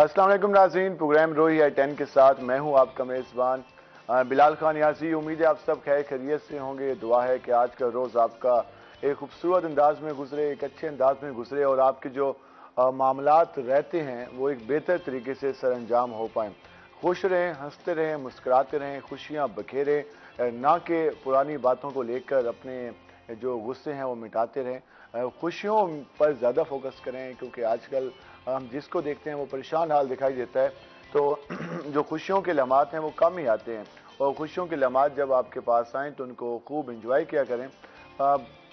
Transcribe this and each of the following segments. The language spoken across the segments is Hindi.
अस्सलाम वालेकुम नाज़रीन, प्रोग्राम रोई है 10 के साथ मैं हूं आपका मेज़बान बिलाल खान यासी। उम्मीद है आप सब खैर खैरियत से होंगे। दुआ है कि आज का रोज़ आपका एक खूबसूरत अंदाज में गुजरे, एक अच्छे अंदाज में गुजरे और आपके जो मामलात रहते हैं वो एक बेहतर तरीके से सर अंजाम हो पाएँ। खुश रहें, हंसते रहें, मुस्कुराते रहें, खुशियाँ बखेरें, ना कि पुरानी बातों को लेकर अपने जो गुस्से हैं वो मिटाते रहें। खुशियों पर ज़्यादा फोकस करें क्योंकि आजकल हम जिसको देखते हैं वो परेशान हाल दिखाई देता है। तो जो खुशियों के लम्हात हैं वो कम ही आते हैं और खुशियों के लम्हात जब आपके पास आएँ तो उनको खूब इंजॉय किया करें।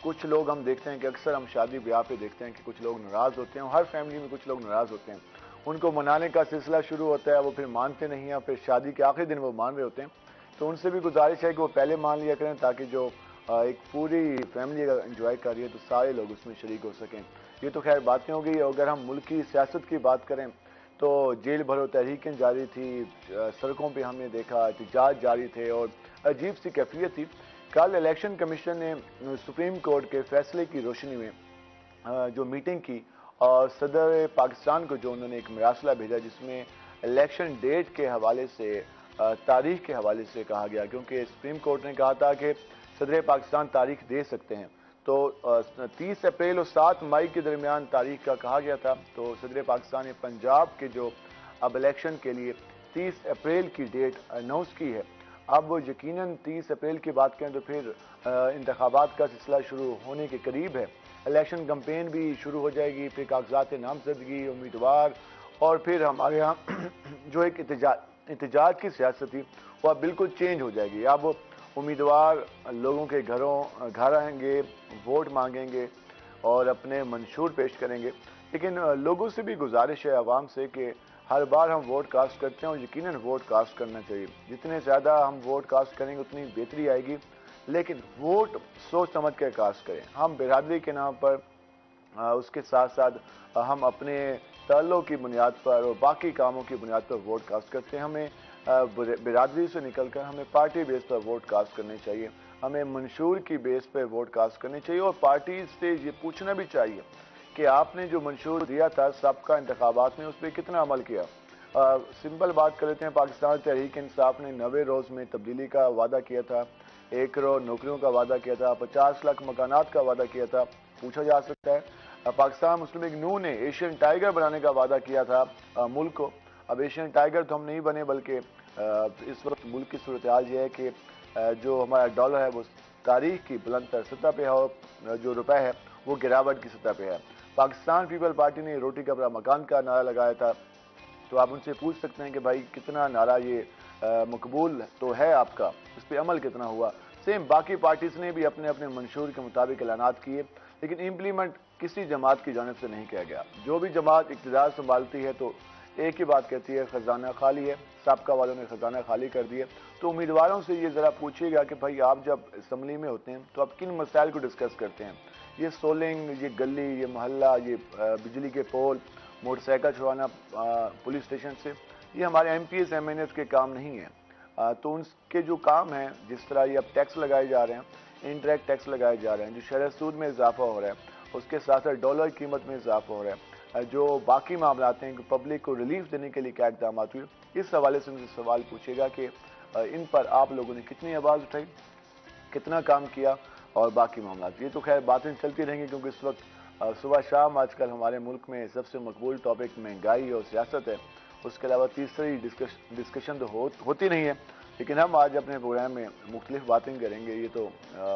कुछ लोग हम देखते हैं कि अक्सर हम शादी ब्याह पे देखते हैं कि कुछ लोग नाराज़ होते हैं, हर फैमिली में कुछ लोग नाराज़ होते हैं। उनको मनाने का सिलसिला शुरू होता है, वो फिर मानते नहीं हैं, फिर शादी के आखिरी दिन वो मान रहे होते हैं। तो उनसे भी गुजारिश है कि वो पहले मान लिया करें ताकि जो एक पूरी फैमिली अगर इंजॉय कर रही है तो सारे लोग उसमें शरीक हो सकें। ये तो खैर बातें हो गई। अगर हम मुल्क की सियासत की बात करें तो जेल भरो तहरीकें जारी थी, सड़कों पे हमने देखा एहतजाज जारी थे और अजीब सी कैफियत थी। कल इलेक्शन कमीशन ने सुप्रीम कोर्ट के फैसले की रोशनी में जो मीटिंग की और सदर पाकिस्तान को जो उन्होंने एक मरासला भेजा जिसमें इलेक्शन डेट के हवाले से तारीख के हवाले से कहा गया, क्योंकि सुप्रीम कोर्ट ने कहा था कि सदर पाकिस्तान तारीख दे सकते हैं। तो 30 अप्रैल और 7 मई के दरमियान तारीख का कहा गया था। तो सदर पाकिस्तान ने पंजाब के जो अब इलेक्शन के लिए 30 अप्रैल की डेट अनाउंस की है। अब यकीनन 30 अप्रैल की बात करें तो फिर इंतखाबात का सिलसिला शुरू होने के करीब है। इलेक्शन कंपेन भी शुरू हो जाएगी, फिर कागजात नामजदगी, उम्मीदवार और फिर हमारे यहाँ जो एक एहतजाज की सियासत थी वह बिल्कुल चेंज हो जाएगी। अब उम्मीदवार लोगों के घर आएंगे, वोट मांगेंगे और अपने मंशूर पेश करेंगे। लेकिन लोगों से भी गुजारिश है, आवाम से, कि हर बार हम वोट कास्ट करते हैं और यकीनन वोट कास्ट करना चाहिए। जितने ज़्यादा हम वोट कास्ट करेंगे उतनी बेहतरी आएगी, लेकिन वोट सोच समझ कर कास्ट करें। हम बिरादरी के नाम पर उसके साथ साथ हम अपने ताल्लुक की बुनियाद पर और बाकी कामों की बुनियाद पर वोट कास्ट करते हैं। हमें बिरादरी से निकलकर हमें पार्टी बेस पर वोट कास्ट करने चाहिए, हमें मंशूर की बेस पर वोट कास्ट करनी चाहिए और पार्टी से ये पूछना भी चाहिए कि आपने जो मंशूर दिया था सबका इंतखाबात में उस पर कितना अमल किया। सिंपल बात कर लेते हैं, पाकिस्तान तहरीक इंसाफ ने 90 रोज़ में तब्दीली का वादा किया था, 1 करोड़ नौकरियों का वादा किया था, 50 लाख मकानात का वादा किया था। पूछा जा सकता है पाकिस्तान मुस्लिम लीग नून ने एशियन टाइगर बनाने का वादा किया था मुल्क को। अब एशियन टाइगर तो हम नहीं बने, बल्कि इस वक्त मुल्क की सूरत हाल ये है कि जो हमारा डॉलर है वो तारीख की बुलंद तर सतह पे है और जो रुपए है वो गिरावट की सतह पे है। पाकिस्तान पीपल पार्टी ने रोटी कपड़ा मकान का नारा लगाया था। तो आप उनसे पूछ सकते हैं कि भाई कितना नारा ये मकबूल तो है आपका, इस पर अमल कितना हुआ। सेम बाकी पार्टीज ने भी अपने अपने मंशूर के मुताबिक ऐलानात किए, लेकिन इम्प्लीमेंट किसी जमात की जानिब से नहीं किया गया। जो भी जमात इक़्तिदार संभालती है तो एक ही बात कहती है, खजाना खाली है। साबका वालों ने खजाना खाली कर दिया। तो उम्मीदवारों से ये ज़रा पूछिएगा कि भाई आप जब असम्बली में होते हैं तो आप किन मसाइल को डिस्कस करते हैं। ये सोलिंग, ये गली, ये मोहल्ला, ये बिजली के पोल, मोटरसाइकिल छुड़वाना पुलिस स्टेशन से, ये हमारे MPs MNS के काम नहीं है। तो उनके जो काम है, जिस तरह ये अब टैक्स लगाए जा रहे हैं, इनडायरेक्ट टैक्स लगाए जा रहे हैं, जो शरह सूद में इजाफा हो रहा है, उसके साथ साथ डॉलर की कीमत में इजाफा हो रहा है, जो बाकी मामला हैं कि पब्लिक को रिलीफ देने के लिए क्या इकदाम हुए, इस हवाले से उनसे सवाल पूछेगा कि इन पर आप लोगों ने कितनी आवाज़ उठाई, कितना काम किया और बाकी मामला। ये तो खैर बातें चलती रहेंगी क्योंकि इस वक्त सुबह शाम आजकल हमारे मुल्क में सबसे मकबूल टॉपिक महंगाई और सियासत है। उसके अलावा तीसरी डिस्कशन तो होती नहीं है। लेकिन हम आज अपने प्रोग्राम में मुख्तलिफ बातें करेंगे। ये तो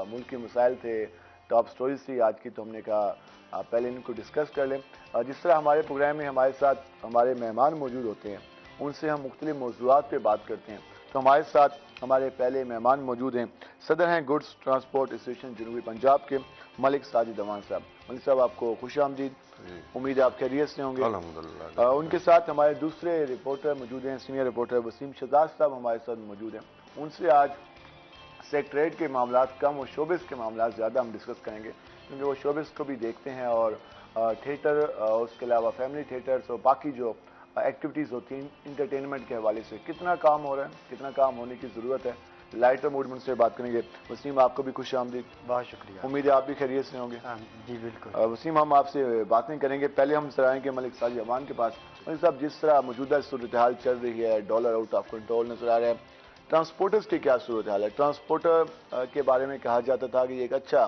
मुल्क के मसाइल थे, टॉप स्टोरीज थी आज की, तो हमने कहा पहले इनको डिस्कस कर लें। जिस तरह हमारे प्रोग्राम में हमारे साथ हमारे मेहमान मौजूद होते हैं, उनसे हम मुख्तलिफ मौज़ूआत पर बात करते हैं। तो हमारे साथ हमारे पहले मेहमान मौजूद हैं, सदर हैं गुड्स ट्रांसपोर्ट एसोसिएशन जनूबी पंजाब के मलिक साजिद अमान साहब। मलिक साहब, आपको खुश आमदीद। उम्मीद है आप खैरियत से होंगे। अल्हम्दुलिल्लाह। उनके साथ हमारे दूसरे रिपोर्टर मौजूद हैं, सीनियर रिपोर्टर वसीम शहजाद साहब हमारे साथ मौजूद हैं। उनसे आज सेक्रेटरीट के मामला कम और शोबिस के मामला ज़्यादा हम डिस्कस करेंगे, क्योंकि वो शोबिस को भी देखते हैं और थिएटर, उसके अलावा फैमिली थिएटर्स और बाकी जो एक्टिविटीज़ होती हैं इंटरटेनमेंट के हवाले से कितना काम हो रहा है, कितना काम होने की ज़रूरत है। लाइटर मूड में उनसे बात करेंगे। वसीम, आपको भी खुश आमदीद। बहुत शुक्रिया। उम्मीद है आप भी खैरियत से होंगे। जी बिल्कुल। वसीम, हम आपसे बातें करेंगे। पहले हम सर आएंगे मलिक साजिद अमान के पास। मलिक साहब, जिस तरह मौजूदा सूरत हाल चल रही है, डॉलर आउट ऑफ कंट्रोल नजर आ रहा है, ट्रांसपोर्टर्स की क्या सूरत हाल है? ट्रांसपोर्टर के बारे में कहा जाता था कि ये एक अच्छा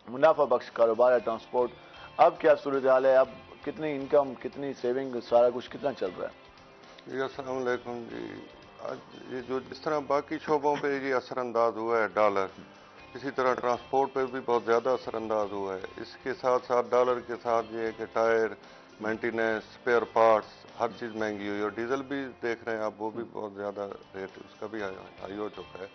मुनाफा बख्श कारोबार है ट्रांसपोर्ट। अब क्या सूरत हाल है? अब कितनी इनकम, कितनी सेविंग, सारा कुछ कितना चल रहा है? जी अस्सलाम वालेकुम जी। आज ये जो जिस तरह बाकी शोबों पे ये असरअंदाज हुआ है डॉलर, इसी तरह ट्रांसपोर्ट पे भी बहुत ज़्यादा असरअंदाज हुआ है। इसके साथ साथ डॉलर के साथ ये कि टायर, मेंटेनेंस, स्पेयर पार्ट्स, हर चीज़ महंगी हुई है। और डीजल भी देख रहे हैं आप, वो भी बहुत ज़्यादा रेट उसका भी हाई हो चुका है।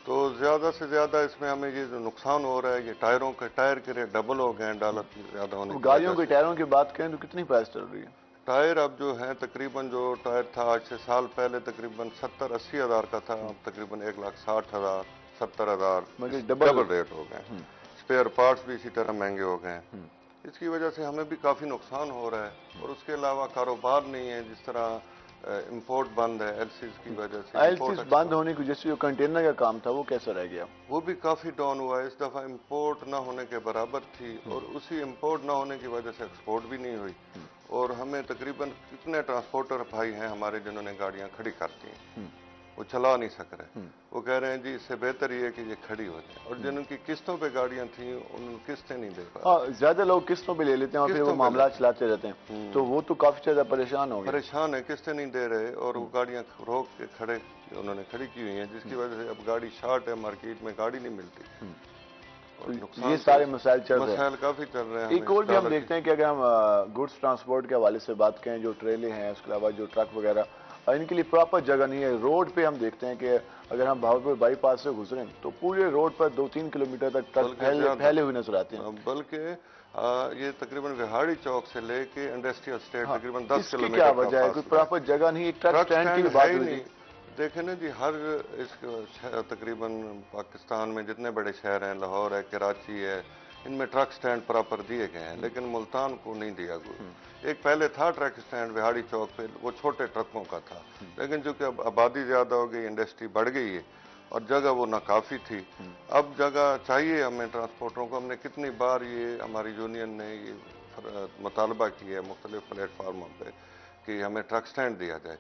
तो ज़्यादा से ज़्यादा इसमें हमें ये जो नुकसान हो रहा है, ये टायरों के टायर के रेट डबल हो गए हैं डॉलर की ज़्यादा होने की गाड़ियों वजह के से। टायरों की बात करें तो कितनी प्राइस चल रही है? टायर अब जो है तकरीबन, जो टायर था आज से साल पहले तकरीबन 70-80 हज़ार का था, अब तकरीबन 1,60,000, 70,000, मगर डबल रेट हो गए। स्पेयर पार्ट्स भी इसी तरह महंगे हो गए हैं। इसकी वजह से हमें भी काफ़ी नुकसान हो रहा है। और उसके अलावा कारोबार नहीं है, जिस तरह इंपोर्ट बंद है एलसीज की वजह से। आईएलसीज बंद होने की वजह से जो कंटेनर का काम था वो कैसा रह गया? वो भी काफ़ी डाउन हुआ है। इस दफ़ा इंपोर्ट ना होने के बराबर थी, और उसी इंपोर्ट ना होने की वजह से एक्सपोर्ट भी नहीं हुई। और हमें तकरीबन कितने ट्रांसपोर्टर भाई हैं हमारे जिन्होंने गाड़ियां खड़ी कर दी हैं, वो चला नहीं सक रहे। वो कह रहे हैं जी इससे बेहतर ये है कि ये खड़ी हो जाए। और जिनकी किस्तों पे गाड़ियां थी उन किस्तें नहीं दे पा रहे। हाँ, ज्यादा लोग किस्तों पे ले लेते हैं और फिर वो मामला चलाते रहते हैं, तो वो तो काफी ज्यादा परेशान हो गए। परेशान है, किस्तें नहीं दे रहे, और वो गाड़ियां रोक के उन्होंने खड़ी की हुई हैं, जिसकी वजह से अब गाड़ी शार्ट है, मार्केट में गाड़ी नहीं मिलती। तो ये सारे मसाइल चल रहे हैं। मसाइल काफी चल रहे हैं। एक और भी हम देखते हैं कि अगर हम गुड्स ट्रांसपोर्ट के हवाले से बात करें, जो ट्रेलें हैं, उसके अलावा जो ट्रक वगैरह, इनके लिए प्रॉपर जगह नहीं है। रोड पे हम देखते हैं कि अगर हम भावलपुर बाईपास से गुजरें तो पूरे रोड पर 2-3 किलोमीटर तक ट्रक फैले हुए नजर आते हैं। बल्कि ये तकरीबन विहाड़ी चौक से लेके इंडस्ट्रियल स्टेट तकरीबन 10 इसकी किलोमीटर क्या का वजह है? कोई प्रॉपर जगह नहीं, एक ट्रक स्टैंड की भी बात हुई थी। देखे ना जी, हर इस तकरीबन पाकिस्तान में जितने बड़े शहर हैं, लाहौर है, कराची है, इनमें ट्रक स्टैंड प्रॉपर दिए गए हैं, लेकिन मुल्तान को नहीं दिया गया। एक पहले था ट्रक स्टैंड विहाड़ी चौक पे, वो छोटे ट्रकों का था, लेकिन चूंकि अब आबादी ज्यादा हो गई, इंडस्ट्री बढ़ गई है और जगह वो नाकाफी थी। अब जगह चाहिए हमें ट्रांसपोर्टरों को। हमने कितनी बार ये हमारी यूनियन ने ये मुतालबा किया है मुख्तलिफ प्लेटफार्मों पे कि हमें ट्रक स्टैंड दिया जाए,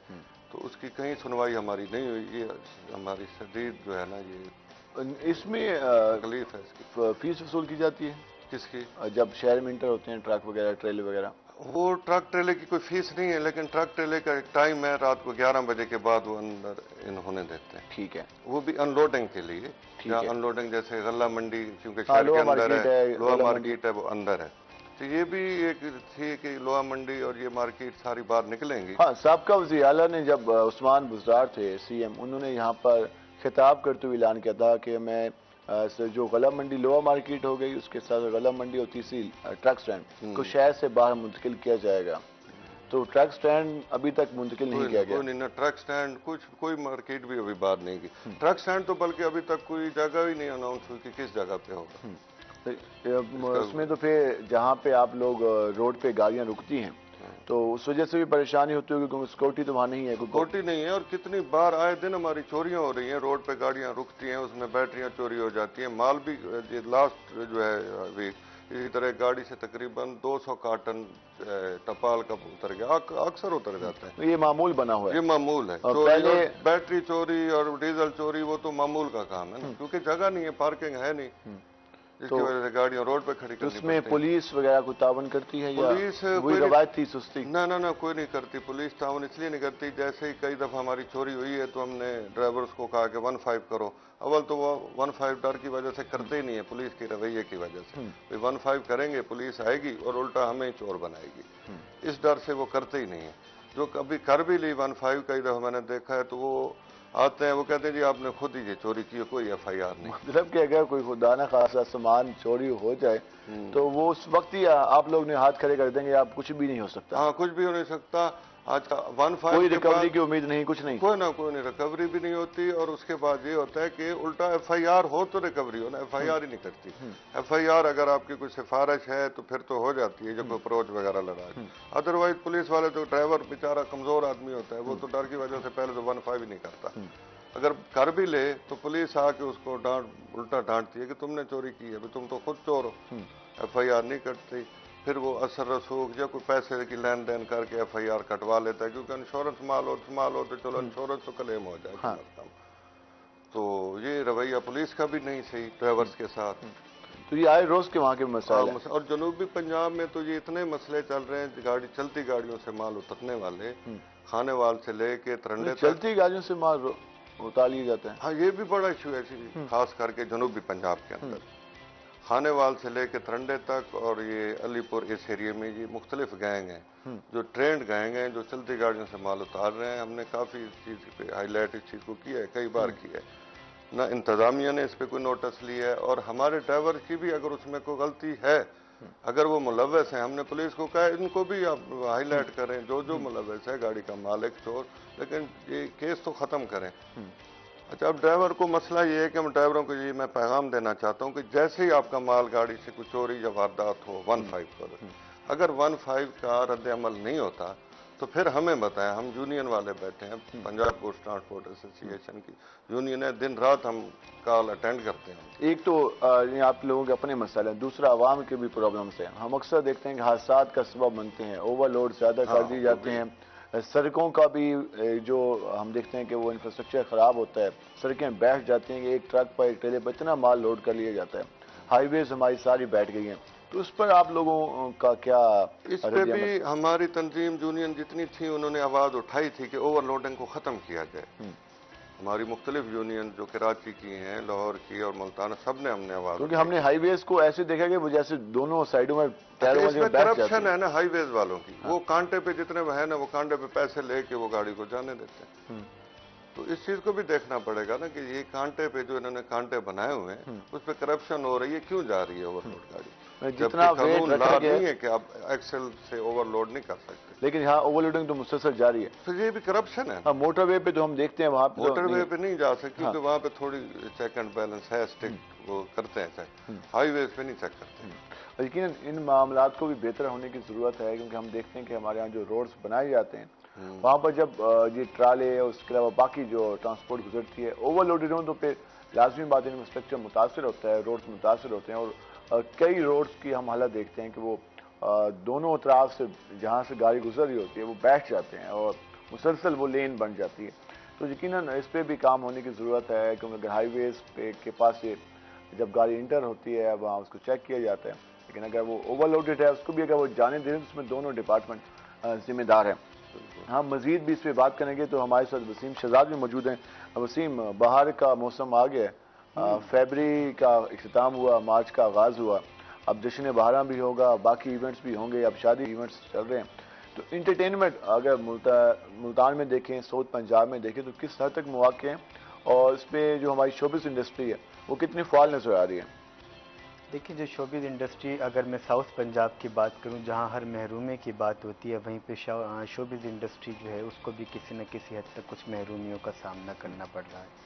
तो उसकी कहीं सुनवाई हमारी नहीं हुई। ये हमारी शदीद जो है ना, ये इसमें तकलीफ है इसकी। फीस वसूल की जाती है किसकी? जब शहर में इंटर होते हैं ट्रक वगैरह, ट्रेले वगैरह? वो ट्रक ट्रेले की कोई फीस नहीं है, लेकिन ट्रक ट्रेले का एक टाइम है, रात को 11 बजे के बाद वो अंदर इन होने देते हैं। ठीक है, वो भी अनलोडिंग के लिए। या अनलोडिंग जैसे गल्ला मंडी, क्योंकि शहर के अंदर है, लोहा मार्केट है, वो अंदर है। तो ये भी एक थी कि लोहा मंडी और ये मार्केट सारी बाहर निकलेंगी। हाँ, साबका वज़ीर आला ने जब उस्मान बुज़दार थे सीएम, उन्होंने यहाँ पर खिताब करते हुए ऐलान किया था कि मैं जो गला मंडी लोहा मार्केट हो गई, उसके साथ गला मंडी और तीसरी ट्रक स्टैंड को शहर से बाहर मुंतकिल किया जाएगा। तो ट्रक स्टैंड अभी तक मुंतकिल नहीं किया गया। नहीं ना, ट्रक स्टैंड कोई मार्केट भी अभी बाहर नहीं की। ट्रक स्टैंड तो बल्कि अभी तक कोई जगह ही नहीं अनाउंस हुई कि किस जगह पे होगा। उसमें तो फिर जहाँ पे आप लोग रोड पे गाड़ियाँ रुकती हैं, तो उस वजह से भी परेशानी होती होगी, क्योंकि सिक्योरिटी तो वहाँ नहीं है। सिक्योरिटी नहीं है, और कितनी बार आए दिन हमारी चोरियां हो रही हैं। रोड पे गाड़ियां रुकती हैं, उसमें बैटरियां चोरी हो जाती हैं, माल भी। लास्ट जो है वीक इसी तरह गाड़ी से तकरीबन 200 कार्टन टपाल का उतर गया, अक्सर उतर जाता है। ये मामूल बना हुआ है, ये मामूल है। चोरी और बैटरी चोरी और डीजल चोरी वो तो मामूल का काम है ना, क्योंकि जगह नहीं है, पार्किंग है नहीं, इसकी वजह से गाड़ियां रोड पे खड़ी करनी उसमें पुलिस वगैरह को तावन करती है? पुलिस कोई रवायती सुस्ती? ना कोई नहीं करती। पुलिस तावन इसलिए नहीं करती, जैसे ही कई दफा हमारी चोरी हुई है तो हमने ड्राइवर्स को कहा कि 15 करो। अव्वल तो वो 15 डर की वजह से करते ही नहीं है, पुलिस के रवैये की वजह से। 15 करेंगे, पुलिस आएगी और उल्टा हमें ही चोर बनाएगी, इस डर से वो करते ही नहीं है। जो कभी कर भी ली 15, कई दफा मैंने देखा है, तो वो आते हैं, वो कहते हैं जी आपने खुद ही ये चोरी की है, कोई FIR नहीं। मतलब कि अगर कोई खुदा ना खासा सामान चोरी हो जाए तो वो उस वक्त ही आप लोग ने हाथ खड़े कर देंगे, आप कुछ भी नहीं हो सकता। हाँ, कुछ भी हो नहीं सकता। आज 15 कोई रिकवरी की उम्मीद नहीं, कुछ नहीं, कोई नहीं, रिकवरी भी नहीं होती। और उसके बाद ये होता है कि उल्टा FIR हो तो रिकवरी हो ना, FIR ही नहीं करती। FIR अगर आपकी कोई सिफारिश है तो फिर तो हो जाती है, जब कोई अप्रोच वगैरह लगा है। अदरवाइज पुलिस वाले तो, ड्राइवर बेचारा कमजोर आदमी होता है, वो तो डर की वजह से पहले तो 15 ही नहीं करता। अगर कर भी ले तो पुलिस आके उसको उल्टा डांटती है कि तुमने चोरी की है, तुम तो खुद चोर हो। FIR नहीं करती। फिर वो असर रसूख या कोई पैसे की लेन देन करके FIR कटवा लेता है, क्योंकि इंश्योरेंस माल हो तो चलो इंश्योरेंस तो क्लेम हो जाए कम से कम। तो ये रवैया पुलिस का भी नहीं सही ड्राइवर्स के साथ। तो ये आए रोज के वहाँ के मसाइल हैं। और जनूबी पंजाब में तो ये इतने मसले चल रहे हैं, चलती गाड़ियों से माल उतरने वाले, खानेवाल से लेके तरंडे तक चलती गाड़ियों से माल उतार लिए जाते हैं। हाँ, ये भी बड़ा इशू है खास करके जनूबी पंजाब के अंदर। खानेवाल से लेके तरंडे तक और ये अलीपुर इस एरिए में ये मुख्तलिफ गैंग हैं जो ट्रेंड गैंग हैं, जो चलती गाड़ियों से माल उतार रहे हैं। हमने काफ़ी इस चीज़ पे हाईलाइट इस चीज़ को किया है, कई बार किया है। ना इंतजामिया ने इस पे कोई नोटिस लिया है, और हमारे ड्राइवर की भी अगर उसमें कोई गलती है, अगर वो मुलव्वस है, हमने पुलिस को कहा इनको भी आप हाईलाइट करें, जो मुलव्वस है, गाड़ी का मालिक चोर, लेकिन ये केस तो ख़त्म करें। अच्छा, अब ड्राइवर को मसला ये है कि हम ड्राइवरों को ये मैं पैगाम देना चाहता हूँ कि जैसे ही आपका माल गाड़ी से कुछ चोरी या वारदात हो 15 पर, अगर 15 का रद्द अमल नहीं होता तो फिर हमें बताएं। हम यूनियन वाले बैठे हैं, पंजाब पोस्ट ट्रांसपोर्ट एसोसिएशन की यूनियन है, दिन रात हम कॉल अटेंड करते हैं। एक तो ये आप लोगों के अपने मसले हैं, दूसरा आवाम के भी प्रॉब्लम्स हैं। हम अक्सर देखते हैं कि हादसात का सबब बनते हैं, ओवरलोड ज़्यादा कर दी जाते हैं। सड़कों का भी जो हम देखते हैं कि वो इंफ्रास्ट्रक्चर ख़राब होता है, सड़कें बैठ जाती हैं कि एक ट्रक पर एक ट्रेलर पर इतना माल लोड कर लिया जाता है। हाईवेज हमारी सारी बैठ गई हैं, तो उस पर आप लोगों का क्या? इस पे भी हमारी तंजीम यूनियन जितनी थी उन्होंने आवाज़ उठाई थी कि ओवरलोडिंग को ख़त्म किया जाए। हमारी मुख्तलिफ यूनियन जो कराची की हैं, लाहौर की और मुल्तान, सब ने हमने आवाज़, क्योंकि हमने हाईवेज को ऐसे देखा कि वो जैसे दोनों साइडों में करप्शन है ना हाईवेज वालों की। वो कांटे पे जितने है ना, वो कांटे पे पैसे लेके वो गाड़ी को जाने देते हैं। तो इस चीज को भी देखना पड़ेगा ना कि ये कांटे पे जो इन्होंने कांटे बनाए हुए हैं उस पर करप्शन हो रही है, क्यों जा रही है ओवरलोड गाड़ी? जितना कानून ला नहीं है कि आप एक्सेल से ओवरलोड नहीं कर सकते, लेकिन यहाँ ओवरलोडिंग तो मुसलसल जारी है। तो ये भी करप्शन है। हाँ, मोटरवे पे तो हम देखते हैं, वहाँ पे मोटरवे पे नहीं जा सकते क्योंकि वहाँ पे थोड़ी चेक एंड बैलेंस है, स्टिक वो करते हैं चेक, हाईवे पे नहीं चेक करते। लेकिन इन मामलात को भी बेहतर होने की जरूरत है, क्योंकि हम देखते हैं कि हमारे यहाँ जो रोड्स बनाए जाते हैं वहाँ पर जब ये ट्राले और उसके अलावा बाकी जो ट्रांसपोर्ट गुजरती है ओवरलोडेड हो, तो फिर लाजमी बात इंफ्रास्ट्रक्चर मुतासर होता है, रोड्स मुतासर होते हैं। और कई रोड्स की हम हालत देखते हैं कि वो दोनों तरफ से जहाँ से गाड़ी गुजर रही होती है वो बैठ जाते हैं और मुसलसल वो लेन बन जाती है। तो यकीनन इस पर भी काम होने की ज़रूरत है, क्योंकि अगर हाईवेज पे के पास ये जब गाड़ी इंटर होती है वहाँ उसको चेक किया जाता है, लेकिन अगर वो ओवरलोडेड है उसको भी अगर वो जाने दें तो उसमें दोनों डिपार्टमेंट जिम्मेदार हैं। हम मजीद भी इस पर बात करेंगे। तो हमारे साथ वसीम शहजाद भी मौजूद हैं। वसीम, बाहर का मौसम आ गया, फरवरी का इख्तिताम हुआ, मार्च का आगाज़ हुआ, अब जश्न बहारा भी होगा, बाकी इवेंट्स भी होंगे, अब शादी इवेंट्स चल रहे हैं। तो इंटरटेनमेंट अगर मुल्तान में देखें, साउथ पंजाब में देखें, तो किस हद तक मौके हैं और इस पर जो हमारी शोबिस इंडस्ट्री है वो कितनी फाल नजर आ रही है? देखिए, जो शोबिस इंडस्ट्री, अगर मैं साउथ पंजाब की बात करूं जहां हर महरूमे की बात होती है, वहीं पे शोबिस इंडस्ट्री जो है उसको भी किसी न किसी हद तक कुछ महरूमियों का सामना करना पड़ रहा है।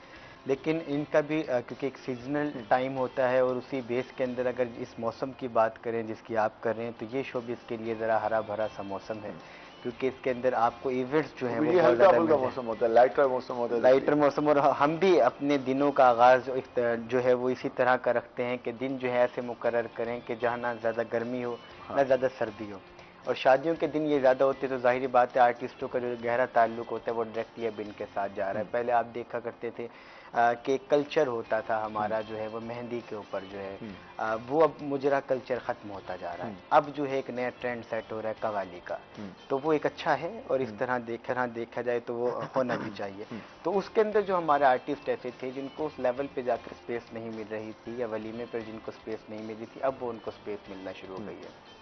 लेकिन इनका भी क्योंकि एक सीजनल टाइम होता है और उसी बेस के अंदर अगर इस मौसम की बात करें जिसकी आप कर रहे हैं, तो ये शोबिस के लिए ज़रा हरा भरा सा मौसम है, क्योंकि इसके अंदर आपको इवेंट्स जो है वो बहुत ज़्यादा मौसम होता है, लाइटर मौसम होता है, लाइटर मौसम। और हम भी अपने दिनों का आगाज़ जो है वो इसी तरह का रखते हैं कि दिन जो है ऐसे मुकर्रर करें कि जहाँ ना ज़्यादा गर्मी हो ना ज़्यादा सर्दी हो। और शादियों के दिन ये ज़्यादा होते तो जाहिर बात है आर्टिस्टों का जो गहरा ताल्लुक होता है वो डायरेक्टली अब इनके साथ जा रहा है। पहले आप देखा करते थे कि कल्चर होता था हमारा जो है वो मेहंदी के ऊपर जो है वो अब मुजरा कल्चर ख़त्म होता जा रहा है। अब जो है एक नया ट्रेंड सेट हो रहा है कवाली का, तो वो एक अच्छा है और इस तरह देखा जाए तो वो होना भी चाहिए। तो उसके अंदर जो हमारे आर्टिस्ट ऐसे थे जिनको उस लेवल पे जाकर स्पेस नहीं मिल रही थी, या वलीमे पर जिनको स्पेस नहीं मिल रही थी, अब वो उनको स्पेस मिलना शुरू हो गई है।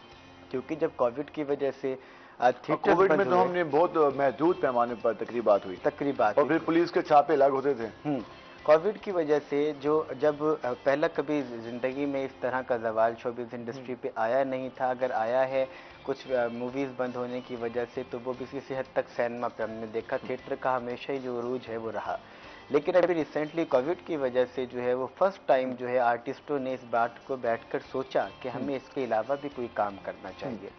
क्योंकि जब कोविड की वजह से कोविड में तो हमने बहुत महदूद पैमाने पर तकरीबात हुई और फिर पुलिस के छापे अलग होते थे। कोविड की वजह से जब पहला कभी ज़िंदगी में इस तरह का ज़वाल शोबिस इंडस्ट्री पे आया नहीं था, अगर आया है कुछ मूवीज़ बंद होने की वजह से, तो वो भी किसी हद तक सिनेमा पे हमने देखा, थिएटर का हमेशा ही जो अरूज है वो रहा। लेकिन अभी रिसेंटली कोविड की वजह से जो है वो फर्स्ट टाइम जो है आर्टिस्टों ने इस बात को बैठकर सोचा कि हमें इसके अलावा भी कोई काम करना चाहिए,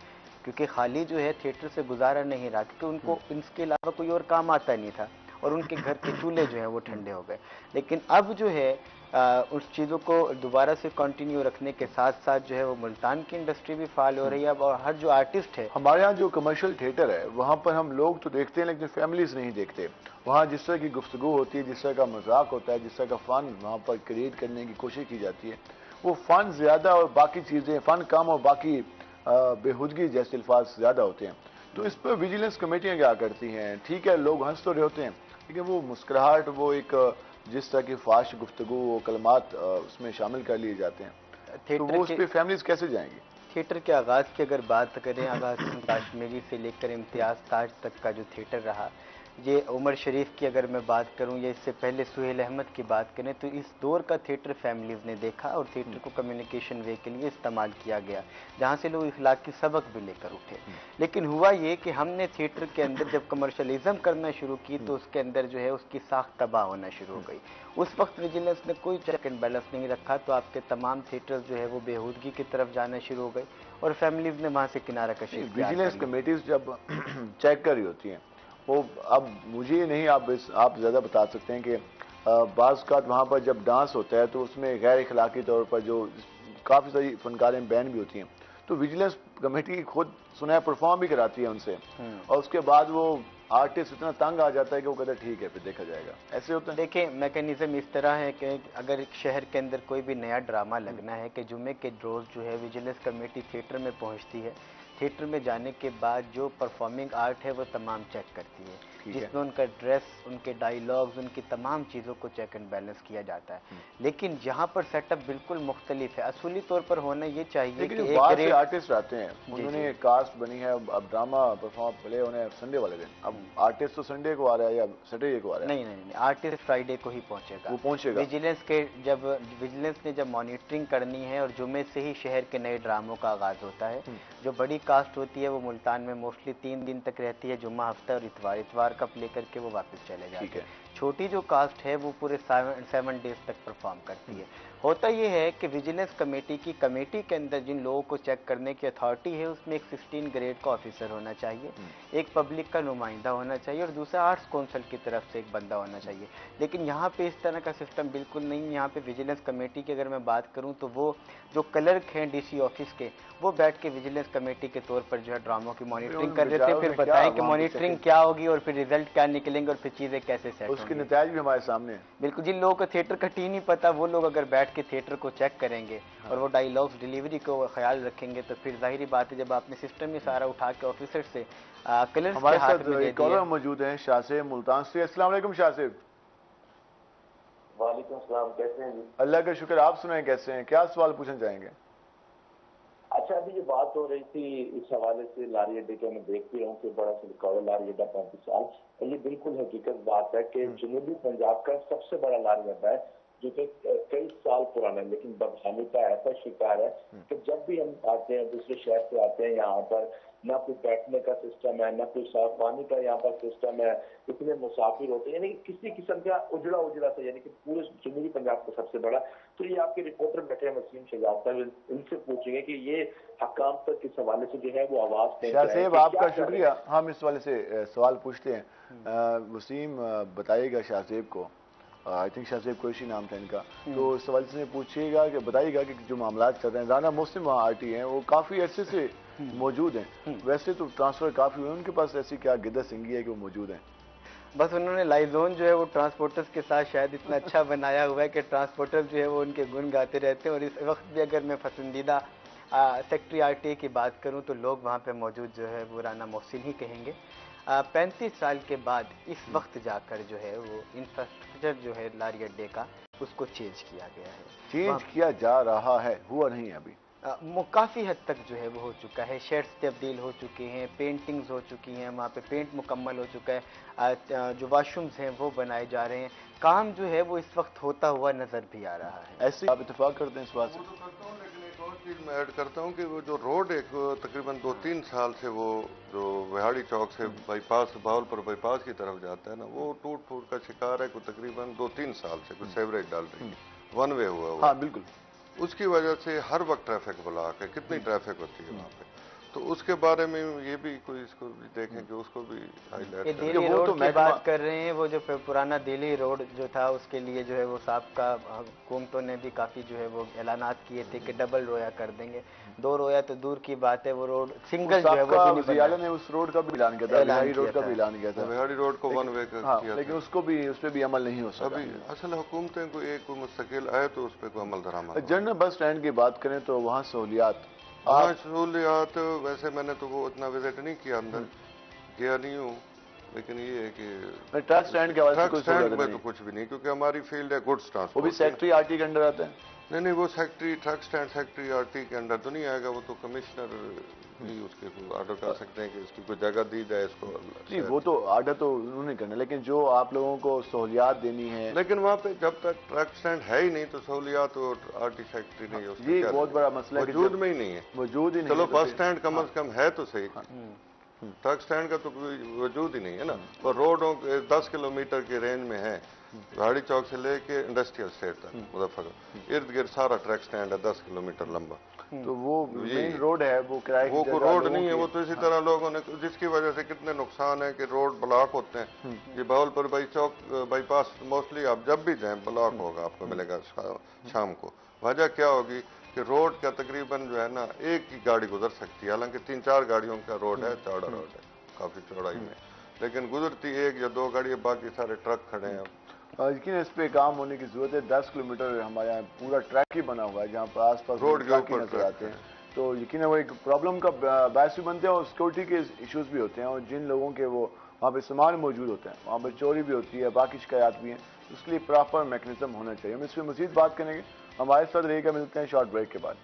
क्योंकि खाली जो है थिएटर से गुजारा नहीं रहा, क्योंकि उनको इसके अलावा कोई और काम आता नहीं था और उनके घर के चूल्हे जो हैं वो ठंडे हो गए। लेकिन अब जो है उस चीज़ों को दोबारा से कंटिन्यू रखने के साथ साथ जो है वो मुल्तान की इंडस्ट्री भी फाल हो रही है अब, और हर जो आर्टिस्ट है। हमारे यहाँ जो कमर्शियल थिएटर है वहाँ पर हम लोग तो देखते हैं लेकिन फैमिलीज नहीं देखते। वहाँ जिस तरह की गुफ्तगू होती है, जिस तरह का मजाक होता है, जिस तरह का फन वहाँ पर क्रिएट करने की कोशिश की जाती है, वो फन ज्यादा और बाकी चीजें फन कम और बाकी बेहुदगी जैसे अल्फाज ज्यादा होते हैं। तो इस पर विजिलेंस कमेटियां क्या करती हैं? ठीक है, लोग हंस तो रहे होते हैं लेकिन वो मुस्कुराहट, वो एक जिस तरह की फाश गुफ्तगू, वो कलमात उसमें शामिल कर लिए जाते हैं, तो वो उस पर फैमिलीज कैसे जाएंगी? थिएटर के आगाज़ की अगर बात करें, आगाज़ काश्मीरी से लेकर इम्तियाज़ ताज तक का जो थिएटर रहा, ये उमर शरीफ की अगर मैं बात करूं या इससे पहले सुहेल अहमद की बात करें, तो इस दौर का थिएटर फैमिलीज़ ने देखा और थिएटर को कम्युनिकेशन वे के लिए इस्तेमाल किया गया, जहां से लोग इखलाकी सबक भी लेकर उठे। लेकिन हुआ ये कि हमने थिएटर के अंदर जब कमर्शलिज्म करना शुरू की तो उसके अंदर जो है उसकी साख तबाह होना शुरू हो गई। उस वक्त विजिलेंस ने कोई चेक एंड बैलेंस नहीं रखा, तो आपके तमाम थिएटर्स जो है वो बेहूदगी की तरफ जाना शुरू हो गए और फैमिलीज ने वहां से किनारा कशी। विजिलेंस कमेटीज जब चेक कर रही होती हैं, वो अब मुझे नहीं, आप ज्यादा बता सकते हैं कि बाज़ का वहाँ पर जब डांस होता है तो उसमें गैर इखलाकी तौर पर जो काफ़ी सारी फनकारें बैन भी होती हैं, तो विजिलेंस कमेटी खुद सुना परफॉर्म भी कराती है उनसे, और उसके बाद वो आर्टिस्ट इतना तंग आ जाता है कि वो कहता है ठीक है फिर देखा जाएगा। ऐसे होता है। देखिए, मैकेनिज्म इस तरह है कि अगर शहर के अंदर कोई भी नया ड्रामा लगना है कि जुमे के रोज़ जो है विजिलेंस कमेटी थिएटर में पहुंचती है। थिएटर में जाने के बाद जो परफॉर्मिंग आर्ट है वो तमाम चेक करती है, जिसमें उनका ड्रेस, उनके डायलॉग्स, उनकी तमाम चीज़ों को चेक एंड बैलेंस किया जाता है। लेकिन यहाँ पर सेटअप बिल्कुल मुख्तलिफ है। असूली तौर पर होना ये चाहिए कि एक ग्रेड आर्टिस्ट आते हैं, उन्होंने कास्ट बनी है, अब ड्रामा परफॉर्म पहले उन्हें संडे वाले दिन, अब आर्टिस्ट तो संडे को आ रहा है या सैटरडे को आ रहा है? नहीं, आर्टिस्ट फ्राइडे को ही पहुंचेगा। वो पहुंचेगा। विजिलेंस ने जब मॉनिटरिंग करनी है और जुमे से ही शहर के नए ड्रामों का आगाज होता है। जो बड़ी कास्ट होती है वो मुल्तान में मोस्टली 3 दिन तक रहती है, जुम्मा, हफ्ता और इतवार का लेकर के वो वापस चले जाते हैं। छोटी जो कास्ट है वो पूरे 7 डेज तक परफॉर्म करती है। होता यह है कि विजिलेंस कमेटी कमेटी के अंदर जिन लोगों को चेक करने की अथॉरिटी है उसमें एक 16 ग्रेड का ऑफिसर होना चाहिए, एक पब्लिक का नुमाइंदा होना चाहिए और दूसरा आर्ट्स काउंसिल की तरफ से एक बंदा होना चाहिए। लेकिन यहाँ पे इस तरह का सिस्टम बिल्कुल नहीं। यहाँ पे विजिलेंस कमेटी की अगर मैं बात करूँ तो वो जो क्लर्क हैं डीसी ऑफिस के, वो बैठ के विजिलेंस कमेटी के तौर पर जो है ड्रामों की मॉनिटरिंग कर रहे थे, फिर बताएं कि मॉनिटरिंग क्या होगी और फिर रिजल्ट क्या निकलेंगे और फिर चीजें कैसे सेट होंगी। उसके नतीजे भी हमारे सामने हैं। बिल्कुल, जिन लोगों को थिएटर का टी नहीं पता वो लोग अगर बैठ के थिएटर को चेक करेंगे और वो डायलॉग्स डिलीवरी को ख्याल रखेंगे तो फिर जाहिर बात है जब आपने सिस्टम में सारा उठा के ऑफिसर से कलर्स हमारे साथ एक कॉलर मौजूद हैं, शाहसेब मुल्तान से। अस्सलाम वालेकुम शाहसेब। वालेकुम सलाम, कैसे हैं जी? अल्लाह का शुक्र, आप सुनाएं कैसे हैं, क्या सवाल पूछना चाहेंगे? अच्छा, अभी जो बात हो रही थी इस हवाले से लारी अड्डे के, मैं देखती हूँ कि बड़ा सा रिकॉर्ड लारी अड्डा 35 साल, ये बिल्कुल हकीकत बात है कि जनूबी पंजाब का सबसे बड़ा लारी अड्डा है जो कि कई साल पुराना है, लेकिन बदहाली का ऐसा शिकार है कि जब भी हम आते हैं, दूसरे शहर से आते हैं, यहाँ पर ना कोई बैठने का सिस्टम है, ना कोई साफ पानी का यहाँ पर सिस्टम है, इतने मुसाफिर होते हैं, यानी कि किसी किस्म का उजड़ा सा, यानी कि पूरे जनूबी पंजाब का सबसे बड़ा। तो ये आपके रिपोर्टर बैठे हैं वसीम शहजाद साहब, इनसे पूछेंगे कि ये हकाम तक किस हवाले से जो है वो आवाज शाहसेब आपका शुक्रिया। हम इस वाले से सवाल पूछते हैं, वसीम बताइएगा शाहसेब को, आई थिंक शाहसेब कुरैशी नाम था इनका, तो इस सवाल से पूछिएगा कि बताइएगा कि जो मामला चल रहे हैं, राना मुस्लिम वहाँ आरटी हैं, वो काफी अरसे से मौजूद हैं, वैसे तो ट्रांसफर काफी हुए, उनके पास ऐसी क्या गिद्दा सिंगी है कि वो मौजूद हैं? बस उन्होंने लाइजोन जो है वो ट्रांसपोर्टर्स के साथ शायद इतना अच्छा बनाया हुआ है कि ट्रांसपोर्टर जो है वो उनके गुण गाते रहते हैं। और इस वक्त भी अगर मैं पसंदीदा सेक्रेटरी आरटीए की बात करूं तो लोग वहां पे मौजूद जो है वो राना मोहसिन ही कहेंगे। 35 साल के बाद इस वक्त जाकर जो है वो इंफ्रास्ट्रक्चर जो है लारी अड्डे का उसको चेंज किया गया है, चेंज किया जा रहा है, हुआ नहीं अभी। काफ़ी हद तक जो है वो हो चुका है, शेड्स तब्दील हो चुके हैं, पेंटिंग्स हो चुकी हैं, वहाँ पे पेंट मुकम्मल हो चुका है, जो वाशरूम्स हैं वो बनाए जा रहे हैं, काम जो है वो इस वक्त होता हुआ नजर भी आ रहा है। ऐसे आप इत्तेफाक करते हैं इस बात से? लेकिन एक और चीज मैं ऐड करता हूँ कि वो जो रोड एक तकरीबन 2-3 साल से वो जो विहाड़ी चौक से बाईपास बहावलपुर बाईपास की तरफ जाता है ना, वो टूट फूट का शिकार है, कोई तकरीबन 2-3 साल से कुछ सेवरेज डाल रही है, वन वे हुआ। हाँ बिल्कुल। उसकी वजह से हर वक्त ट्रैफिक ब्लॉक है, कितनी ट्रैफिक होती है वहाँ पे। तो उसके बारे में ये भी कोई इसको भी देखें कि उसको भी हाईलाइट ये करें। दिल्ली वो रोड तो की महकमा- बात कर रहे हैं, वो जो पुराना दिल्ली रोड जो था उसके लिए जो है वो साबका हुकूमतों ने भी काफ़ी जो है वो ऐलानात किए थे कि डबल रोया कर देंगे। 2 रोया तो दूर की बात है, वो रोड सिंगल जो है वो भी नहीं वज़ीर आला बना। ने उस रोड का भी ऐलान किया था, ऐलान बिहारी रोड किया का भी था। ऐलान किया था। बिहारी रोड को वन वे हाँ, किया लेकिन था। उसको भी उस पर भी अमल नहीं हो सका। अभी असल हुकूमतें को एक मुस्तकिल आए तो उस पर कोई अमल दरामद हो। जनरल बस स्टैंड की बात करें तो वहाँ सहूलियात हाँ, सहूलियात वैसे मैंने तो वो इतना विजिट नहीं किया, अंदर गया नहीं हूँ, लेकिन ये है कि ट्रक स्टैंड के हवाले से ट्रक कोई स्टैंड सहूलियत में नहीं, तो कुछ भी नहीं, क्योंकि हमारी फील्ड है गुड्स वो भी ट्रांसपोर्ट। सेक्रेटरी आरटी के अंडर आता है। नहीं, वो secretary truck stand secretary RT के अंडर तो नहीं आएगा, वो तो कमिश्नर ही उसके ऑर्डर कर सकते हैं कि इसकी कोई जगह दी जाए इसको। नहीं, वो तो आर्डर तो उन्होंने करना, लेकिन जो आप लोगों को सहूलियात देनी है, लेकिन वहाँ पे जब तक ट्रक स्टैंड है ही नहीं तो सहूलियात आरटी सेक्रेटरी नहीं है, उसमें ये क्या बहुत देंगे? बड़ा मसला है कि वजूद जब में ही नहीं है। वजूद ही नहीं चलो है तो बस फिर- स्टैंड कम से कम है तो सही, ट्रक स्टैंड का तो कोई वजूद ही नहीं है ना। और रोडों के 10 किलोमीटर की रेंज में है, गाड़ी चौक से लेके इंडस्ट्रियल स्टेट तक मुजफ्फरनगर इर्द गिर्द सारा ट्रक स्टैंड है 10 किलोमीटर लंबा। तो वो मेन रोड है, वो किराए वो की कोई जगह रोड लोगों नहीं है, की वो तो इसी तरह लोगों ने, जिसकी वजह से कितने नुकसान है कि रोड ब्लॉक होते हैं। ये बहावलपुर बाईपास मोस्टली आप जब भी जाएं ब्लॉक होगा, आपको मिलेगा शाम को। वजह क्या होगी कि रोड का तकरीबन जो है ना एक ही गाड़ी गुजर सकती है, हालांकि 3-4 गाड़ियों का रोड है, चौड़ा रोड है काफी चौड़ाई में, लेकिन गुजरती 1 या 2 गाड़ी, बाकी सारे ट्रक खड़े हैं। लेकिन इस पे काम होने की जरूरत है। 10 किलोमीटर हमारे यहाँ पूरा ट्रैक ही बना हुआ है, जहाँ पर आसपास रोड के ट्रक ही ऊपर नजर ट्रक आते हैं। तो यकीन है वो एक प्रॉब्लम का बायस भी बनते हैं, और सिक्योरिटी के इश्यूज भी होते हैं, और जिन लोगों के वो वहाँ पे सामान मौजूद होते हैं, वहाँ पर चोरी भी होती है, बाकी शिकायत भी हैं। उसके लिए प्रॉपर मैकेनिज्म होना चाहिए। हम इस पर मजीद बात करेंगे, हमारे साथ रहेगा। मिलते हैं शॉर्ट ब्रेक के बाद।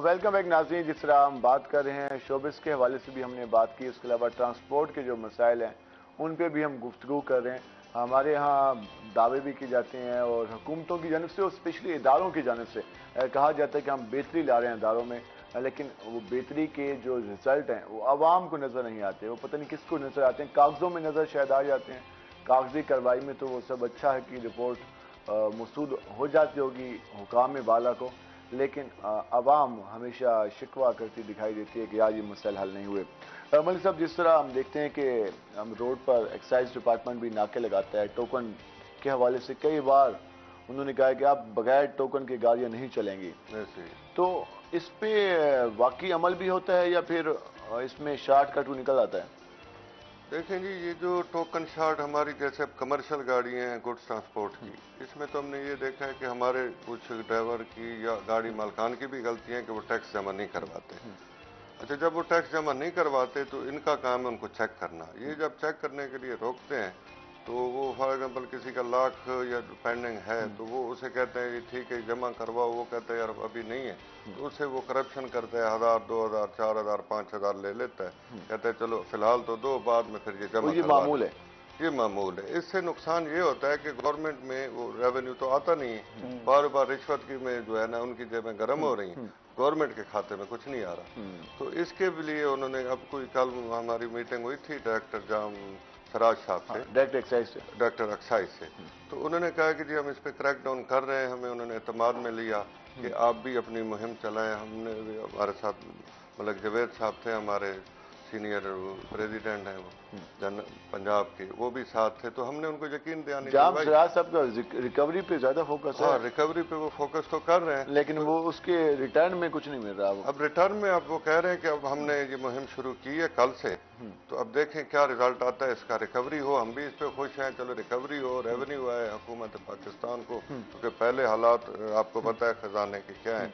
वेलकम बैक नाज़रीन। जिस तरह हम बात कर रहे हैं शोबिस के हवाले से भी हमने बात की, उसके अलावा ट्रांसपोर्ट के जो मसाइल हैं उन पे भी हम गुफ्तगू कर रहे हैं। हमारे यहाँ दावे भी किए जाते हैं, और हुकूमतों की जानब से और स्पेशली इदारों की जानब से कहा जाता है कि हम बेहतरी ला रहे हैं इदारों में, लेकिन वो बेहतरी के जो रिजल्ट हैं वो आवाम को नज़र नहीं आते। वो पता नहीं किसको नज़र आते हैं, कागज़ों में नज़र शायद आ जाते हैं। कागजी कार्रवाई में तो वो सब अच्छा है कि रिपोर्ट मसूद हो जाती होगी हुकाम बाला को, लेकिन अवाम हमेशा शिकवा करती दिखाई देती है कि यार ये मसले हल नहीं हुए। मलिक साहब, जिस तरह हम देखते हैं कि हम रोड पर एक्साइज डिपार्टमेंट भी नाके लगाता है, टोकन के हवाले से कई बार उन्होंने कहा है कि आप बगैर टोकन के गाड़ियां नहीं चलेंगी। तो इस पे वाकई अमल भी होता है या फिर इसमें शॉर्टकट निकल आता है? देखें जी, ये जो टोकन शार्ट हमारी जैसे कमर्शियल गाड़ियाँ हैं गुड्स ट्रांसपोर्ट की, इसमें तो हमने ये देखा है कि हमारे कुछ ड्राइवर की या गाड़ी मालकान की भी गलती है कि वो टैक्स जमा नहीं करवाते। अच्छा, जब वो टैक्स जमा नहीं करवाते तो इनका काम है उनको चेक करना। ये जब चेक करने के लिए रोकते हैं तो वो फॉर एग्जाम्पल किसी का लाख या पेंडिंग है तो वो उसे कहते हैं ठीक है जमा करवाओ, वो कहते हैं यार अभी नहीं है, तो उससे वो करप्शन करते हैं, 1000, 2000, 4000, 5000 ले लेता है, कहते हैं चलो फिलहाल तो दो, बाद में फिर ये जमा ये मामूल है। ये मामूल है। इससे नुकसान ये होता है कि गवर्नमेंट में वो रेवेन्यू तो आता नहीं है, बार बार रिश्वत की में जो है ना उनकी जेबें गर्म हो रही हैं, गवर्नमेंट के खाते में कुछ नहीं आ रहा। तो इसके लिए उन्होंने अब कोई कल हमारी मीटिंग हुई थी डायरेक्टर जाम सराज साहब से, डायरेक्टर एक्साइज से, डॉक्टर एक्साइज से, तो उन्होंने कहा कि जी हम इस पे क्रैक डाउन कर रहे हैं। हमें उन्होंने एतमाद में लिया कि आप भी अपनी मुहिम चलाएं। हमने भी, हमारे साथ मलक जवेद साहब थे, हमारे सीनियर प्रेसिडेंट हैं वो पंजाब के, वो भी साथ थे, तो हमने उनको यकीन दिलाने जाम सराज साहब का रिकवरी पे ज्यादा फोकस है। हाँ, रिकवरी पे वो फोकस तो कर रहे हैं, लेकिन वो उसके रिटर्न में कुछ नहीं मिल रहा। वो अब रिटर्न में अब वो कह रहे हैं कि अब हमने ये मुहिम शुरू की है कल से, तो अब देखें क्या रिजल्ट आता है इसका। रिकवरी हो, हम भी इस पे खुश हैं, चलो रिकवरी हो, रेवेन्यू आए हुकूमत पाकिस्तान को, क्योंकि पहले हालात आपको पता है खजाने के क्या है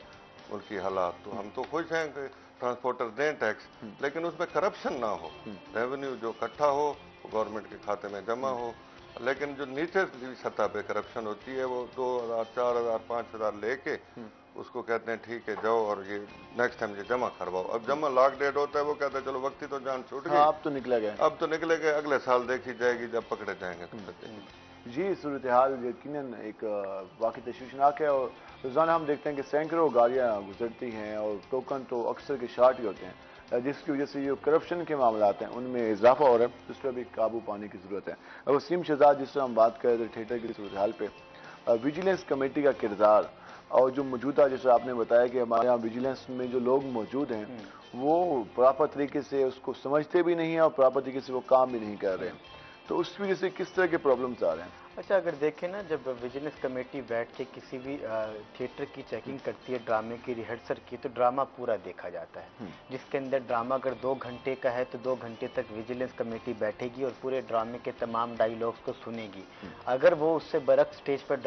मुल्की हालात, तो हम तो खुश हैं कि ट्रांसपोर्टर दें टैक्स, लेकिन उसमें करप्शन ना हो, रेवेन्यू जो इकट्ठा हो वो गवर्नमेंट के खाते में जमा हो। लेकिन जो नीचे सतह पे करप्शन होती है वो 2000, 4000, 5000 लेके उसको कहते हैं ठीक है जाओ और ये नेक्स्ट टाइम ये जमा करवाओ। अब जमा लास्ट डेट होता है, वो कहते हैं चलो वक्त ही तो जान छूट गई, अब तो निकले गए, अब तो निकले गए, अगले साल देखी जाएगी जब पकड़े जाएंगे तो फिर देखेंगे। जी, सूरत हाल यकीनन एक वाकई तशवीशनाक है, और रोज़ाना हम देखते हैं कि सैकड़ों गाड़ियाँ गुजरती हैं और टोकन तो अक्सर के शार्ट ही होते हैं। जिसकी वजह से जो करप्शन के मामला हैं उनमें इजाफा हो रहा है, जिस पर भी काबू पाने की जरूरत है। वसीम शहजाद, जिससे हम बात कर रहे थे थिएटर की सूरत हाल पे, विजिलेंस कमेटी का किरदार और जो मौजूदा, जैसे आपने बताया कि हमारे यहाँ विजिलेंस में जो लोग मौजूद हैं वो प्रॉपर तरीके से उसको समझते भी नहीं है और प्रॉपर तरीके से वो काम भी नहीं कर रहे हैं, तो उस वजह से किस तरह के प्रॉब्लम्स आ रहे हैं? अच्छा, अगर देखें ना, जब विजिलेंस कमेटी बैठ के किसी भी थिएटर की चेकिंग करती है, ड्रामे की रिहर्सल की, तो ड्रामा पूरा देखा जाता है। जिसके अंदर ड्रामा अगर 2 घंटे का है तो 2 घंटे तक विजिलेंस कमेटी बैठेगी और पूरे ड्रामे के तमाम डायलॉग्स को सुनेगी। अगर वो उससे बरक स्टेज पर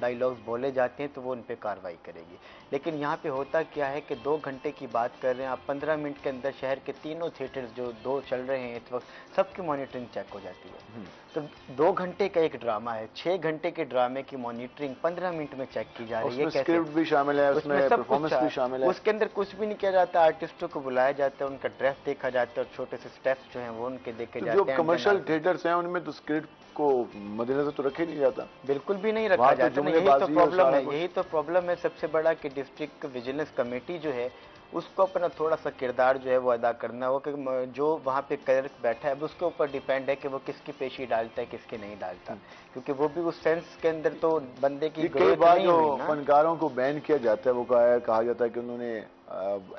डायलॉग्स बोले जाते हैं तो वो उन पर कार्रवाई करेगी। लेकिन यहाँ पे होता क्या है कि 2 घंटे की बात कर रहे हैं आप, 15 मिनट के अंदर शहर के तीनों थिएटर्स जो 2 चल रहे हैं इस वक्त, सबकी मॉनिटरिंग चेक हो जाती है। तो 2 घंटे का एक ड्रामा है, 6 घंटे के ड्रामे की मॉनिटरिंग 15 मिनट में चेक की जा रही है। स्क्रिप्ट भी शामिल है, उसमें परफॉर्मेंस भी शामिल है, उसके अंदर कुछ भी नहीं किया जाता। आर्टिस्टों को बुलाया जाता है, उनका ड्रेस देखा जाता है और छोटे से स्टेप्स जो हैं वो उनके देखे जाते हैं। जो कमर्शियल थिएटर्स हैं उनमें तो स्क्रिप्ट को मद्देनजर तो रखे नहीं जाता, बिल्कुल भी नहीं रखा जाता। यही तो प्रॉब्लम है, यही तो प्रॉब्लम है सबसे बड़ा कि डिस्ट्रिक्ट विजिलेंस कमेटी जो है उसको अपना थोड़ा सा किरदार जो है वो अदा करना हो, कि जो वहाँ पे क्लर्क बैठा है अब उसके ऊपर डिपेंड है कि वो किसकी पेशी डालता है किसकी नहीं डालता, क्योंकि वो भी उस सेंस के अंदर तो बंदे की कई बार जो फनकारों को बैन किया जाता है वो कहा जाता है कि उन्होंने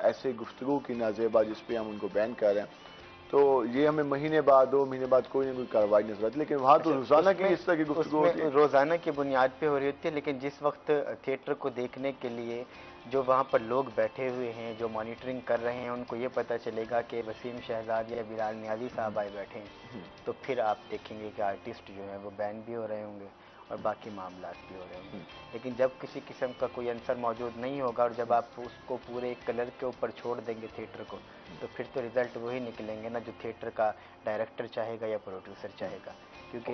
ऐसे गुफ्तगू की नाजेबा जिस पे हम उनको बैन कर रहे हैं, तो ये हमें महीने बाद 2 महीने बाद कोई ना कोई कार्रवाई नजर आती, लेकिन वहाँ तो रोजाना की इस तरह की गुफ्तगू होती है, रोजाना की बुनियाद पे हो रही होती है। लेकिन जिस वक्त थिएटर को देखने के लिए जो वहाँ पर लोग बैठे हुए हैं, जो मॉनिटरिंग कर रहे हैं, उनको ये पता चलेगा कि वसीम शहजाद या बिलाल नियाज़ी साहब आए बैठे हैं, तो फिर आप देखेंगे कि आर्टिस्ट जो है वो बैन भी हो रहे होंगे और बाकी मामला भी हो रहे होंगे। लेकिन जब किसी किस्म का कोई आंसर मौजूद नहीं होगा और जब आप उसको पूरे कलर के ऊपर छोड़ देंगे थिएटर को, तो फिर तो रिजल्ट वही निकलेंगे ना जो थिएटर का डायरेक्टर चाहेगा या प्रोड्यूसर चाहेगा, क्योंकि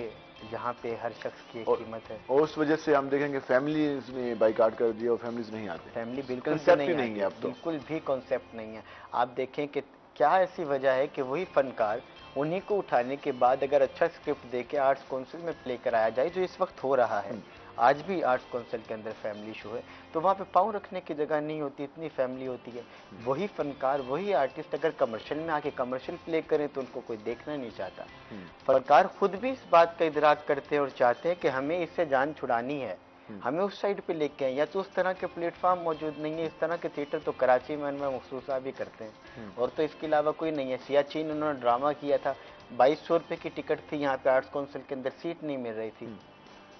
यहाँ पे हर शख्स की एक कीमत है। और उस वजह से हम देखेंगे फैमिलीज ने बाइकाट कर दिया और फैमिलीज नहीं आते, फैमिली बिल्कुल नहीं है, अब तो बिल्कुल भी कॉन्सेप्ट नहीं है। आप देखें कि क्या ऐसी वजह है कि वही फनकार उन्हीं को उठाने के बाद अगर अच्छा स्क्रिप्ट दे के आर्ट्स काउंसिल में प्ले कराया जाए, जो इस वक्त हो रहा है, आज भी आर्ट्स काउंसिल के अंदर फैमिली शो है, तो वहाँ पे पाँव रखने की जगह नहीं होती, इतनी फैमिली होती है। वही फनकार वही आर्टिस्ट अगर कमर्शियल में आके कमर्शियल प्ले करें तो उनको कोई देखना नहीं चाहता। फनकार खुद भी इस बात का इदराक करते हैं और चाहते हैं कि हमें इससे जान छुड़ानी है, हमें उस साइड पे लेके आए, या तो उस तरह के प्लेटफॉर्म मौजूद नहीं है। इस तरह के थिएटर तो कराची में मखसूसा भी करते हैं और तो इसके अलावा कोई नहीं है। सियाचिन उन्होंने ड्रामा किया था, 2200 रुपये की टिकट थी, यहाँ पे आर्ट्स काउंसिल के अंदर सीट नहीं मिल रही थी,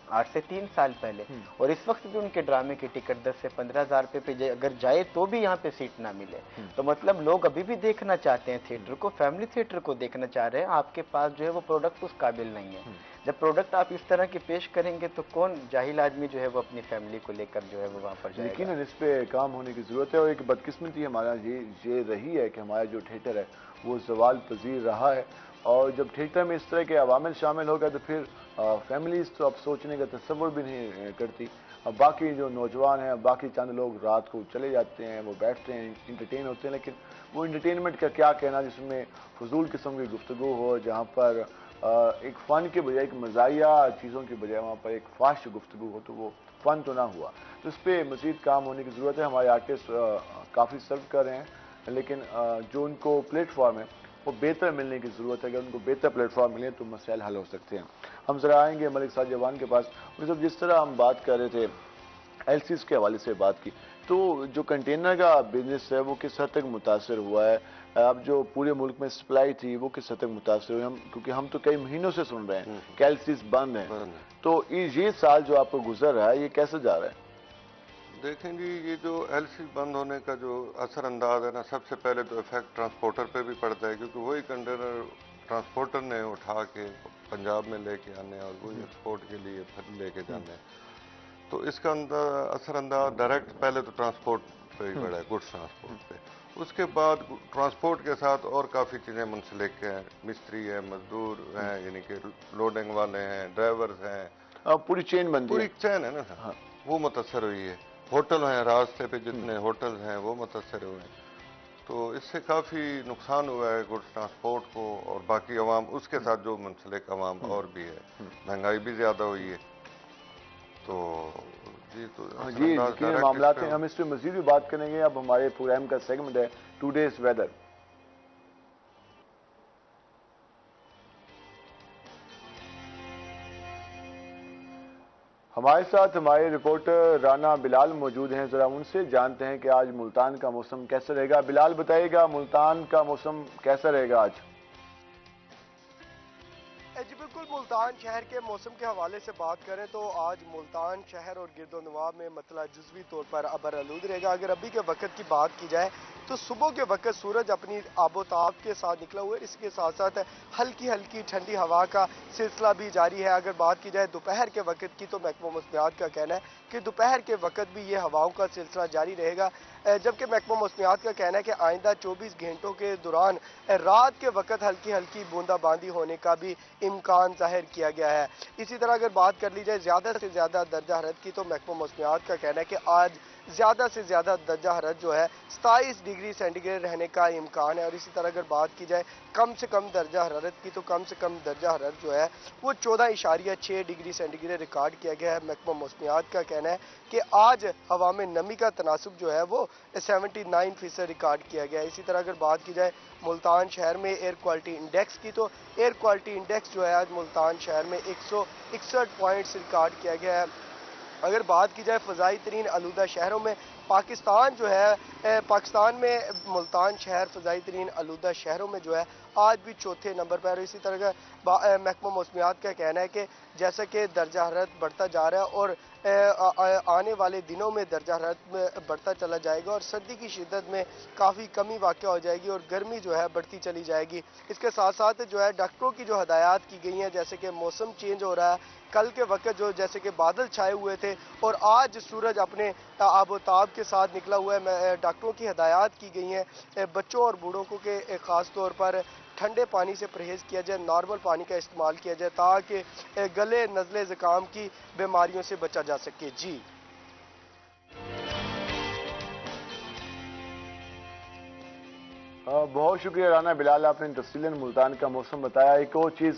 आज से 3 साल पहले, और इस वक्त भी उनके ड्रामे की टिकट 10 से 15,000 रुपये पे अगर जाए तो भी यहाँ पे सीट ना मिले। तो मतलब लोग अभी भी देखना चाहते हैं थिएटर को, फैमिली थिएटर को देखना चाह रहे हैं। आपके पास जो है वो प्रोडक्ट उस काबिल नहीं है। जब प्रोडक्ट आप इस तरह की पेश करेंगे तो कौन जाहिल आदमी जो है वो अपनी फैमिली को लेकर जो है वो वहाँ पर जाएगा। लेकिन इस पे काम होने की जरूरत है। और एक बदकिस्मती हमारा ये रही है कि हमारा जो थिएटर है वो सवाल पजीर रहा है, और जब थिएटर में इस तरह के अवामिल शामिल हो गए तो फिर फैमिलीज तो अब सोचने का तस्वर भी नहीं करती। अब बाकी जो नौजवान हैं, बाकी चंद लोग रात को चले जाते हैं, वो बैठते हैं, इंटरटेन होते हैं, लेकिन वो इंटरटेनमेंट का क्या कहना जिसमें फजूल किस्म की गुफ्तगू हो, जहाँ पर एक फ़न के बजाय, एक मज़ाहिया चीज़ों के बजाय वहाँ पर एक फाश गुफ्तगू हो, तो वो फ़न तो ना हुआ। तो इस पर मज़ीद काम होने की ज़रूरत है। हमारे आर्टिस्ट काफ़ी सर्व कर रहे हैं, लेकिन जो उनको प्लेटफॉर्म है वो बेहतर मिलने की ज़रूरत है। अगर उनको बेहतर प्लेटफॉर्म मिले तो मसाइल हल हो सकते हैं। हम ज़रा आएंगे मलिक साद जवान के पास। मतलब जिस तरह हम बात कर रहे थे एलसीज के हवाले से बात की, तो जो कंटेनर का बिजनेस है वो किस हद तक मुतासर हुआ है? अब जो पूरे मुल्क में सप्लाई थी वो किस हद तक मुतासर हुई? क्योंकि हम तो कई महीनों से सुन रहे हैं कि एलसीज बंद है, तो ये साल जो आपको गुजर रहा है ये कैसे जा रहा है? देखें जी, ये जो एलसी बंद होने का जो असरअंदाज है ना, सबसे पहले तो इफेक्ट ट्रांसपोर्टर पे भी पड़ता है, क्योंकि वही कंटेनर ट्रांसपोर्टर ने उठा के पंजाब में लेके आने और वही एक्सपोर्ट के लिए फिर लेके जाने। तो इसका असरअंदाज डायरेक्ट पहले तो ट्रांसपोर्ट पे ही पड़ा है, गुड्स ट्रांसपोर्ट पे। उसके बाद ट्रांसपोर्ट के साथ और काफ़ी चीज़ें मुंसलिक हैं, मिस्त्री है, मजदूर हैं, यानी कि लोडिंग वाले हैं, ड्राइवर्स हैं, पूरी चेन बनती है, पूरी चैन है ना सर। हाँ। वो मुतासर हुई है। होटल हैं, रास्ते पे जितने होटल हैं वो मुतासर हुए हैं। तो इससे काफ़ी नुकसान हुआ है गुड्स ट्रांसपोर्ट को, और बाकी अवाम उसके साथ जो मुंसलिक अवाम और भी है, महंगाई भी ज़्यादा हुई है। तो जी मामला हैं, हम इस पर मजीद भी बात करेंगे। अब हमारे प्रोग्राम का सेगमेंट है टुडेज वेदर। हमारे साथ हमारे रिपोर्टर राना बिलाल मौजूद हैं। जरा उनसे जानते हैं कि आज मुल्तान का मौसम कैसा रहेगा। बिलाल बताइएगा, मुल्तान का मौसम कैसा रहेगा आज? जी बिल्कुल, मुल्तान शहर के मौसम के हवाले से बात करें तो आज मुल्तान शहर और गिरदोनवा में मतलब जुज़वी तौर पर अबर आलूद रहेगा। अगर अभी के वक्त की बात की जाए तो सुबह के वक्त सूरज अपनी आबोताब के साथ निकला हुआ है। इसके साथ साथ हल्की हल्की ठंडी हवा का सिलसिला भी जारी है। अगर बात की जाए दोपहर के वक्त की तो महकमा मौसमियात का कहना है कि दोपहर के वक्त भी ये हवाओं का सिलसिला जारी रहेगा, जबकि महकमा मौसमियात का कहना है कि आइंदा 24 घंटों के दौरान रात के वक्त हल्की हल्की बूंदाबांदी होने का भी इम्कान जाहिर किया गया है। इसी तरह अगर बात कर ली जाए ज़्यादा से ज़्यादा दर्जा हरारत की तो महकमा मौसमियात का कहना है कि आज ज़्यादा से ज़्यादा दर्जा हरारत जो है 27 डिग्री सेंटीग्रेड रहने का इम्कान है। और इसी तरह अगर बात की जाए कम से कम दर्जा हरारत की तो कम से कम दर्जा हरारत जो है वो 14.6 डिग्री सेंटीग्रेड रिकॉर्ड किया गया है। महकमा मौसमियात का कहना है कि आज हवा में नमी का तनासुब जो है वो 79% रिकॉर्ड किया गया है। इसी तरह अगर बात की जाए मुल्तान शहर में एयर क्वालिटी इंडेक्स की तो एयर क्वालिटी इंडेक्स जो है आज मुल्तान शहर में 161 पॉइंट्स रिकॉर्ड किया गया है। अगर बात की जाए फ़ज़ाई तरीन आलूदा शहरों में, पाकिस्तान जो है पाकिस्तान में मुल्तान शहर फ़ज़ाई तरीन आलूदा शहरों में जो है आज भी चौथे नंबर पर। इसी तरह का महकमा मौसमियात का कहना है कि जैसा कि दर्जा हरारत बढ़ता जा रहा है और आने वाले दिनों में दर्जा हरारत में बढ़ता चला जाएगा और सर्दी की शिद्दत में काफ़ी कमी वाक़ हो जाएगी और गर्मी जो है बढ़ती चली जाएगी। इसके साथ साथ जो है डॉक्टरों की जो हदायत की गई हैं, जैसे कि मौसम चेंज हो रहा है, कल के वक्त जो जैसे कि बादल छाए हुए थे और आज सूरज अपने आबोताब के साथ निकला हुआ है। डॉक्टरों की हदायत की गई हैं बच्चों और बूढ़ों को के ख़ास तौर पर ठंडे पानी से परहेज़ किया जाए, नॉर्मल पानी का इस्तेमाल किया जाए ताकि गले नज़ले ज़ुकाम की बीमारियों से बचा जा सके। जी बहुत शुक्रिया राना बिलाल, आपने तफसीलन मुल्तान का मौसम बताया। एक और चीज़,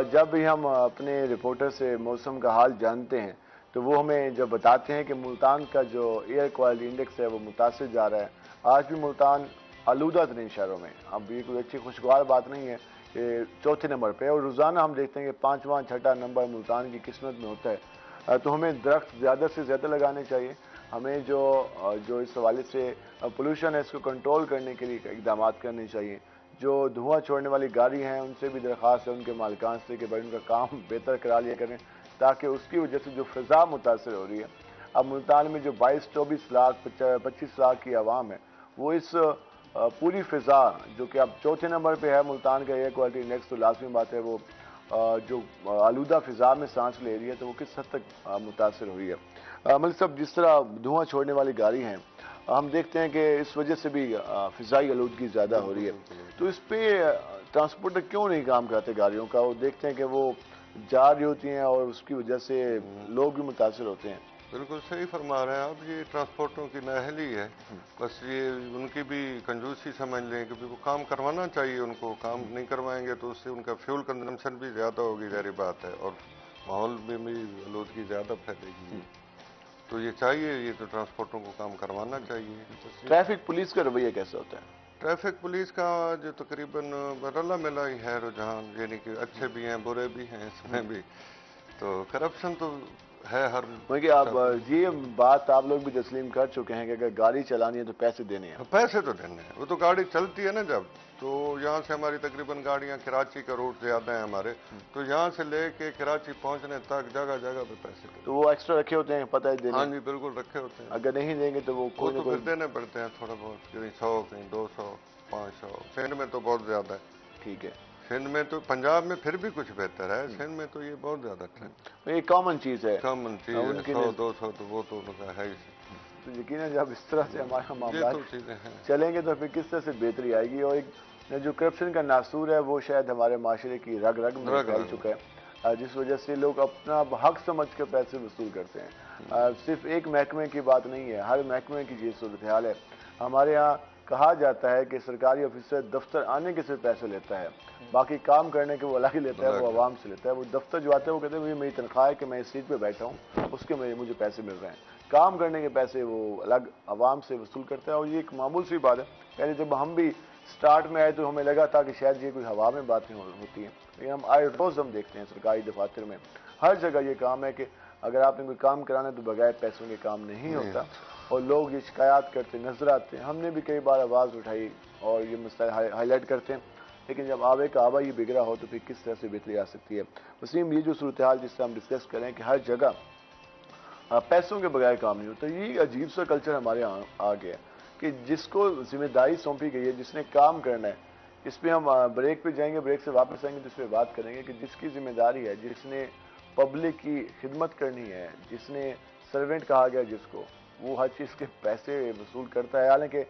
जब भी हम अपने रिपोर्टर से मौसम का हाल जानते हैं तो वो हमें जब बताते हैं कि मुल्तान का जो एयर क्वालिटी इंडेक्स है वो मुतासिर जा रहा है। आज भी मुल्तान आलूदा तरीन शहरों में, अब ये कोई अच्छी खुशगवार बात नहीं है कि चौथे नंबर पे, और रोज़ाना हम देखते हैं कि 5वां 6ठा नंबर मुल्तान की किस्मत में होता है। तो हमें दरख्त ज़्यादा से ज़्यादा लगाने चाहिए। हमें जो इस हवाले से पोल्यूशन है इसको कंट्रोल करने के लिए इकदाम करने चाहिए। जो धुआं छोड़ने वाली गाड़ी हैं उनसे भी दरख्वास्त है उनके मालिकान से कि भाई उनका काम बेहतर करा लिया करें, ताकि उसकी वजह से जो फ़िज़ा मुतासर हो रही है। अब मुल्तान में जो 22-24 लाख 25 लाख की आवाम है वो इस पूरी फ़िज़ा जो कि अब चौथे नंबर पे है मुल्तान का एयर क्वालिटी इंडेक्स, तो लाजमी बात है वो जो आलूदा फ़िज़ा में सांस ले रही है तो वो किस हद तक मुतासर हुई है। मलिक साहब, जिस तरह धुआं छोड़ने वाली गाड़ी हैं हम देखते हैं कि इस वजह से भी फ़िज़ाई आलूदगी ज़्यादा हो रही है, तो इस पर ट्रांसपोर्टर क्यों नहीं काम करते गाड़ियों का? वो देखते हैं कि वो जा रही होती हैं और उसकी वजह से लोग भी मुतासर होते हैं। बिल्कुल सही फरमा रहे हैं आप। ये ट्रांसपोर्टरों की नाअहली है, बस ये उनकी भी कंजूसी समझ लें कि वो काम करवाना चाहिए, उनको काम नहीं करवाएंगे तो उससे उनका फ्यूल कंजम्पशन भी ज़्यादा होगी, जारी बात है, और माहौल में भी आलूदगी ज़्यादा फैलेगी। तो ये चाहिए, ये तो ट्रांसपोर्टरों को काम करवाना चाहिए। ट्रैफिक पुलिस का रवैया कैसा होता है? ट्रैफिक पुलिस का जो तकरीबन रला मिला ही है रुझान, यानी कि अच्छे भी हैं बुरे भी हैं इसमें भी, तो करप्शन तो है हर। क्योंकि आप ये बात आप लोग भी तस्लीम कर चुके हैं कि अगर गाड़ी चलानी है तो पैसे देने हैं। पैसे तो देने हैं, वो तो गाड़ी चलती है ना जब, तो यहाँ से हमारी तकरीबन गाड़ियाँ कराची का रूट ज़्यादा है हमारे, तो यहाँ से लेके कराची पहुँचने तक जगह जगह पे पैसे देते। तो वो एक्स्ट्रा रखे होते हैं, पता है देने? हाँ जी बिल्कुल रखे होते हैं। अगर नहीं देंगे तो वो तो फिर देने पड़ते हैं थोड़ा बहुत, कहीं 100 कहीं 200 500। सिंध में तो बहुत ज़्यादा है। ठीक है, सिंध में तो, पंजाब में फिर भी कुछ बेहतर है, सिंध में तो ये बहुत ज़्यादा है। ये कॉमन चीज़ है, कॉमन चीज़ है, 100-200 तो वो तो उनका है ही। तो यकीन जब इस तरह से हमारा मामला चीज़ें हैं चलेंगे तो फिर किस तरह से बेहतरी आएगी। और एक जो करप्शन का नासूर है वो शायद हमारे माशरे की रग रग में फैल चुका है, जिस वजह से लोग अपना हक समझ कर पैसे वसूल करते हैं। सिर्फ एक महकमे की बात नहीं है, हर महकमे की ये सूरत हाल है। हमारे यहाँ कहा जाता है कि सरकारी ऑफिसर दफ्तर आने के सिर्फ पैसे लेता है, बाकी काम करने के वो अलग ही लेता है, वो आवाम से लेता है। वो दफ्तर जो आते हैं वो कहते हैं मेरी तनख्वाह है कि मैं इस सीट पे बैठा हूँ, उसके मुझे पैसे मिल रहे हैं। काम करने के पैसे वो अलग आवाम से वसूल करता है। और ये एक मामूल सी बात है। पहले जब हम भी स्टार्ट में आए तो हमें लगा था कि शायद ये कोई हवा में बातें होती हैं, लेकिन हम आए रोज़ हम देखते हैं सरकारी दफातर में हर जगह ये काम है कि अगर आपने कोई काम कराना है तो बगैर पैसों के काम नहीं होता, और लोग ये शिकायत करते नजर आते हैं। हमने भी कई बार आवाज़ उठाई और ये मसला हाईलाइट करते हैं, लेकिन जब आवे का आवा ये बिगड़ा हो तो फिर किस तरह से बेहतरी आ सकती है। वसीम, ये जो सूरत हाल जिससे हम डिस्कस करें कि हर जगह पैसों के बगैर काम नहीं होता, ये अजीब सा कल्चर हमारे यहाँ आ गया कि जिसको जिम्मेदारी सौंपी गई है, जिसने काम करना है, इस पर हम ब्रेक पे जाएंगे, ब्रेक से वापस आएंगे तो इस पर बात करेंगे कि जिसकी जिम्मेदारी है, जिसने पब्लिक की खिदमत करनी है, जिसने सर्वेंट कहा गया जिसको, वो हर चीज़ के पैसे वसूल करता है, हालांकि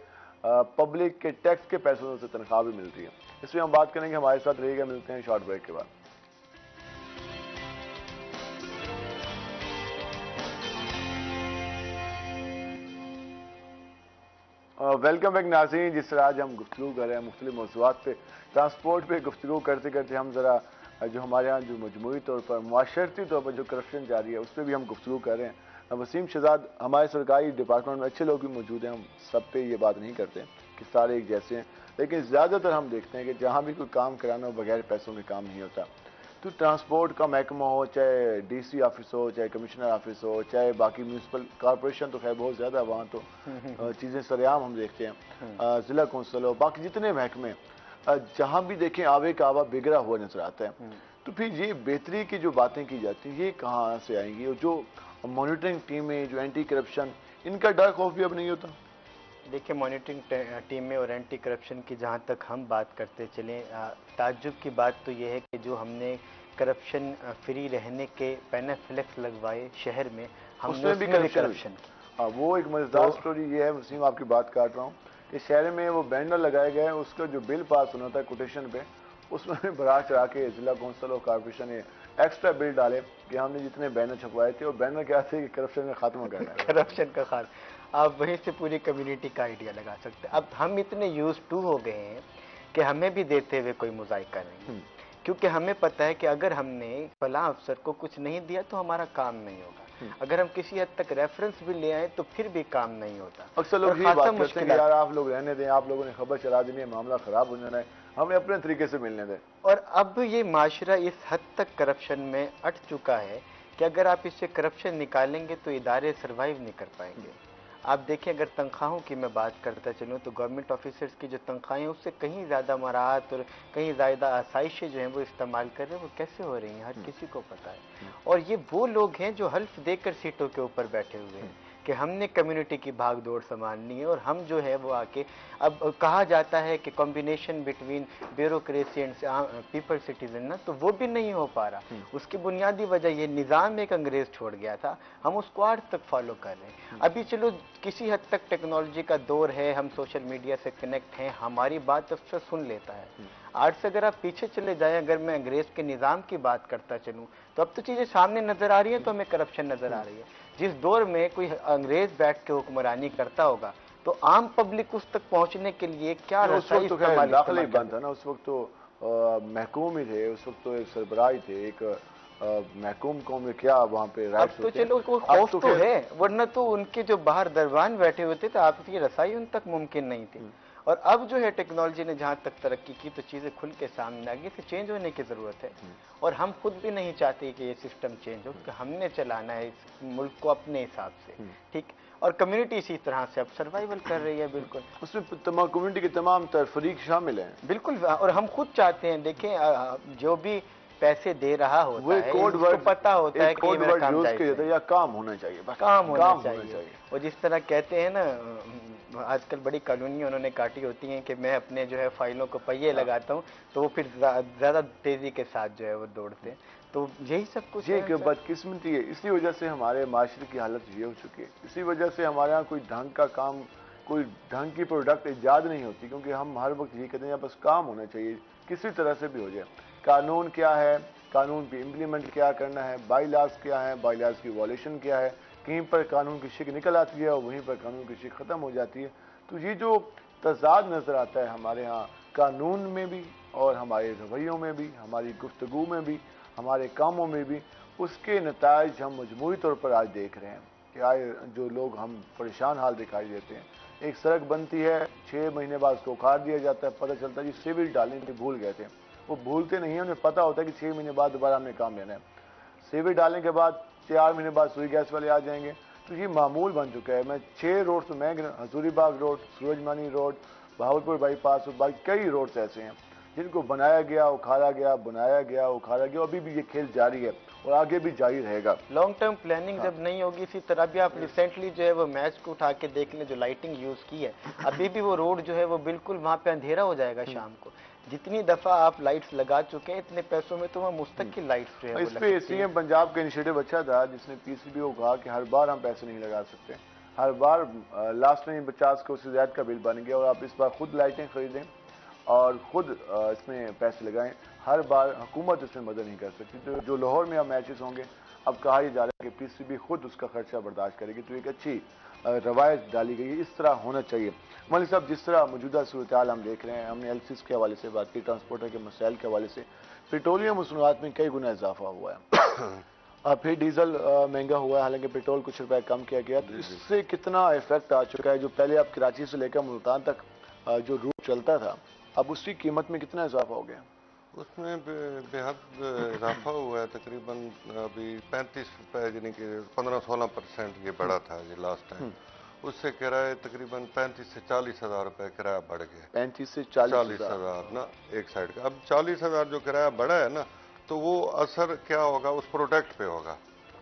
पब्लिक के टैक्स के पैसों से तनख्वाह भी मिलती है। इस पर हम बात करेंगे, हमारे साथ रहेगा। मिलते हैं शॉर्ट ब्रेक के बाद। वेलकम बैक नाज़रीन। जिस तरह आज हम गुफ्तगू कर रहे हैं मुख्तलिफ मौज़ूआत पे, ट्रांसपोर्ट पे गुफ्तगू करते करते हम ज़रा जो हमारे यहाँ जो मजमूई तौर पर मुआशरती तौर पर जो करप्शन जारी है उस पर भी हम गुफ्तगू कर रहे हैं। वसीम शहजाद, हमारे सरकारी डिपार्टमेंट में अच्छे लोग भी मौजूद हैं, हम सब पे ये बात नहीं करते कि सारे एक जैसे हैं, लेकिन ज़्यादातर हम देखते हैं कि जहाँ भी कोई काम कराना हो बगैर पैसों के काम नहीं होता। तो ट्रांसपोर्ट का महकमा हो, चाहे डीसी ऑफिस हो, चाहे कमिश्नर ऑफिस हो, चाहे बाकी म्यूनसिपल कॉरपोरेशन, तो खैर बहुत ज़्यादा वहाँ तो चीज़ें सरेआम हम देखते हैं, ज़िला कौंसिल हो, बाकी जितने महकमे जहाँ भी देखें आवे का आवा बिगड़ा हुआ नजर आता है। तो फिर ये बेहतरी की जो बातें की जाती हैं ये कहाँ से आएंगी? और जो मॉनिटरिंग टीमें, जो एंटी करप्शन, इनका डर खौफ भी अब नहीं होता? देखिए, मॉनिटरिंग टीमें और एंटी करप्शन की जहाँ तक हम बात करते चलें, ताज्जुब की बात तो ये है कि जो हमने करप्शन फ्री रहने के पैनाफ्लेक्स लगवाए शहर में, हमने उसमें भी करप्शन। हाँ, वो एक मजेदार स्टोरी ये है वसीम, आपकी बात काट रहा हूँ, कि शहर में वो बैनर लगाए गए, उसका जो बिल पास होना था कोटेशन पे, उसमें भी बढ़ा चढ़ा के जिला कौंसिल और कॉर्पोरेशन ने एक्स्ट्रा बिल डाले कि हमने जितने बैनर छपवाए थे, और बैनर क्या थे कि करप्शन का खात्मा करना है। करप्शन का खात्मा, आप वहीं से पूरी कम्युनिटी का आइडिया लगा सकते हैं। अब हम इतने यूज टू हो गए हैं कि हमें भी देते हुए कोई मुजाहिका नहीं, क्योंकि हमें पता है कि अगर हमने फला अफसर को कुछ नहीं दिया तो हमारा काम नहीं होगा। अगर हम किसी हद तक रेफरेंस भी ले आए तो फिर भी काम नहीं होता। अक्सर लोग ये बात करते हैं कि यार आप लोग रहने दें, आप लोगों ने खबर चला देनी है, मामला खराब हो जाना है, हमें अपने तरीके से मिलने दें। और अब ये माशरा इस हद तक करप्शन में अट चुका है कि अगर आप इससे करप्शन निकालेंगे तो इदारे सर्वाइव नहीं कर पाएंगे। आप देखिए, अगर तनख्वाहों की मैं बात करता चलूँ तो गवर्नमेंट ऑफिसर्स की जो तनख्वाहें उससे कहीं ज़्यादा मराहत और कहीं ज़्यादा आसाइशें जो हैं वो इस्तेमाल कर रहे हैं, वो कैसे हो रही हैं हर किसी को पता है। और ये वो लोग हैं जो हल्फ देकर सीटों के ऊपर बैठे हुए हैं कि हमने कम्युनिटी की भाग दौड़ संभालनी है, और हम जो है वो आके, अब कहा जाता है कि combination between bureaucracy and people citizen ना, तो वो भी नहीं हो पा रहा। उसकी बुनियादी वजह ये निज़ाम एक अंग्रेज छोड़ गया था, हम उसको आज तक फॉलो कर रहे हैं। अभी चलो किसी हद तक टेक्नोलॉजी का दौर है, हम सोशल मीडिया से कनेक्ट हैं, हमारी बात अफसर सुन लेता है। आज से अगर आप पीछे चले जाएं, अगर मैं अंग्रेज के निज़ाम की बात करता चलूं, तो अब तो चीज़ें सामने नजर आ रही है, तो हमें करप्शन नजर आ रही है। जिस दौर में कोई अंग्रेज बैठ के हुक्मरानी करता होगा तो आम पब्लिक उस तक पहुंचने के लिए क्या रसाई इस्तेमाल बंद था ना, उस वक्त तो महकूम ही थे, उस वक्त तो एक सरबराह थे, एक महकूम कौम में क्या वहाँ पे राइट्स तो चलो खौफ तो है, वरना तो उनके जो बाहर दरबान बैठे हुए थे तो आपकी रसाई उन तक मुमकिन नहीं थी। और अब जो है टेक्नोलॉजी ने जहाँ तक तरक्की की तो चीज़ें खुल के सामने आ गई, इसे चेंज होने की ज़रूरत है। और हम खुद भी नहीं चाहते कि ये सिस्टम चेंज हो, कि हमने चलाना है इस मुल्क को अपने हिसाब से, ठीक। और कम्युनिटी इसी तरह से अब सर्वाइवल कर रही है। बिल्कुल, उसमें तमाम कम्युनिटी के तमाम फरीक शामिल हैं। बिल्कुल, और हम खुद चाहते हैं, देखें जो भी पैसे दे रहा होता है उसको पता होता है कि ये मेरा काम चाहिए, या काम होना चाहिए, बस काम होना चाहिए। और जिस तरह कहते हैं ना, आजकल बड़ी कॉलोनी उन्होंने काटी होती हैं कि मैं अपने जो है फाइलों को पहिए लगाता हूँ, तो वो फिर ज़्यादा तेज़ी के साथ जो है वो दौड़ते हैं। तो यही सब कुछ ये कि बदकिस्मती है, इसी वजह से हमारे माशरे की हालत ये हो चुकी है। इसी वजह से हमारे यहाँ कोई ढंग का काम, कोई ढंग की प्रोडक्ट ईजाद नहीं होती, क्योंकि हम हर वक्त ये कहते हैं बस काम होना चाहिए, किसी तरह से भी हो जाए। कानून क्या है, कानून पे इम्प्लीमेंट क्या करना है, बाई लॉज क्या है, बाई लॉज की वॉल्यूशन क्या है, कहीं पर कानून की शिक निकल आती है और वहीं पर कानून की शिक ख़त्म हो जाती है। तो ये जो तजाद नज़र आता है हमारे यहाँ कानून में भी और हमारे रवैयों में भी, हमारी गुफ्तगू में भी, हमारे कामों में भी, उसके नताइज हम मजमूई तौर पर आज देख रहे हैं कि आए जो लोग हम परेशान हाल दिखाई देते हैं। एक सड़क बनती है, 6 महीने बाद उसको उखाड़ दिया जाता है, पता चलता है जी सिविल डालने के भूल गए थे। वो भूलते नहीं है, उन्हें पता होता है कि 6 महीने बाद दोबारा हमने काम लेना है। सिविल डालने के बाद 4 महीने बाद सुई गैस वाले आ जाएंगे। तो ये मामूल बन चुका है। मैं 6 रोड तो मैं हजूरीबाग रोड, सूरजमानी रोड, बहावलपुर बाईपास और बाकी कई रोड्स ऐसे हैं जिनको बनाया गया, उखाड़ा गया, बनाया गया, उखाड़ा गया। अभी भी ये खेल जारी है और आगे भी जारी रहेगा। लॉन्ग टर्म प्लानिंग जब नहीं होगी, इसी तरह भी आप रिसेंटली जो है वो मैच को उठा के देख लें, जो लाइटिंग यूज की है, अभी भी वो रोड जो है वो बिल्कुल वहां पे अंधेरा हो जाएगा शाम को। जितनी दफा आप लाइट्स लगा चुके हैं इतने पैसों में, तो वहाँ मुस्तकिल लाइट्स जो है इस पे सीएम पंजाब का इनिशिएटिव अच्छा था, जिसने पीसीबी को कहा कि हर बार हम पैसे नहीं लगा सकते, हर बार लास्ट में 50 को उससे ज्यादा का बिल बन गया और आप इस बार खुद लाइटें खरीदें और खुद इसमें पैसे लगाएं। हर बार हुकूमत इसमें मदद नहीं कर सकती। तो जो लाहौर में अब मैचेस होंगे, अब कहा यह जा रहा है कि पीसीबी खुद उसका खर्चा बर्दाश्त करेगी। तो एक अच्छी रवायत डाली गई है, इस तरह होना चाहिए। मलिक साहब, जिस तरह मौजूदा सूरत हाल हम देख रहे हैं, हमने एलसीस के हवाले से बात की, ट्रांसपोर्टर के मसाइल के हवाले से, पेट्रोलियम मसनूआत में कई गुना इजाफा हुआ है। फिर डीजल महंगा हुआ है, हालांकि पेट्रोल कुछ रुपए कम किया गया। तो इससे कितना इफेक्ट आ चुका है? जो पहले आप कराची से लेकर मुल्तान तक जो रूट चलता था, अब उसकी कीमत में कितना इजाफा हो गया? उसमें बेहद इजाफा हुआ है। तकरीबन अभी 35 रुपए, यानी कि 15-16% ये बढ़ा था ये लास्ट टाइम। उससे किराए तकरीबन 35 से 40 हजार रुपए किराया बढ़ गया। 35 से 40 हजार ना एक साइड का। अब 40 हजार जो किराया बढ़ा है ना, तो वो असर क्या होगा उस प्रोडक्ट पे होगा।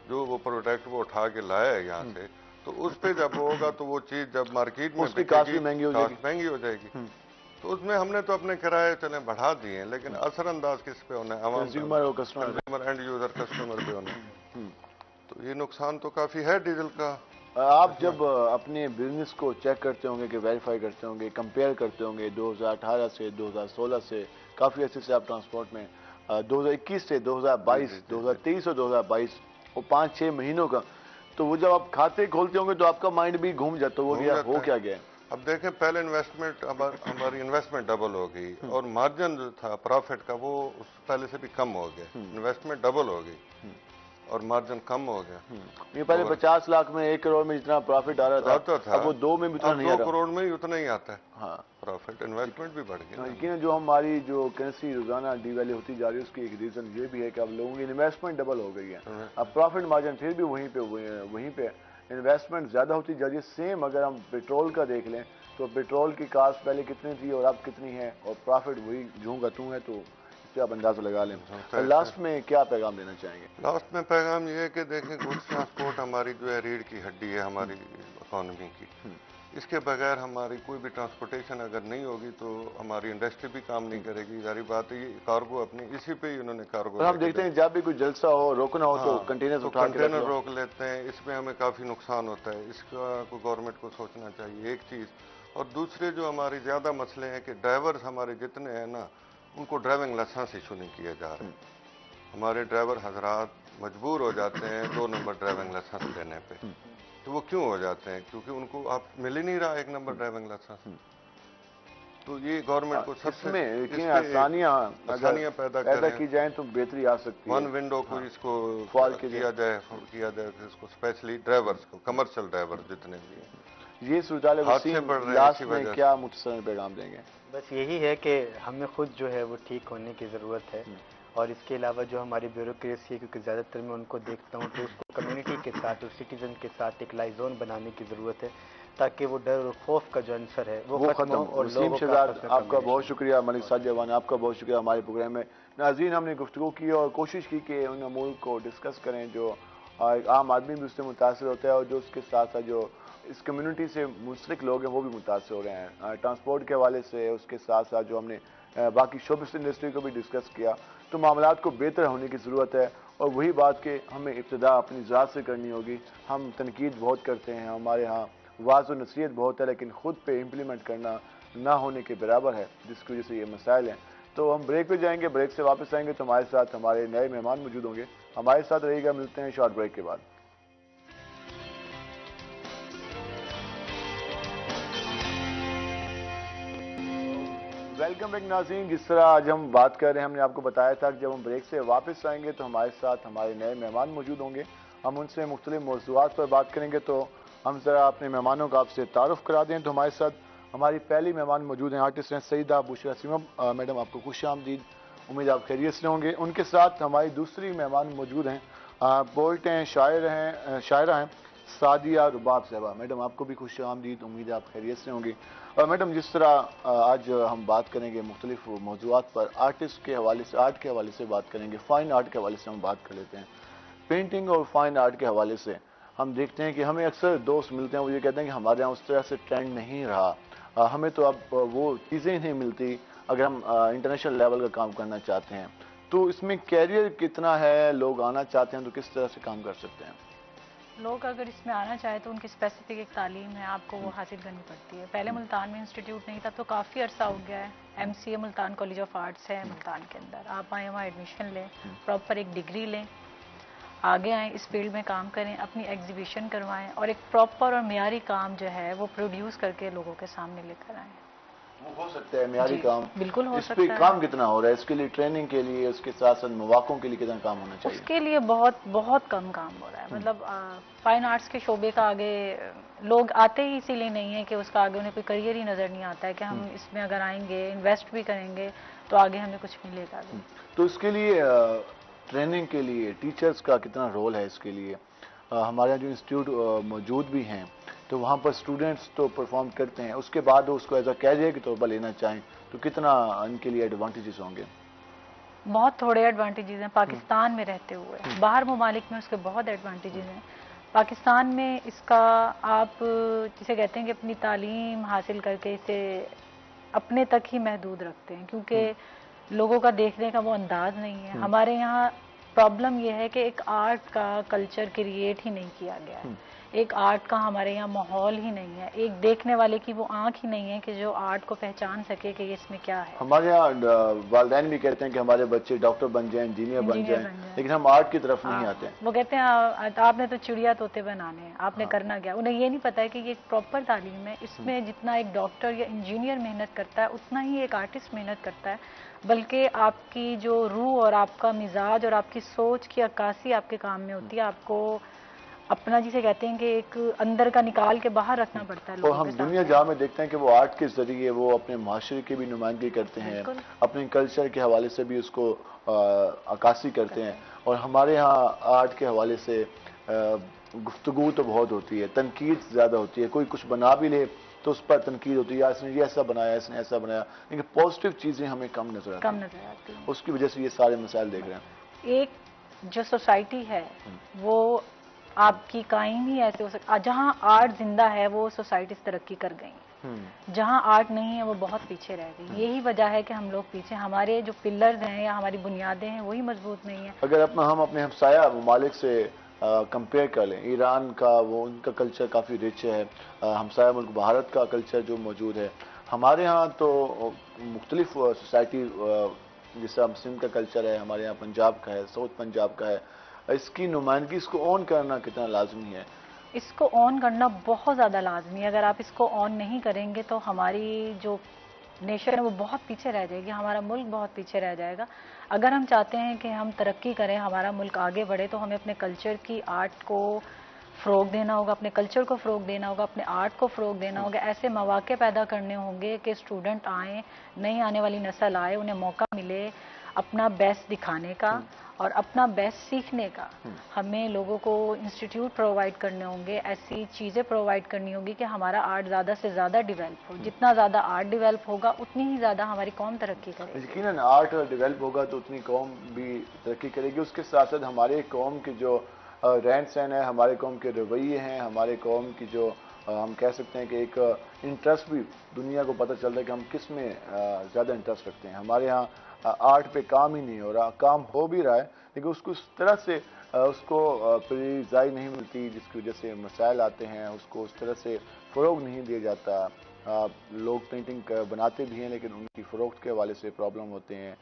जो वो प्रोडक्ट वो उठा के लाया है यहाँ से, तो उस पे जब होगा तो वो चीज जब मार्केट में उसकी काफी महंगी हो जाएगी। तो उसमें हमने तो अपने किराए चले बढ़ा दिए हैं, लेकिन असर अंदाज किस पे होना है? कंज्यूमर और कस्टमर, एंड यूजर कस्टमर पे होना है। तो ये नुकसान तो काफी है डीजल का। आप जब अपने बिजनेस को चेक करते होंगे, कि वेरीफाई करते होंगे, कंपेयर करते होंगे 2018 से 2016 से, काफी अच्छे से आप ट्रांसपोर्ट में 2021 से 2022, 2023 और 2022 और 5-6 महीनों का, तो वो जब आप खाते खोलते होंगे तो आपका माइंड भी घूम जाता होगा, हो क्या गया। अब देखें, पहले इन्वेस्टमेंट, हमारी इन्वेस्टमेंट डबल हो गई और मार्जिन जो था प्रॉफिट का वो पहले से भी कम हो गया। इन्वेस्टमेंट डबल हो गई और मार्जिन कम हो गया। ये पहले 50 लाख में 1 करोड़ में जितना प्रॉफिट आ रहा था, अब वो 2 में भी उतना नहीं आ रहा। 2 करोड़ में ही उतना ही आता है। हाँ, प्रॉफिट, इन्वेस्टमेंट भी बढ़ गया। लेकिन जो हमारी जो करेंसी रोजाना डिवैल्यू होती जा रही है, उसकी एक रीजन ये भी है कि अब लोगों की इन्वेस्टमेंट डबल हो गई है। अब प्रॉफिट मार्जिन फिर भी वहीं पे इन्वेस्टमेंट ज्यादा होती जा रही है। सेम अगर हम पेट्रोल का देख लें तो पेट्रोल की कास्ट पहले कितनी थी और अब कितनी है, और प्रॉफिट वही झूं गतू है। तो इससे आप अंदाजा लगा लें। तो लास्ट में क्या पैगाम देना चाहेंगे? लास्ट में पैगाम ये है कि देखें, गुड्स ट्रांसपोर्ट हमारी जो है रीढ़ की हड्डी है हमारी इकोनॉमी की। इसके बगैर हमारी कोई भी ट्रांसपोर्टेशन अगर नहीं होगी तो हमारी इंडस्ट्री भी काम नहीं करेगी। जारी बात है, ये कार्गो अपनी इसी पे ही उन्होंने कार्गो। हम देखते हैं जब भी कोई जलसा हो, रोकना हो तो कंटेनर रोक लेते हैं। इसमें हमें काफी नुकसान होता है। इसका को गवर्नमेंट को सोचना चाहिए, एक चीज। और दूसरे जो हमारी ज्यादा मसले हैं कि ड्राइवर्स हमारे जितने हैं ना, उनको ड्राइविंग लाइसेंस इशू नहीं किए जा रहे। हमारे ड्राइवर हजरात मजबूर हो जाते हैं 2 नंबर ड्राइविंग लाइसेंस लेने पे। तो वो क्यों हो जाते हैं? क्योंकि उनको आप मिल ही नहीं रहा 1 नंबर ड्राइविंग लाइसेंस। तो ये गवरमेंट को सबसे आसानियां पैदा की जाए तो बेहतरी आ सकती है। 1 विंडो को इसको किया जाए इसको, स्पेशली ड्राइवर्स को, कमर्शियल ड्राइवर जितने भी हैं। ये लास्ट में क्या मुख्तसर पैगाम देंगे? बस यही है कि हमें खुद जो है वो ठीक होने की ज़रूरत है। और इसके अलावा जो हमारी ब्यूरोक्रेसी है, क्योंकि ज़्यादातर मैं उनको देखता हूँ, तो उसको कम्युनिटी के साथ और सिटीजन के साथ एक लाइजोन बनाने की ज़रूरत है, ताकि वो डर और खौफ का जो आंसर है वो खत्म हो। और वसीम शहजाद, आपका बहुत शुक्रिया। मलिक साजिद, आपका बहुत शुक्रिया हमारे प्रोग्राम में। नाज़रीन, हमने गुफ्तगू की और कोशिश की कि उन अमूल को डिस्कस करें जो आम आदमी भी उससे मुतासर होता है और जो उसके साथ साथ जो इस कम्युनिटी से मुंसलिक लोग हैं वो भी मुतासर हो रहे हैं। ट्रांसपोर्ट के हवाले से, उसके साथ साथ जो हमने बाकी शोबिस इंडस्ट्री को भी डिस्कस किया, तो मामलात को बेहतर होने की ज़रूरत है। और वही बात कि हमें इब्तिदा अपनी ज़ात से करनी होगी। हम तनकीद बहुत करते हैं, हमारे यहाँ वाज़ और नसीहत बहुत है, लेकिन खुद पे इम्प्लीमेंट करना ना होने के बराबर है, जिसकी वजह से ये मसाइल हैं। तो हम ब्रेक पे जाएंगे, ब्रेक से वापस आएंगे तो हमारे साथ हमारे नए मेहमान मौजूद होंगे। हमारे साथ रहिएगा, मिलते हैं शॉर्ट ब्रेक के बाद। वेलकम बैक नाज़रीन। जिस तरह आज हम बात कर रहे हैं, हमने आपको बताया था कि जब हम ब्रेक से वापस आएंगे तो हमारे साथ हमारे नए मेहमान मौजूद होंगे। हम उनसे मुख्तलिफ मौज़ूआत पर बात करेंगे। तो हम ज़रा अपने मेहमानों का आपसे तारुफ करा दें। तो हमारे साथ हमारी पहली मेहमान मौजूद हैं, आर्टिस्ट हैं सईदा बुशरा सीमा। मैडम, आपको खुश आमदीद। उम्मीद आप खैरियत से होंगे। उनके साथ हमारी दूसरी मेहमान मौजूद हैं पोइट हैं, शायर हैं, शायरा हैं सादिया रुबाब साहबा। मैडम आपको भी खुश आमदीद, उम्मीद है आप खैरियत से होंगी। और मैडम जिस तरह आज हम बात करेंगे मुख्तलिफ मौज़ूआत पर, आर्टिस्ट के हवाले से, आर्ट के हवाले से बात करेंगे, फ़ाइन आर्ट के हवाले से हम बात कर लेते हैं। पेंटिंग और फाइन आर्ट के हवाले से हम देखते हैं कि हमें अक्सर दोस्त मिलते हैं, वो ये कहते हैं कि हमारे यहाँ उस तरह से ट्रेंड नहीं रहा, हमें तो अब वो चीज़ें नहीं मिलती अगर हम इंटरनेशनल लेवल का काम करना चाहते हैं। तो इसमें कैरियर कितना है, लोग आना चाहते हैं तो किस तरह से काम कर सकते हैं? लोग अगर इसमें आना चाहे तो उनकी स्पेसिफिक एक तालीम है, आपको वो हासिल करनी पड़ती है। पहले मुल्तान में इंस्टीट्यूट नहीं था, तो काफ़ी अरसा हो गया है। MCA Multan college of arts है मुल्तान के अंदर, आप आए वहाँ एडमिशन लें, प्रॉपर एक डिग्री लें, आगे आएँ, इस फील्ड में काम करें, अपनी एग्जीबिशन करवाएं और एक प्रॉपर और मियारी काम जो है वो प्रोड्यूस करके लोगों के सामने लेकर आएँ। वो हो सकता है मियारी काम? बिल्कुल हो इस सकता पे है। काम कितना हो रहा है? इसके लिए ट्रेनिंग के लिए, उसके साथ साथ मौक़ों के लिए कितना काम होना चाहिए? उसके लिए बहुत बहुत कम काम हो रहा है। मतलब फाइन आर्ट्स के शोबे का आगे लोग आते ही इसीलिए नहीं है कि उसका आगे उन्हें कोई करियर ही नज़र नहीं आता है कि हम इसमें अगर आएंगे, इन्वेस्ट भी करेंगे तो आगे हमें कुछ मिलेगा भी। तो इसके लिए ट्रेनिंग के लिए टीचर्स का कितना रोल है? इसके लिए हमारे यहाँ जो इंस्टीट्यूट मौजूद भी हैं तो वहाँ पर स्टूडेंट्स तो परफॉर्म करते हैं, उसके बाद उसको एज अ कैरियर के तौर पर लेना चाहें तो कितना इनके लिए एडवांटेजेस होंगे? बहुत थोड़े एडवांटेजेस हैं पाकिस्तान में रहते हुए। बाहर ममालिक में उसके बहुत एडवांटेजेस हैं। पाकिस्तान में इसका आप जिसे कहते हैं कि अपनी तालीम हासिल करके इसे अपने तक ही महदूद रखते हैं, क्योंकि लोगों का देखने का वो अंदाज नहीं है। हमारे यहाँ प्रॉब्लम यह है कि एक आर्ट का कल्चर क्रिएट ही नहीं किया गया है, एक आर्ट का हमारे यहाँ माहौल ही नहीं है, एक देखने वाले की वो आंख ही नहीं है कि जो आर्ट को पहचान सके कि ये इसमें क्या है। हमारे यहाँ वालिदैन भी कहते हैं कि हमारे बच्चे डॉक्टर बन जाएं, इंजीनियर बन जाएं, लेकिन हम आर्ट की तरफ नहीं आते हैं। वो कहते हैं आपने तो चिड़िया तोते बनाने हैं, आपने करना क्या? उन्हें ये नहीं पता है कि ये एक प्रॉपर तालीम है। इसमें जितना एक डॉक्टर या इंजीनियर मेहनत करता है उतना ही एक आर्टिस्ट मेहनत करता है, बल्कि आपकी जो रूह और आपका मिजाज और आपकी सोच की अक्कासी आपके काम में होती है। आपको अपना जिसे कहते हैं कि एक अंदर का निकाल के बाहर रखना पड़ता है। और हम दुनिया जहाँ में देखते हैं कि वो आर्ट के जरिए वो अपने माशरे की भी नुमाइंदगी करते हैं, अपने कल्चर के हवाले से भी उसको अक्कासी करते हैं। और हमारे यहाँ आर्ट के हवाले से गुफ्तगू तो बहुत होती है, तनकीद ज़्यादा होती है। कोई कुछ बना भी ले तो उस पर तनकीद होती है, इसने ये ऐसा बनाया, इसने ऐसा बनाया, लेकिन पॉजिटिव चीज़ें हमें कम नजर आती हैं। उसकी वजह से ये सारे मसाइल देख रहे हैं। एक जो सोसाइटी है वो आपकी कायम ही ऐसे हो सकता, जहाँ आर्ट जिंदा है वो सोसाइटी तरक्की कर गई, जहाँ आर्ट नहीं है वो बहुत पीछे रह गई। यही वजह है कि हम लोग पीछे, हमारे जो पिलर्स हैं या हमारी बुनियादें हैं वही मजबूत नहीं है। अगर हम अपने हमसाया ममालिक से कंपेयर कर लें, ईरान का वो उनका कल्चर काफ़ी रिच है, हमसाया मुल्क भारत का कल्चर जो मौजूद है, हमारे यहाँ तो मुख्तलिफ सोसाइटी, जैसा सिंध का कल्चर है, हमारे यहाँ पंजाब का है, साउथ पंजाब का है, इसकी नुमाइंदगी, इसको ऑन करना कितना लाजमी है? इसको ऑन करना बहुत ज़्यादा लाजमी है। अगर आप इसको ऑन नहीं करेंगे तो हमारी जो नेशन है वो बहुत पीछे रह जाएगी, हमारा मुल्क बहुत पीछे रह जाएगा। अगर हम चाहते हैं कि हम तरक्की करें, हमारा मुल्क आगे बढ़े, तो हमें अपने कल्चर की आर्ट को फ़रोग देना होगा, अपने कल्चर को फ़रोग देना होगा, अपने आर्ट को फ़रोग देना होगा। ऐसे मौके पैदा करने होंगे कि स्टूडेंट आएँ, नई आने वाली नस्ल आए, उन्हें मौका मिले अपना बेस्ट दिखाने का और अपना बेस्ट सीखने का। हमें लोगों को इंस्टीट्यूट प्रोवाइड करने होंगे, ऐसी चीज़ें प्रोवाइड करनी होगी कि हमारा आर्ट ज़्यादा से ज़्यादा डेवलप हो। जितना ज़्यादा आर्ट डेवलप होगा उतनी ही ज़्यादा हमारी कौम तरक्की करेगी। यकीनन आर्ट डेवलप होगा तो उतनी कौम भी तरक्की करेगी। उसके साथ साथ हमारे कौम के जो रहन सहन है, हमारे कौम के रवैये हैं, हमारे कौम की जो हम कह सकते हैं कि एक इंटरेस्ट भी दुनिया को पता चलता है कि हम किस में ज़्यादा इंटरेस्ट रखते हैं। हमारे यहाँ आर्ट पे काम ही नहीं हो रहा, काम हो भी रहा है लेकिन उसको उस तरह से उसको प्रायोरिटी नहीं मिलती, जिसकी वजह से मसाइल आते हैं, उसको उस तरह से फ़रोग नहीं दिया जाता। लोग पेंटिंग बनाते भी हैं लेकिन उनकी फ़रोख्त के हवाले से प्रॉब्लम होते हैं,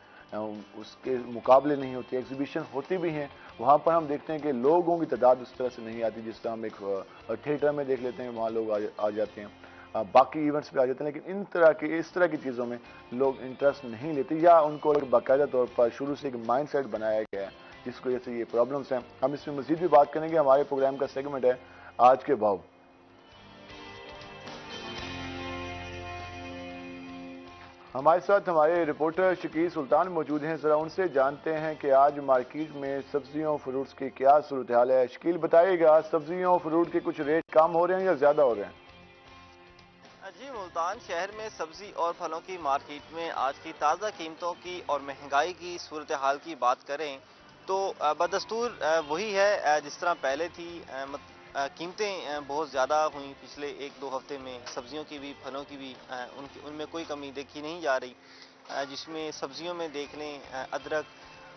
उसके मुकाबले नहीं होते। एग्जीबिशन होती भी हैं, वहाँ पर हम देखते हैं कि लोगों की तादाद उस तरह से नहीं आती जिस तरह हम एक थिएटर में देख लेते हैं, वहाँ लोग आ जाते हैं, बाकी इवेंट्स पे आ जाते हैं। लेकिन इस तरह की चीज़ों में लोग इंटरेस्ट नहीं लेते या उनको एक बाकायदा तौर पर शुरू से एक माइंड सेट बनाया गया है जिसकी वजह से ये प्रॉब्लम्स हैं। हम इसमें मज़ीद भी बात करेंगे। हमारे प्रोग्राम का सेगमेंट है आज के भाव। हमारे साथ हमारे रिपोर्टर शकील सुल्तान मौजूद हैं, जरा उनसे जानते हैं कि आज मार्केट में सब्जियों फ्रूट्स की क्या सूरत हाल है। शकील बताइएगा, सब्जियों फ्रूट के कुछ रेट कम हो रहे हैं या ज्यादा हो रहे हैं? जी, मुल्तान शहर में सब्जी और फलों की मार्केट में आज की ताज़ा कीमतों की और महंगाई की सूरत हाल की बात करें तो बदस्तूर वही है जिस तरह पहले थी। कीमतें बहुत ज़्यादा हुई पिछले 1-2 हफ्ते में, सब्जियों की भी फलों की भी उनमें कोई कमी देखी नहीं जा रही। जिसमें सब्जियों में देख लें अदरक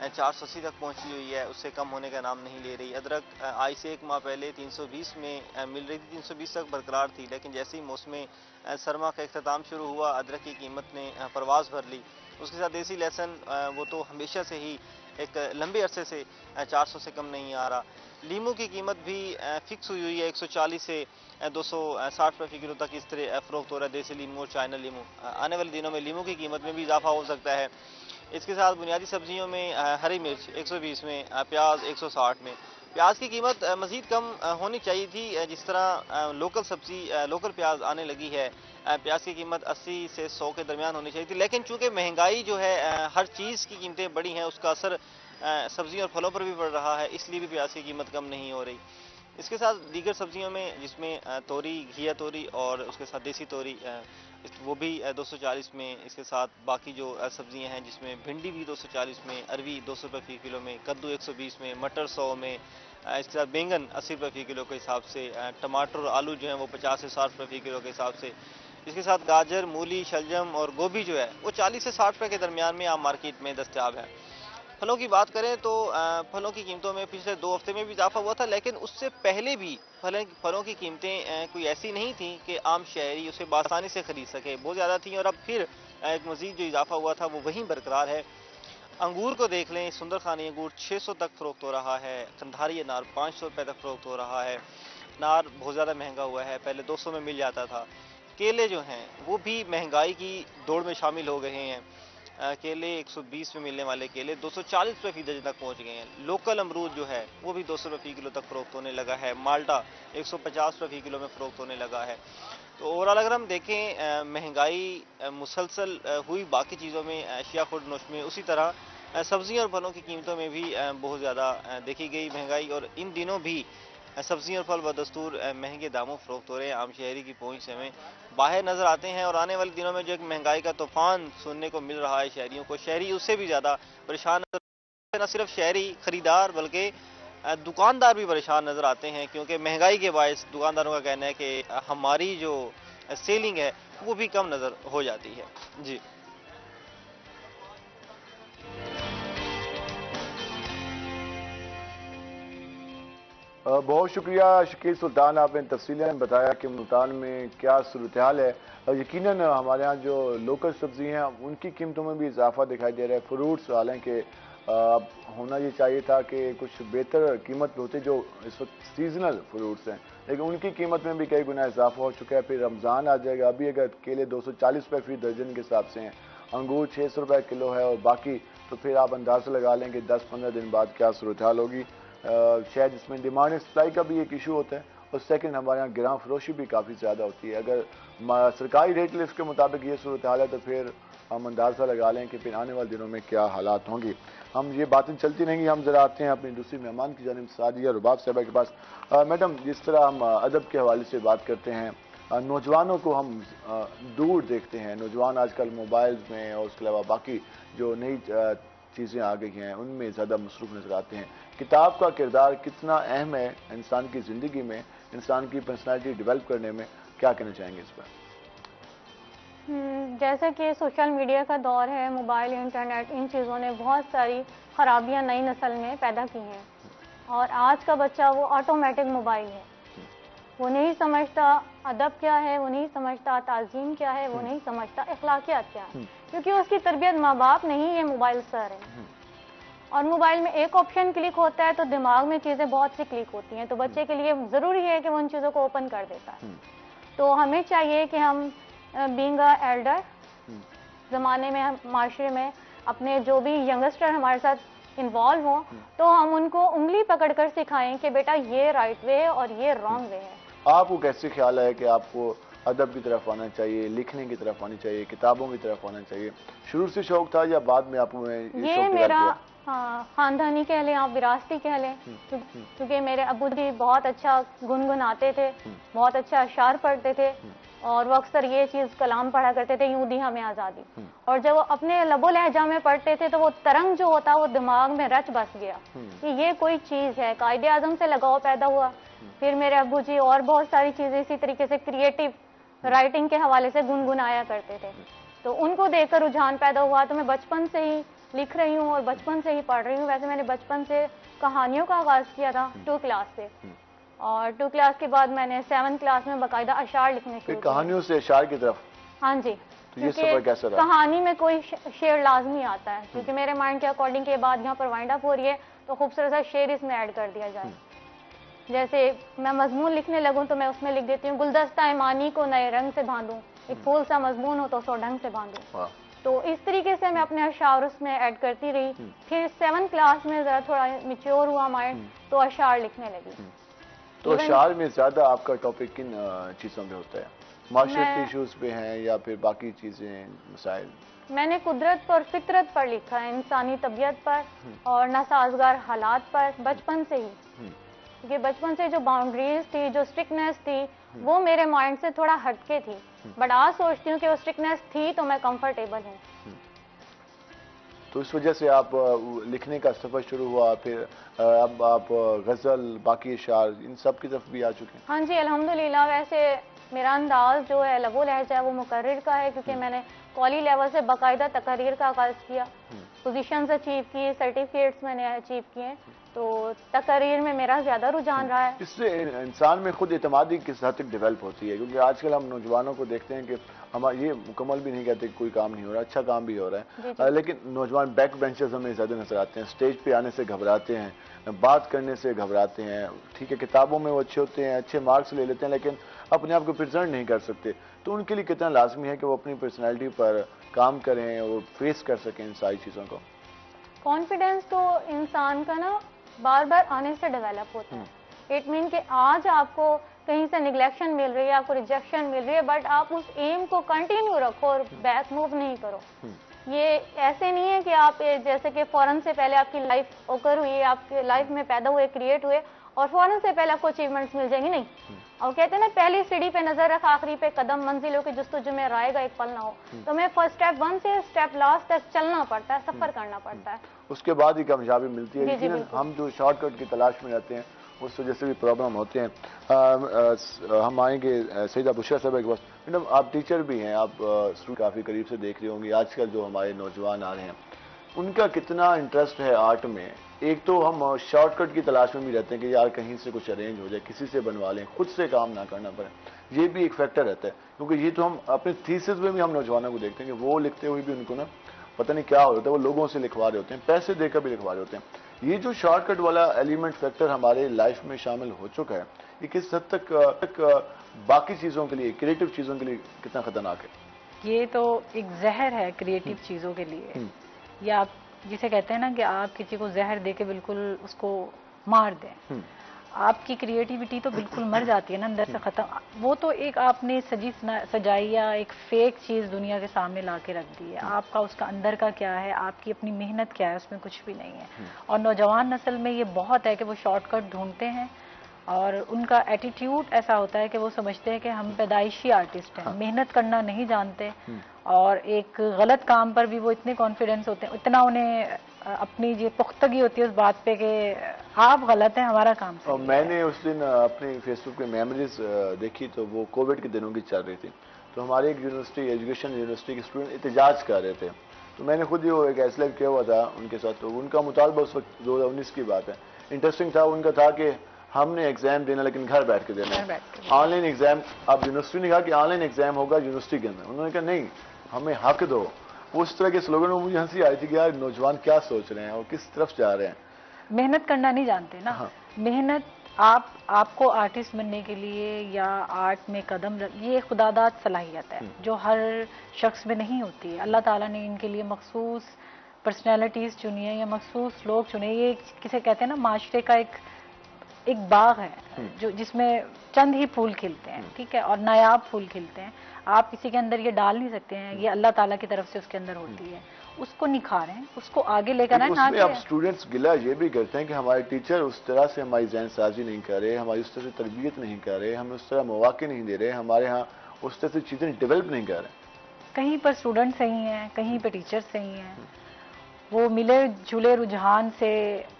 480 तक पहुंची हुई है, उससे कम होने का नाम नहीं ले रही। अदरक आज से 1 माह पहले 320 में मिल रही थी, 320 तक बरकरार थी, लेकिन जैसे ही मौसम सरमा का इख्तिताम शुरू हुआ अदरक की कीमत ने परवाज़ भर ली। उसके साथ देसी लहसुन वो तो हमेशा से ही एक लंबे अरसे से 400 से कम नहीं आ रहा। लीमू की कीमत भी फिक्स हुई है 140 से 260 रुपये किलो तक इस तरह फ़रोख्त हो रहा है देसी लीमू और चाइना लीमू। आने वाले दिनों में लीमू की कीमत में भी इजाफा हो सकता है। इसके साथ बुनियादी सब्जियों में हरी मिर्च 120 में, प्याज 160 में। प्याज की कीमत मज़ीद कम होनी चाहिए थी, जिस तरह लोकल प्याज आने लगी है। प्याज की कीमत 80 से 100 के दरमियान होनी चाहिए थी, लेकिन चूंकि महंगाई जो है हर चीज़ की कीमतें बढ़ी हैं, उसका असर सब्जियों और फलों पर भी पड़ रहा है, इसलिए भी प्याज की कीमत कम नहीं हो रही। इसके साथ दीगर सब्जियों में जिसमें तोरी, घिया तोरी और उसके साथ देसी तोरी वो भी 240 में। इसके साथ बाकी जो सब्जियां हैं जिसमें भिंडी भी 240 में, अरवी 200 रुपये फी किलो में, कद्दू 120 में, मटर 100 में। इसके साथ बैंगन 80 रुपये फी किलो के हिसाब से, टमाटर और आलू जो हैं वो 50 से 60 रुपये फी किलो के हिसाब से। इसके साथ गाजर, मूली, शलजम और गोभी जो है वो 40 से 60 रुपये के दरमियान में आम मार्केट में दस्तयाब है। फलों की बात करें तो फलों की कीमतों में पिछले 2 हफ्ते में भी इजाफा हुआ था, लेकिन उससे पहले भी फलों की कीमतें कोई ऐसी नहीं थी कि आम शहरी उसे आसानी से खरीद सके, बहुत ज़्यादा थी। और अब फिर एक मज़ीद जो इजाफा हुआ था वो वहीं बरकरार है। अंगूर को देख लें, सुंदर खानी अंगूर 600 तक फ़रोख्त हो रहा है, कंधारी अनार 500 रुपये तक फ़रोख्त हो रहा है। अनार बहुत ज़्यादा महंगा हुआ है, पहले 200 में मिल जाता था। केले जो हैं वो भी महंगाई की दौड़ में शामिल हो गए हैं। केले 120 में मिलने वाले केले 240 रुपये फी दर्जन तक पहुंच गए हैं। लोकल अमरूद जो है वो भी 200 रुपये फी किलो तक फ़रोख्त होने लगा है। माल्टा 150 रुपये फी किलो में फ़रोख्त होने लगा है। तो ओवरऑल अगर हम देखें महंगाई मुसलसल हुई बाकी चीज़ों में, अशिया खुर्दनोश में, उसी तरह सब्जियों और फलों की कीमतों में भी बहुत ज़्यादा देखी गई महंगाई। और इन दिनों भी सब्जियां और फल बदस्तूर महंगे दामों फ़रोख्त हो रहे हैं, आम शहरी की पहुंच से हमें बाहर नज़र आते हैं। और आने वाले दिनों में जो एक महंगाई का तूफान सुनने को मिल रहा है शहरियों को, शहरी उससे भी ज़्यादा परेशान, न सिर्फ शहरी खरीदार बल्कि दुकानदार भी परेशान नज़र आते हैं, क्योंकि महंगाई के बायस दुकानदारों का कहना है कि हमारी जो सेलिंग है वो भी कम नज़र हो जाती है। जी बहुत शुक्रिया शकील सुल्तान, आपने तफसीलन बताया कि मुल्तान में क्या सूरत हाल है। यकीनन हमारे यहाँ जो लोकल सब्जी हैं उनकी कीमतों में भी इजाफा दिखाई दे रहा है। फ्रूट्स हालांकि होना ये चाहिए था कि कुछ बेहतर कीमत में होते जो इस वक्त सीजनल फ्रूट्स हैं, लेकिन उनकी कीमत में भी कई गुना इजाफा हो चुका है। फिर रमज़ान आ जाएगा, अभी अगर केले 240 रुपये फी दर्जन के हिसाब से हैं, अंगूर 600 रुपये किलो है और बाकी, तो फिर आप अंदाज़ा लगा लें कि 10-15 दिन बाद क्या सूरत हाल होगी। शायद इसमें डिमांड एंड सप्लाई का भी एक इशू होता है, और सेकंड हमारे यहाँ गिरां फरोशी भी काफ़ी ज़्यादा होती है। अगर सरकारी रेट लिस्ट के मुताबिक ये सूरत हाल है तो फिर हम अंदाज़ा लगा लें कि फिर आने वाले दिनों में क्या हालात होंगी। हम ये बातें चलती रहेंगी, हम जरा आते हैं अपनी दूसरी मेहमान की जानिब सादिया रुबाब साहबा के पास। मैडम, जिस तरह हम अदब के हवाले से बात करते हैं, नौजवानों को हम दूर देखते हैं, नौजवान आजकल मोबाइल्स में और उसके अलावा बाकी जो नई चीज़ें आ गई हैं उनमें ज़्यादा मसरूफ़ नज़र आते हैं। किताब का किरदार कितना अहम है इंसान की ज़िंदगी में, इंसान की पर्सनालिटी डेवलप करने में, क्या कहना चाहेंगे इस पर? जैसे कि सोशल मीडिया का दौर है, मोबाइल, इंटरनेट, इन चीज़ों ने बहुत सारी खराबियां नई नस्ल में पैदा की हैं। और आज का बच्चा वो ऑटोमेटिक मोबाइल है, वो नहीं समझता अदब क्या है, वो नहीं समझता ताज़ीम क्या है, वो नहीं समझता अखलाकियात क्या है, क्योंकि उसकी तरबियत माँ बाप नहीं, ये मोबाइल सर है। और मोबाइल में एक ऑप्शन क्लिक होता है तो दिमाग में चीज़ें बहुत सी क्लिक होती हैं, तो बच्चे के लिए ज़रूरी है कि वो उन चीज़ों को ओपन कर देता है। तो हमें चाहिए कि हम बीइंग अ एल्डर ज़माने में, हम माशरे में अपने जो भी यंगस्टर हमारे साथ इन्वॉल्व हों तो हम उनको उंगली पकड़कर सिखाएं कि बेटा ये राइट वे है और ये रॉन्ग वे है। आपको कैसे ख्याल है कि आपको अदब की तरफ आना चाहिए, लिखने की तरफ आनी चाहिए, किताबों की तरफ आना चाहिए? शुरू से शौक था या बाद में आपको ये मेरा खानदानी कह लें, आप विरासती कह लें, क्योंकि मेरे अब्बू जी बहुत अच्छा गुनगुनाते थे, बहुत अच्छा अशार पढ़ते थे और वो अक्सर ये चीज़ कलाम पढ़ा करते थे, यूं दी हमें आज़ादी। और जब वो अपने लबो लहजा में पढ़ते थे तो वो तरंग जो होता वो दिमाग में रच बस गया कि ये कोई चीज़ है। कायदे आज़म से लगाव पैदा हुआ। फिर मेरे अब्बू जी और बहुत सारी चीज़ें इसी तरीके से क्रिएटिव राइटिंग के हवाले से गुनगुनाया करते थे, तो उनको देखकर रुझान पैदा हुआ। तो मैं बचपन से ही लिख रही हूँ और बचपन से ही पढ़ रही हूँ। वैसे मैंने बचपन से कहानियों का आगाज़ किया था 2 क्लास से, और 2 क्लास के बाद मैंने 7 क्लास में बाकायदा अशार लिखने शुरू किए। कहानियों से अशार की तरफ? हाँ जी। तो ये सफर कैसा रहा? कहानी में कोई शेर लाजमी आता है, क्योंकि मेरे माइंड के अकॉर्डिंग के बाद यहाँ पर वाइंड अप हो रही है तो खूबसूरत सा शेर इसमें ऐड कर दिया जाए। जैसे मैं मजमून लिखने लगूं तो मैं उसमें लिख देती हूँ, गुलदस्ता ईमानी को नए रंग से बांधूं, एक फूल सा मजमून हो तो सौ ढंग से बांधूं। तो इस तरीके से मैं अपने अशार उसमें ऐड करती रही। फिर 7 क्लास में जरा थोड़ा मिच्योर हुआ माइंड, तो अशार लिखने लगी। तो अशार में ज्यादा आपका टॉपिक किन चीजों पे होता है? माशरती इश्यूज पे हैं या फिर बाकी चीजें, मसाइल? मैंने कुदरत पर, फितरत पर लिखा है, इंसानी तबीयत पर और नासाजगार हालात पर, बचपन से ही। क्योंकि बचपन से जो बाउंड्रीज थी, जो स्ट्रिक्टनेस थी, वो मेरे माइंड से थोड़ा हटके थी। बट आज सोचती हूँ कि वो स्ट्रिक्टनेस थी तो मैं कंफर्टेबल हूँ। तो इस वजह से आप लिखने का सफर शुरू हुआ, फिर अब आप गजल, बाकी अशार, इन सब की तरफ भी आ चुके हैं? हाँ जी, अल्हम्दुलिल्लाह। वैसे मेरा अंदाज जो है लबो लहजा वो मुकर्रिर का है, क्योंकि मैंने कॉली लेवल से बाकायदा तकरीर का आगाज किया, पोजीशंस अचीव किए, सर्टिफिकेट्स मैंने अचीव किए, तो तकरीर में मेरा ज्यादा रुझान रहा है। इससे इंसान में खुद एतमादी किस हद तक डेवलप होती है? क्योंकि आजकल हम नौजवानों को देखते हैं कि हम ये मुकम्मल भी नहीं कहते कि कोई काम नहीं हो रहा, अच्छा काम भी हो रहा है, लेकिन नौजवान बैक बेंचर्स हमें ज्यादा नजर आते हैं, स्टेज पे आने से घबराते हैं, बात करने से घबराते हैं। ठीक है, किताबों में वो अच्छे होते हैं, अच्छे मार्क्स ले लेते हैं, लेकिन अपने आप को प्रेजेंट नहीं कर सकते। तो उनके लिए कितना लाजमी है कि वो अपनी पर्सनैलिटी पर काम करें, वो फेस कर सकें इन सारी चीज़ों को? कॉन्फिडेंस तो इंसान का ना बार बार आने से डेवलप होता है। इट मीन कि आज आपको कहीं से निगलेक्शन मिल रही है, आपको रिजेक्शन मिल रही है, बट आप उस एम को कंटिन्यू रखो और बैक मूव नहीं करो। ये ऐसे नहीं है कि आप जैसे कि फौरन से पहले आपकी लाइफ ओकर हुई, आपके लाइफ में पैदा हुए, क्रिएट हुए और फौरन से पहले आपको अचीवमेंट्स मिल जाएंगी, नहीं। और कहते हैं ना, पहली सीढ़ी पे नजर रख, आखिरी पे कदम, मंजिलों की जस्तुजु में राहेगा एक पल ना हो। तो मैं फर्स्ट स्टेप 1 से स्टेप लास्ट तक चलना पड़ता है, सफर करना पड़ता है, उसके बाद ही कामयाबी मिलती है। लेकिन हम जो शॉर्टकट की तलाश में रहते हैं उस वजह से भी प्रॉब्लम होते हैं। हम आएंगे सईदा बुशरा साहब के पास। मैडम, आप टीचर भी हैं, आप स्टूडेंट काफ़ी करीब से देख रही होंगी। आजकल जो हमारे नौजवान आ रहे हैं उनका कितना इंटरेस्ट है आर्ट में? एक तो हम शॉर्टकट की तलाश में भी रहते हैं कि यार कहीं से कुछ अरेंज हो जाए, किसी से बनवा लें, खुद से काम ना करना पड़े। ये भी एक फैक्टर रहता है, क्योंकि ये तो हम अपने थीसिस में भी हम नौजवानों को देखते हैं कि वो लिखते हुए भी उनको ना पता नहीं क्या हो जाता है, वो लोगों से लिखवा रहे होते हैं, पैसे देकर भी लिखवा रहे होते हैं। ये जो शॉर्टकट वाला एलिमेंट फैक्टर हमारे लाइफ में शामिल हो चुका है, ये किस हद तक बाकी चीज़ों के लिए, क्रिएटिव चीज़ों के लिए कितना खतरनाक है? ये तो एक जहर है क्रिएटिव चीज़ों के लिए। या आप जिसे कहते हैं ना कि आप किसी को जहर दे के बिल्कुल उसको मार दें, आपकी क्रिएटिविटी तो बिल्कुल मर जाती है ना अंदर से, खत्म। वो तो एक आपने सजाई या एक फेक चीज़ दुनिया के सामने ला के रख दी है। आपका उसका अंदर का क्या है, आपकी अपनी मेहनत क्या है, उसमें कुछ भी नहीं है। और नौजवान नस्ल में ये बहुत है कि वो शॉर्टकट ढूंढते हैं और उनका एटीट्यूड ऐसा होता है कि वो समझते हैं कि हम पैदाइशी आर्टिस्ट हैं, मेहनत करना नहीं जानते। और एक गलत काम पर भी वो इतने कॉन्फिडेंस होते हैं, इतना उन्हें अपनी ये पुख्तगी होती है उस बात पे कि आप गलत हैं, हमारा काम सही है। मैंने उस दिन अपनी फेसबुक पे मेमोरीज देखी, तो वो कोविड के दिनों की चल रही थी। तो हमारे एक यूनिवर्सिटी, एजुकेशन यूनिवर्सिटी के स्टूडेंट एहतजाज कर रहे थे, तो मैंने खुद ही वो एक ऐसा किया हुआ था उनके साथ। तो उनका मुतालबा उस वक्त 2019 की बात है, इंटरेस्टिंग था। उनका था कि हमने एग्जाम देना लेकिन घर बैठ के देना है, ऑनलाइन एग्जाम। अब यूनिवर्सिटी ने कहा कि ऑनलाइन एग्जाम होगा यूनिवर्सिटी के अंदर, उन्होंने कहा नहीं, हमें हक दो। उस तरह के स्लोगन में मुझे हंसी आई थी कि यार नौजवान क्या सोच रहे हैं और किस तरफ जा रहे हैं। मेहनत करना नहीं जानते ना। हाँ। मेहनत आपको आर्टिस्ट बनने के लिए या आर्ट में कदम ये खुदादाद सलाहियत है जो हर शख्स में नहीं होती है। अल्लाह ताला ने इनके लिए मखसूस पर्सनैलिटीज चुनी है या मखसूस लोग चुने। ये किसे कहते हैं ना, माशरे का एक एक बाग है जो जिसमें चंद ही फूल खिलते हैं, ठीक है, और नायाब फूल खिलते हैं। आप किसी के अंदर ये डाल नहीं सकते हैं, ये अल्लाह ताला की तरफ से उसके अंदर होती है। उसको निखारें, उसको आगे लेकर आए। उसमें अब स्टूडेंट्स गिला ये भी करते हैं कि हमारे टीचर उस तरह से हमारी जहन साजी नहीं कर रहे, हमारी उस तरह से तरबियत नहीं कर रहे, हमें उस तरह मौके नहीं दे रहे, हमारे यहाँ उस तरह से चीजें डेवलप नहीं कर रहे। कहीं पर स्टूडेंट सही हैं, कहीं पर टीचर सही हैं। वो मिले जुले रुझान से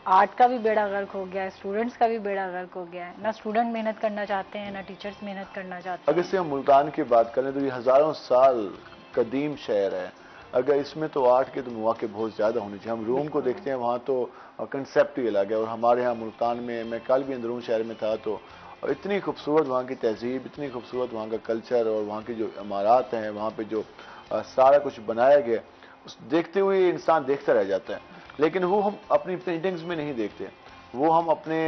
आर्ट का भी बेड़ा गर्क हो गया है, स्टूडेंट्स का भी बेड़ा गर्क हो गया है। ना स्टूडेंट मेहनत करना चाहते हैं, ना टीचर्स मेहनत करना चाहते हैं। अगर से हम मुल्तान की बात करें तो ये हजारों साल कदीम शहर है। अगर इसमें तो आर्ट के तो मौके बहुत ज्यादा होने चाहिए। हम रोम को देखते हैं, वहाँ तो कंसेप्ट ही अलग है। और हमारे यहाँ मुल्तान में, मैं कल भी अंदरून शहर में था, तो इतनी खूबसूरत वहाँ की तहजीब, इतनी खूबसूरत वहाँ का कल्चर, और वहाँ की जो इमारत हैं, वहाँ पे जो सारा कुछ बनाया गया, उस देखते हुए इंसान देखता रह जाता है। लेकिन वो हम अपनी पेंटिंग्स में नहीं देखते, वो हम अपने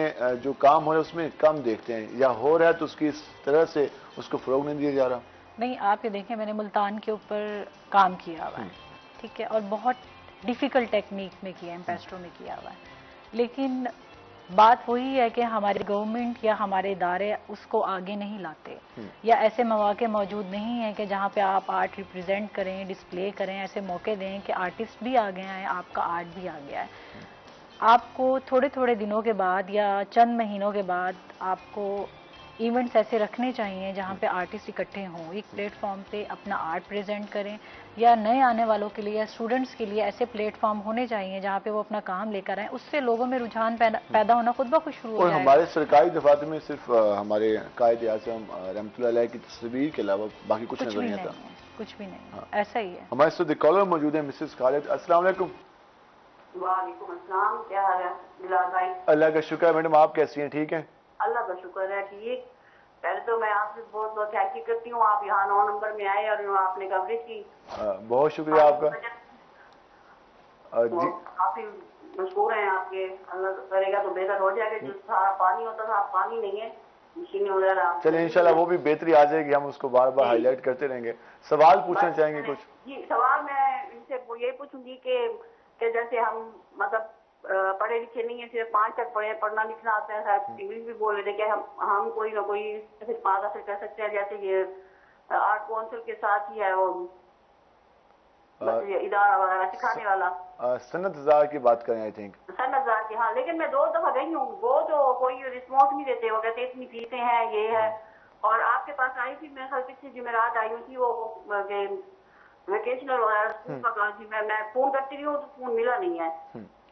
जो काम हो रहा है उसमें कम देखते हैं, या हो रहा है तो उसकी इस तरह से उसको फरोग नहीं दिया जा रहा। नहीं, आप ये देखें, मैंने मुल्तान के ऊपर काम किया हुआ है, ठीक है, और बहुत डिफिकल्ट टेक्निक में किया है, एम्पेस्ट्रो में किया हुआ है। लेकिन बात वही है कि हमारे गवर्नमेंट या हमारे इदारे उसको आगे नहीं लाते, या ऐसे मौके मौजूद नहीं है कि जहाँ पे आप आर्ट रिप्रेजेंट करें, डिस्प्ले करें, ऐसे मौके दें कि आर्टिस्ट भी आ गए हैं, आपका आर्ट भी आ गया है। आपको थोड़े थोड़े दिनों के बाद या चंद महीनों के बाद आपको इवेंट्स ऐसे रखने चाहिए जहाँ पे आर्टिस्ट इकट्ठे हों, एक प्लेटफॉर्म पे अपना आर्ट प्रेजेंट करें, या नए आने वालों के लिए या स्टूडेंट्स के लिए ऐसे प्लेटफॉर्म होने चाहिए जहाँ पे वो अपना काम लेकर आए। उससे लोगों में रुझान पैदा होना खुद ब खुद शुरू हो और जाएगा। हमारे सरकारी दफातर में सिर्फ हमारे कायद आज़म रहमतुल्लाह अलैह की तस्वीर के अलावा बाकी कुछ नजर नहीं आता। कुछ भी नहीं, ऐसा ही है। हमारे साथ कॉलर मौजूद है, मिसेस खालिद। अस्सलाम वालेकुम। वालेकुम अस्सलाम, क्या हाल है बिलाल भाई? अल्लाह का शुक्र है। मैडम आप कैसी हैं? ठीक है, अल्लाह का शुक्र है, ठीक। पहले तो मैं आपसे बहुत बहुत थैंक यू करती हूँ, आप यहाँ 9 नंबर में आए और आपने कवरेज की। बहुत शुक्रिया आपका जी। काफी मशहूर हैं आपके, अल्लाह करेगा तो बेहतर हो जाएगा। जो सारा पानी होता था, पानी नहीं है, मशीनें वगैरह। चलिए इंशाल्लाह वो भी बेहतरी आ जाएगी, हम उसको बार बार हाईलाइट करते रहेंगे। सवाल पूछना चाहेंगे कुछ? जी, सवाल मैं इनसे ये पूछूंगी कि जैसे हम मतलब पढ़े लिखे नहीं है, सिर्फ 5 तक पढ़े, पढ़ना लिखना आता है, शायद इंग्लिश भी बोल रहे थे, कि हम कोई ना कोई सिर्फ 5 हासिल कर सकते हैं, जैसे ये आर्ट काउंसिल के साथ ही है वो ये इदारा वगैरह सिखाने वाला। सनत हजार की बात करें, आई थिंक सनत हजार की। हाँ, लेकिन मैं 2 दफा गई हूँ, वो तो कोई रिस्पॉन्स नहीं देते, वो कहते इतनी फीसें हैं, ये है। और आपके पास आई थी, मैं कल पिछली जुमेरात आई हुई थी, वो वेकेशनल वगैरह स्कूल का थी, मैं फोन करती रही हूँ तो फोन मिला नहीं है।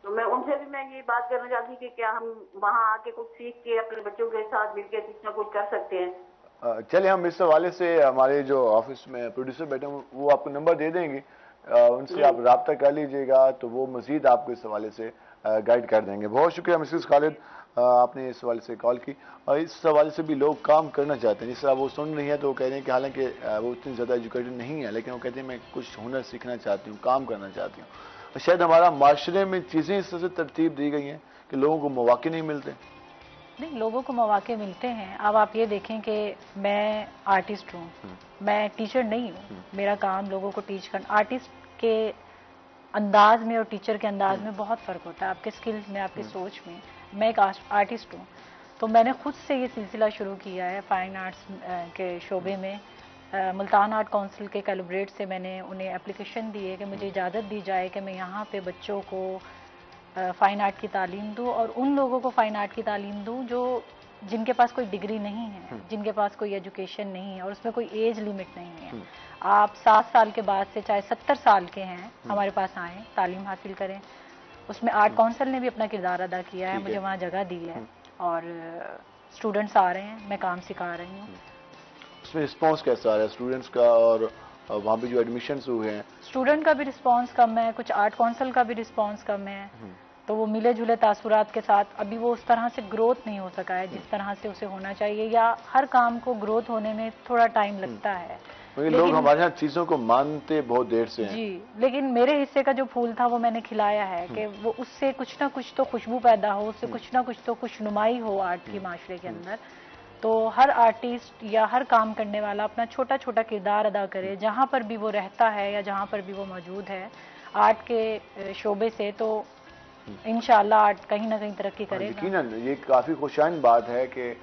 तो मैं उनसे भी मैं ये बात करना चाहती कि क्या हम वहाँ आके कुछ सीख के अपने बच्चों के साथ मिलकर कुछ ना कुछ कर सकते हैं? चलिए हम इस हवाले से हमारे जो ऑफिस में प्रोड्यूसर बैठे हैं वो आपको नंबर दे देंगे, उनसे आप रब्ता कर लीजिएगा, तो वो मजीद आपको इस हवाले से गाइड कर देंगे। बहुत शुक्रिया मिसेस खालिद, आपने इस हवाले से कॉल की। और इस हवाले से भी लोग काम करना चाहते हैं, जिस तरह वो सुन रही है तो वो कह रहे हैं कि हालांकि वो इतनी ज़्यादा एजुकेटेड नहीं है, लेकिन वो कहते हैं मैं कुछ हुनर सीखना चाहती हूँ, काम करना चाहती हूँ। शायद हमारा माशरे में चीज़ें इस तरह से तरतीब दी गई हैं कि लोगों को मौके नहीं मिलते। नहीं, लोगों को मौके मिलते हैं। अब आप ये देखें कि मैं आर्टिस्ट हूँ, मैं टीचर नहीं हूँ, मेरा काम लोगों को टीच करना। आर्टिस्ट के अंदाज में और टीचर के अंदाज में बहुत फ़र्क होता है, आपके स्किल्स में, आपकी सोच में। मैं एक आर्टिस्ट हूँ, तो मैंने खुद से ये सिलसिला शुरू किया है फाइन आर्ट्स के शोबे में। मुल्तान आर्ट काउंसिल के कैलिब्रेट से मैंने उन्हें एप्लीकेशन दी है कि मुझे इजाज़त दी जाए कि मैं यहाँ पे बच्चों को फ़ाइन आर्ट की तालीम दूँ, और उन लोगों को फ़ाइन आर्ट की तालीम दूँ जो जिनके पास कोई डिग्री नहीं है, जिनके पास कोई एजुकेशन नहीं है, और उसमें कोई एज लिमिट नहीं है। आप 7 साल के बाद से चाहे 70 साल के हैं, हमारे पास आएँ, तालीम हासिल करें। उसमें आर्ट काउंसिल ने भी अपना किरदार अदा किया है, मुझे वहाँ जगह दी है, और स्टूडेंट्स आ रहे हैं, मैं काम सिखा रही हूँ। उसमें रिस्पॉन्स कैसा आ रहा है स्टूडेंट्स का, और वहाँ पे जो एडमिशन्स हुए हैं? स्टूडेंट का भी रिस्पांस कम है, कुछ आर्ट काउंसिल का भी रिस्पांस कम है, तो वो मिले जुले तासुरात के साथ अभी वो उस तरह से ग्रोथ नहीं हो सका है जिस तरह से उसे होना चाहिए, या हर काम को ग्रोथ होने में थोड़ा टाइम लगता है। लोग हमारे यहाँ चीजों को मानते बहुत देर से हैं। जी, लेकिन मेरे हिस्से का जो फूल था वो मैंने खिलाया है कि वो उससे कुछ ना कुछ तो खुशबू पैदा हो, उससे कुछ ना कुछ तो खुशनुमाई हो आर्ट की माशरे के अंदर। तो हर आर्टिस्ट या हर काम करने वाला अपना छोटा छोटा किरदार अदा करे, जहाँ पर भी वो रहता है या जहाँ पर भी वो मौजूद है आर्ट के शोबे से, तो इंशाल्लाह आर्ट कहीं ना कहीं तरक्की करेगा। यकीनन ये काफ़ी खुशाइन बात है कि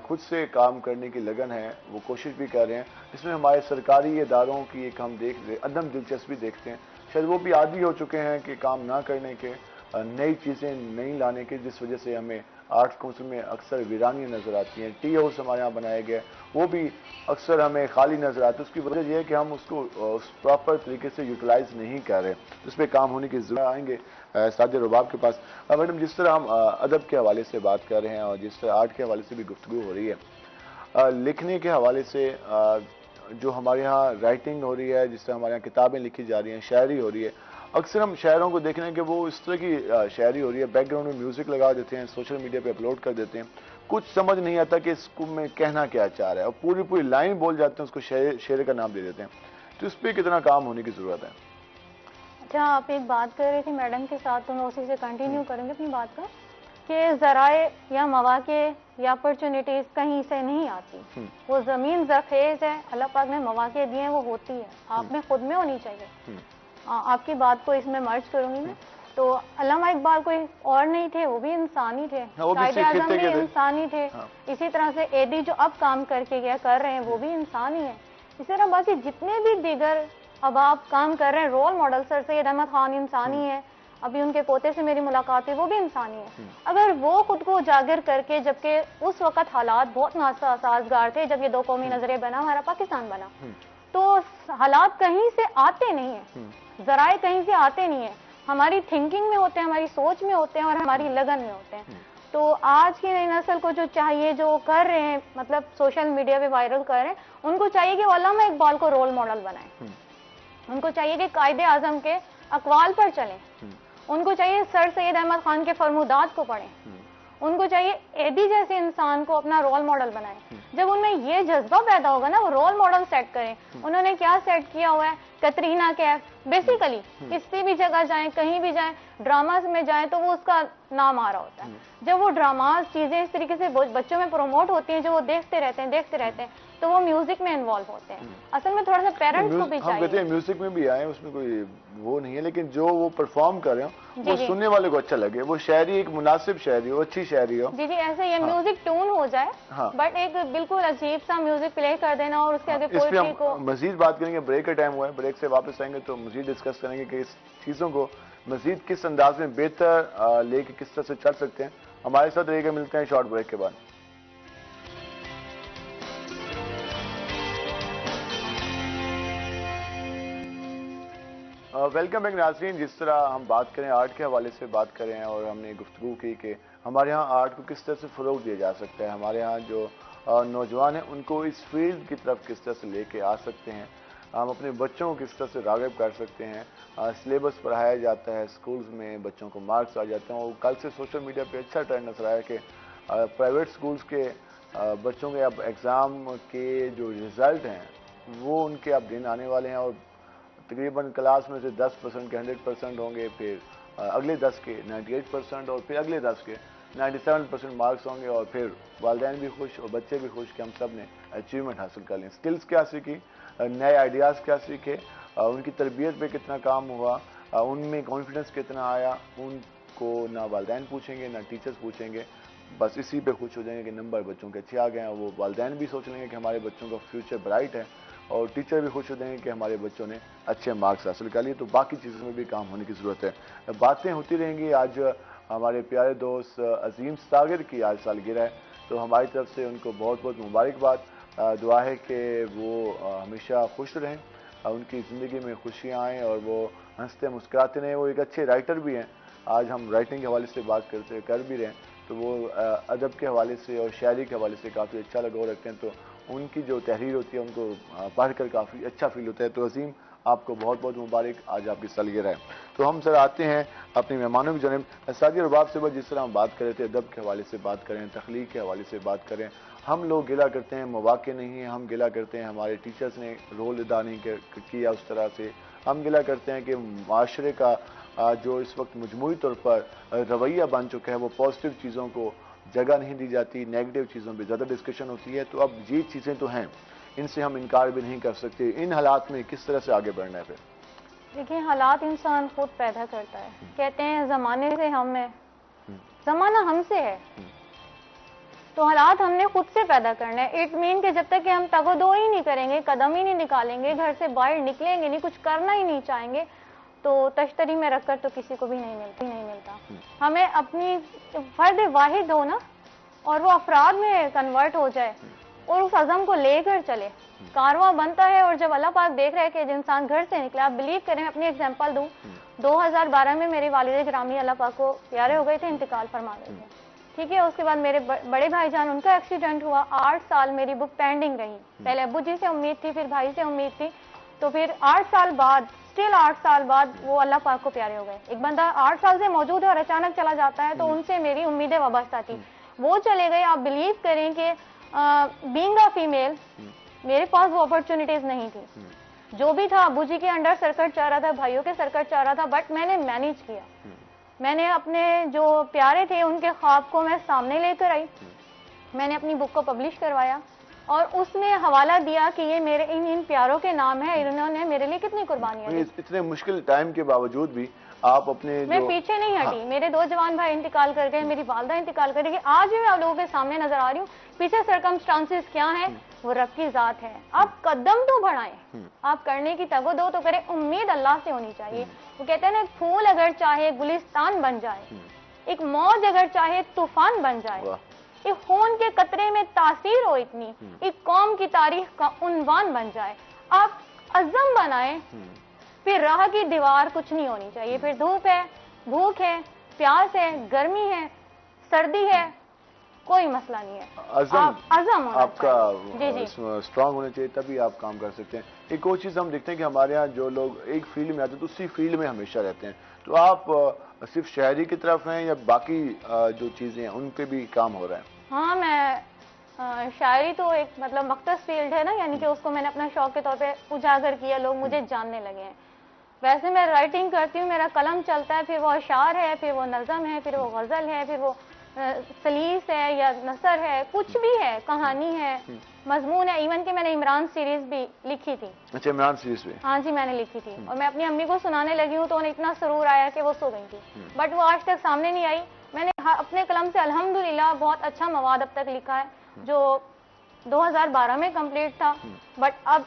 खुद से काम करने की लगन है, वो कोशिश भी कर रहे हैं। इसमें हमारे सरकारी इदारों की एक हम देख रहे अदम दिलचस्पी देखते हैं, शायद वो भी आदी हो चुके हैं कि काम ना करने के, नई चीज़ें नहीं लाने के, जिस वजह से हमें आर्ट काउंसिल में अक्सर वीरानियाँ नज़र आती हैं। टी हाउस हमारे यहाँ बनाए गए, वो भी अक्सर हमें खाली नज़र आते हैं। उसकी वजह यह है कि हम उसको उस प्रॉपर तरीके से यूटिलाइज नहीं कर रहे, उस पर काम होने की ज़रूरत। आएंगे साजिद रुबाब के पास। मैडम, जिस तरह हम अदब के हवाले से बात कर रहे हैं और जिस तरह आर्ट के हवाले से भी गुफ्तगू हो रही है, लिखने के हवाले से जो हमारे यहाँ राइटिंग हो रही है, जिस तरह हमारे यहाँ किताबें लिखी जा रही हैं, शायरी हो रही है, अक्सर हम शायरों को देख रहे हैं कि वो इस तरह की शायरी हो रही है, बैकग्राउंड में म्यूजिक लगा देते हैं, सोशल मीडिया पे अपलोड कर देते हैं, कुछ समझ नहीं आता कि इसको में कहना क्या चाह रहा है, और पूरी पूरी लाइन बोल जाते हैं, उसको शेर का नाम दे देते हैं। तो इस पर कितना काम होने की जरूरत है? अच्छा, आप एक बात कर रही थी मैडम के साथ, तो मैं उसी से कंटिन्यू करूंगी अपनी बात का, कि जराए या मौके या अपॉर्चुनिटीज कहीं से नहीं आती, वो जमीन जरखेज है, अल्लाह पाक ने मौके दिए हैं, वो होती है, आप में खुद में होनी चाहिए। आपकी बात को इसमें मर्ज करूंगी मैं। तो अल्लामा इकबाल कोई और नहीं थे, वो भी इंसान ही थे, कायदे आजम भी इंसान ही थे। इसी तरह से एडी जो अब काम करके गया कर रहे हैं, वो भी इंसान ही है। इसी तरह बाकी जितने भी दीगर अब आप काम कर रहे हैं, role model sir Syed Ahmad Khan इंसान ही है, अभी उनके पोते से मेरी मुलाकात हुई, वो भी इंसान ही है। अगर वो खुद को उजागर करके, जबकि उस वक्त हालात बहुत नासाजगार थे, जब ये दो कौमी नजरिया बना, हमारा पाकिस्तान बना, तो हालात कहीं से आते नहीं है, जराए कहीं से आते नहीं है, हमारी थिंकिंग में होते हैं, हमारी सोच में होते हैं और हमारी लगन में होते हैं। तो आज की नई नस्ल को जो चाहिए, जो कर रहे हैं, मतलब सोशल मीडिया पे वायरल कर रहे हैं, उनको चाहिए कि वो अल्लामा इकबाल को रोल मॉडल बनाएं, उनको चाहिए कि कायदे आजम के अकवाल पर चलें, उनको चाहिए सर सैयद अहमद खान के फरमुदात को पढ़ें, उनको चाहिए एडी जैसे इंसान को अपना रोल मॉडल बनाएं। जब उनमें ये जज्बा पैदा होगा ना, वो रोल मॉडल सेट करें। उन्होंने क्या सेट किया हुआ है, कतरीना कैफ, बेसिकली किसी भी जगह जाएं, कहीं भी जाएं, ड्रामास में जाएं, तो वो उसका नाम आ रहा होता है। जब वो ड्रामास चीजें इस तरीके से बच्चों में प्रमोट होती हैं, जो वो देखते रहते हैं, तो वो म्यूजिक में इन्वॉल्व होते हैं। असल में थोड़ा सा पेरेंट्स को भी चाहिए। हम कहते हैं म्यूजिक में भी आए, उसमें कोई वो नहीं है, लेकिन जो वो परफॉर्म कर रहे हो वो सुनने वाले को अच्छा लगे, वो शायरी एक मुनासिब शायरी हो, अच्छी शायरी हो। जी, ऐसे ये म्यूजिक ट्यून हो जाए, बट एक बिल्कुल अजीब सा म्यूजिक प्ले कर देना और उसके आगे पोएट्री को। मजीद बात करेंगे, ब्रेक का टाइम हुआ है, ब्रेक से वापस आएंगे तो मजीद डिस्कस करेंगे कि इस चीजों को मजीद किस अंदाज में बेहतर लेके किस तरह से चल सकते हैं। हमारे साथ रहेगा, मिलते हैं शॉर्ट ब्रेक के बाद। वेलकम बैक नाज़रीन। जिस तरह हम बात करें आर्ट के हवाले से बात करें और हमने गुफ्तगू की कि हमारे यहाँ आर्ट को किस तरह से फ़रोग दिया जा सकता है, हमारे यहाँ जो नौजवान हैं उनको इस फील्ड की तरफ किस तरह से लेके आ सकते हैं, हम अपने बच्चों को किस तरह से राग़िब कर सकते हैं। सिलेबस पढ़ाया जाता है स्कूल्स में, बच्चों को मार्क्स आ जाते हैं, और कल से सोशल मीडिया पे अच्छा ट्रेंड नजर आया कि प्राइवेट स्कूल्स के बच्चों के अब एग्ज़ाम के जो रिज़ल्ट हैं वो उनके अब दिन आने वाले हैं, और तकरीबन क्लास में से 10% के 100% होंगे, फिर अगले 10 के 98% और फिर अगले 10 के 97% मार्क्स होंगे, और फिर वालिदैन भी खुश और बच्चे भी खुश कि हम सब ने अचीवमेंट हासिल कर ली। स्किल्स क्या सीखी, नए आइडियाज़ क्या सीखे, उनकी तरबियत पे कितना काम हुआ, उनमें कॉन्फिडेंस कितना आया, उनको ना वालिदैन पूछेंगे ना टीचर्स पूछेंगे, बस इसी पे खुश हो जाएंगे कि नंबर बच्चों के अच्छे आ गए हैं। वो वालिदैन भी सोच लेंगे कि हमारे बच्चों का फ्यूचर ब्राइट है, और टीचर भी खुश हो जाएंगे कि हमारे बच्चों ने अच्छे मार्क्स हासिल कर लिए। तो बाकी चीज़ों में भी काम होने की ज़रूरत है। बातें होती रहेंगी। आज हमारे प्यारे दोस्त अजीम सागर की आज सालगिरह है, तो हमारी तरफ से उनको बहुत बहुत मुबारकबाद। दुआ है कि वो हमेशा खुश रहें, उनकी ज़िंदगी में खुशियाँ आएँ और वो हंसते मुस्कुराते रहें। वो एक अच्छे राइटर भी हैं, आज हम राइटिंग के हवाले से बात कर भी रहे हैं, तो वो अदब के हवाले से और शायरी के हवाले से काफ़ी अच्छा लगाव रखते हैं, तो उनकी जो तहरीर होती है उनको पढ़कर काफ़ी अच्छा फील होता है। तो अजीम, आपको बहुत बहुत मुबारक, आज आपकी सालगिरह है। तो हम सर आते हैं अपने मेहमानों की जानब। साजिद रुबाब से जिस तरह हम बात कर रहे थे, अदब के हवाले से बात करें, तख्लीक के हवाले से बात करें, हम लोग गिला करते हैं मौके नहीं है, हम गिला करते हैं हमारे टीचर्स ने रोल अदा नहीं किया उस तरह से, हम गिला करते हैं कि माशरे का जो इस वक्त मजमूई तौर पर रवैया बन चुका है, वो पॉजिटिव चीज़ों को जगह नहीं दी जाती, नेगेटिव चीज़ों पे ज़्यादा डिस्कशन होती है। तो अब ये चीज़ें तो हैं, इनसे हम इनकार भी नहीं कर सकते। इन हालात में किस तरह से आगे बढ़ना है फिर? देखिए, हालात इंसान खुद पैदा करता है। कहते हैं जमाने से हम है, जमाना हमसे है, तो हालात हमने खुद से पैदा करना है। इट मीन कि जब तक कि हम तगोदो ही नहीं करेंगे, कदम ही नहीं निकालेंगे, घर से बाहर निकलेंगे नहीं, कुछ करना ही नहीं चाहेंगे, तो तश्तरी में रखकर तो किसी को भी नहीं मिलता। हमें अपनी फर्द वाहिद हो ना, और वो अफराद में कन्वर्ट हो जाए और उस अज़म को लेकर चले, कारवां बनता है। और जब अल्लाह पाक देख रहा है कि इंसान घर से निकला, आप बिलीव करें, अपनी एग्जांपल दूं, 2012 में मेरे वालिद गिरामी अल्लाह पाक को प्यारे हो गए थे, इंतकाल फरमा गए थे, ठीक है। उसके बाद मेरे बड़े भाईजान, उनका एक्सीडेंट हुआ, 8 साल मेरी बुक पेंडिंग रही। पहले अब्बू जी से उम्मीद थी, फिर भाई से उम्मीद थी, तो फिर 8 साल बाद, स्टिल 8 साल बाद वो अल्लाह पाक को प्यारे हो गए। एक बंदा 8 साल से मौजूद है और अचानक चला जाता है, तो उनसे मेरी उम्मीदें वाबस्ता थी, वो चले गए। आप बिलीव करें कि बीइंग अ फीमेल मेरे पास वो अपॉर्चुनिटीज नहीं थी। जो भी था, अबू जी के अंडर सर्कट चाह रहा था, भाइयों के सर्कट चाह रहा था, बट मैंने मैनेज किया। मैंने अपने जो प्यारे थे उनके ख्वाब को मैं सामने लेकर आई, मैंने अपनी बुक को पब्लिश करवाया और उसमें हवाला दिया कि ये मेरे इन प्यारों के नाम है, इन्होंने मेरे लिए कितनी कुर्बानियां दी। इतने मुश्किल टाइम के बावजूद भी आप अपने मैं पीछे नहीं हटी। हाँ। मेरे 2 जवान भाई इंतकाल कर गए, मेरी वालदा इंतकाल कर गई, आज भी मैं लोगों के सामने नजर आ रही हूँ। पीछे सरकमस्टांसेस क्या है, वो रब की जात है। आप कदम तो बढ़ाएं, आप करने की तगो दो तो करें, उम्मीद अल्लाह से होनी चाहिए। वो कहते हैं ना, फूल अगर चाहे गुलिस्तान बन जाए, एक मौज अगर चाहे तूफान बन जाए, एक खून के कतरे में तासीर हो इतनी, एक कौम की तारीख का उन्वान बन जाए। आप अज़म बनाएं, फिर राह की दीवार कुछ नहीं होनी चाहिए। फिर धूप है, भूख है, प्यास है, गर्मी है, सर्दी है, कोई मसला नहीं है। अज़म आपका स्ट्रांग होना चाहिए, तभी आप काम कर सकते हैं। एक और चीज हम देखते हैं कि हमारे यहाँ जो लोग एक फील्ड में आते हैं तो उसी फील्ड में हमेशा रहते हैं। तो आप सिर्फ शायरी की तरफ हैं या बाकी जो चीजें हैं उन पे भी काम हो रहा है? हाँ, मैं शायरी तो एक मतलब मख्तस फील्ड है ना, यानी कि उसको मैंने अपना शौक के तौर पे उजागर किया, लोग मुझे जानने लगे हैं। वैसे मैं राइटिंग करती हूँ, मेरा कलम चलता है, फिर वो अशार है, फिर वो नज़म है, फिर वो गज़ल है, फिर वो सलीस है या नसर है, कुछ भी है, कहानी है, मजमून है। इवन कि मैंने इमरान सीरीज भी लिखी थी। अच्छा, इमरान सीरीज भी? हाँ जी, मैंने लिखी थी और मैं अपनी अम्मी को सुनाने लगी हूँ तो उन्हें इतना सुरूर आया कि वो सो गई थी, बट वो आज तक सामने नहीं आई। मैंने अपने कलम से अल्हम्दुलिल्लाह बहुत अच्छा मवाद अब तक लिखा है, जो 2012 में कंप्लीट था, बट अब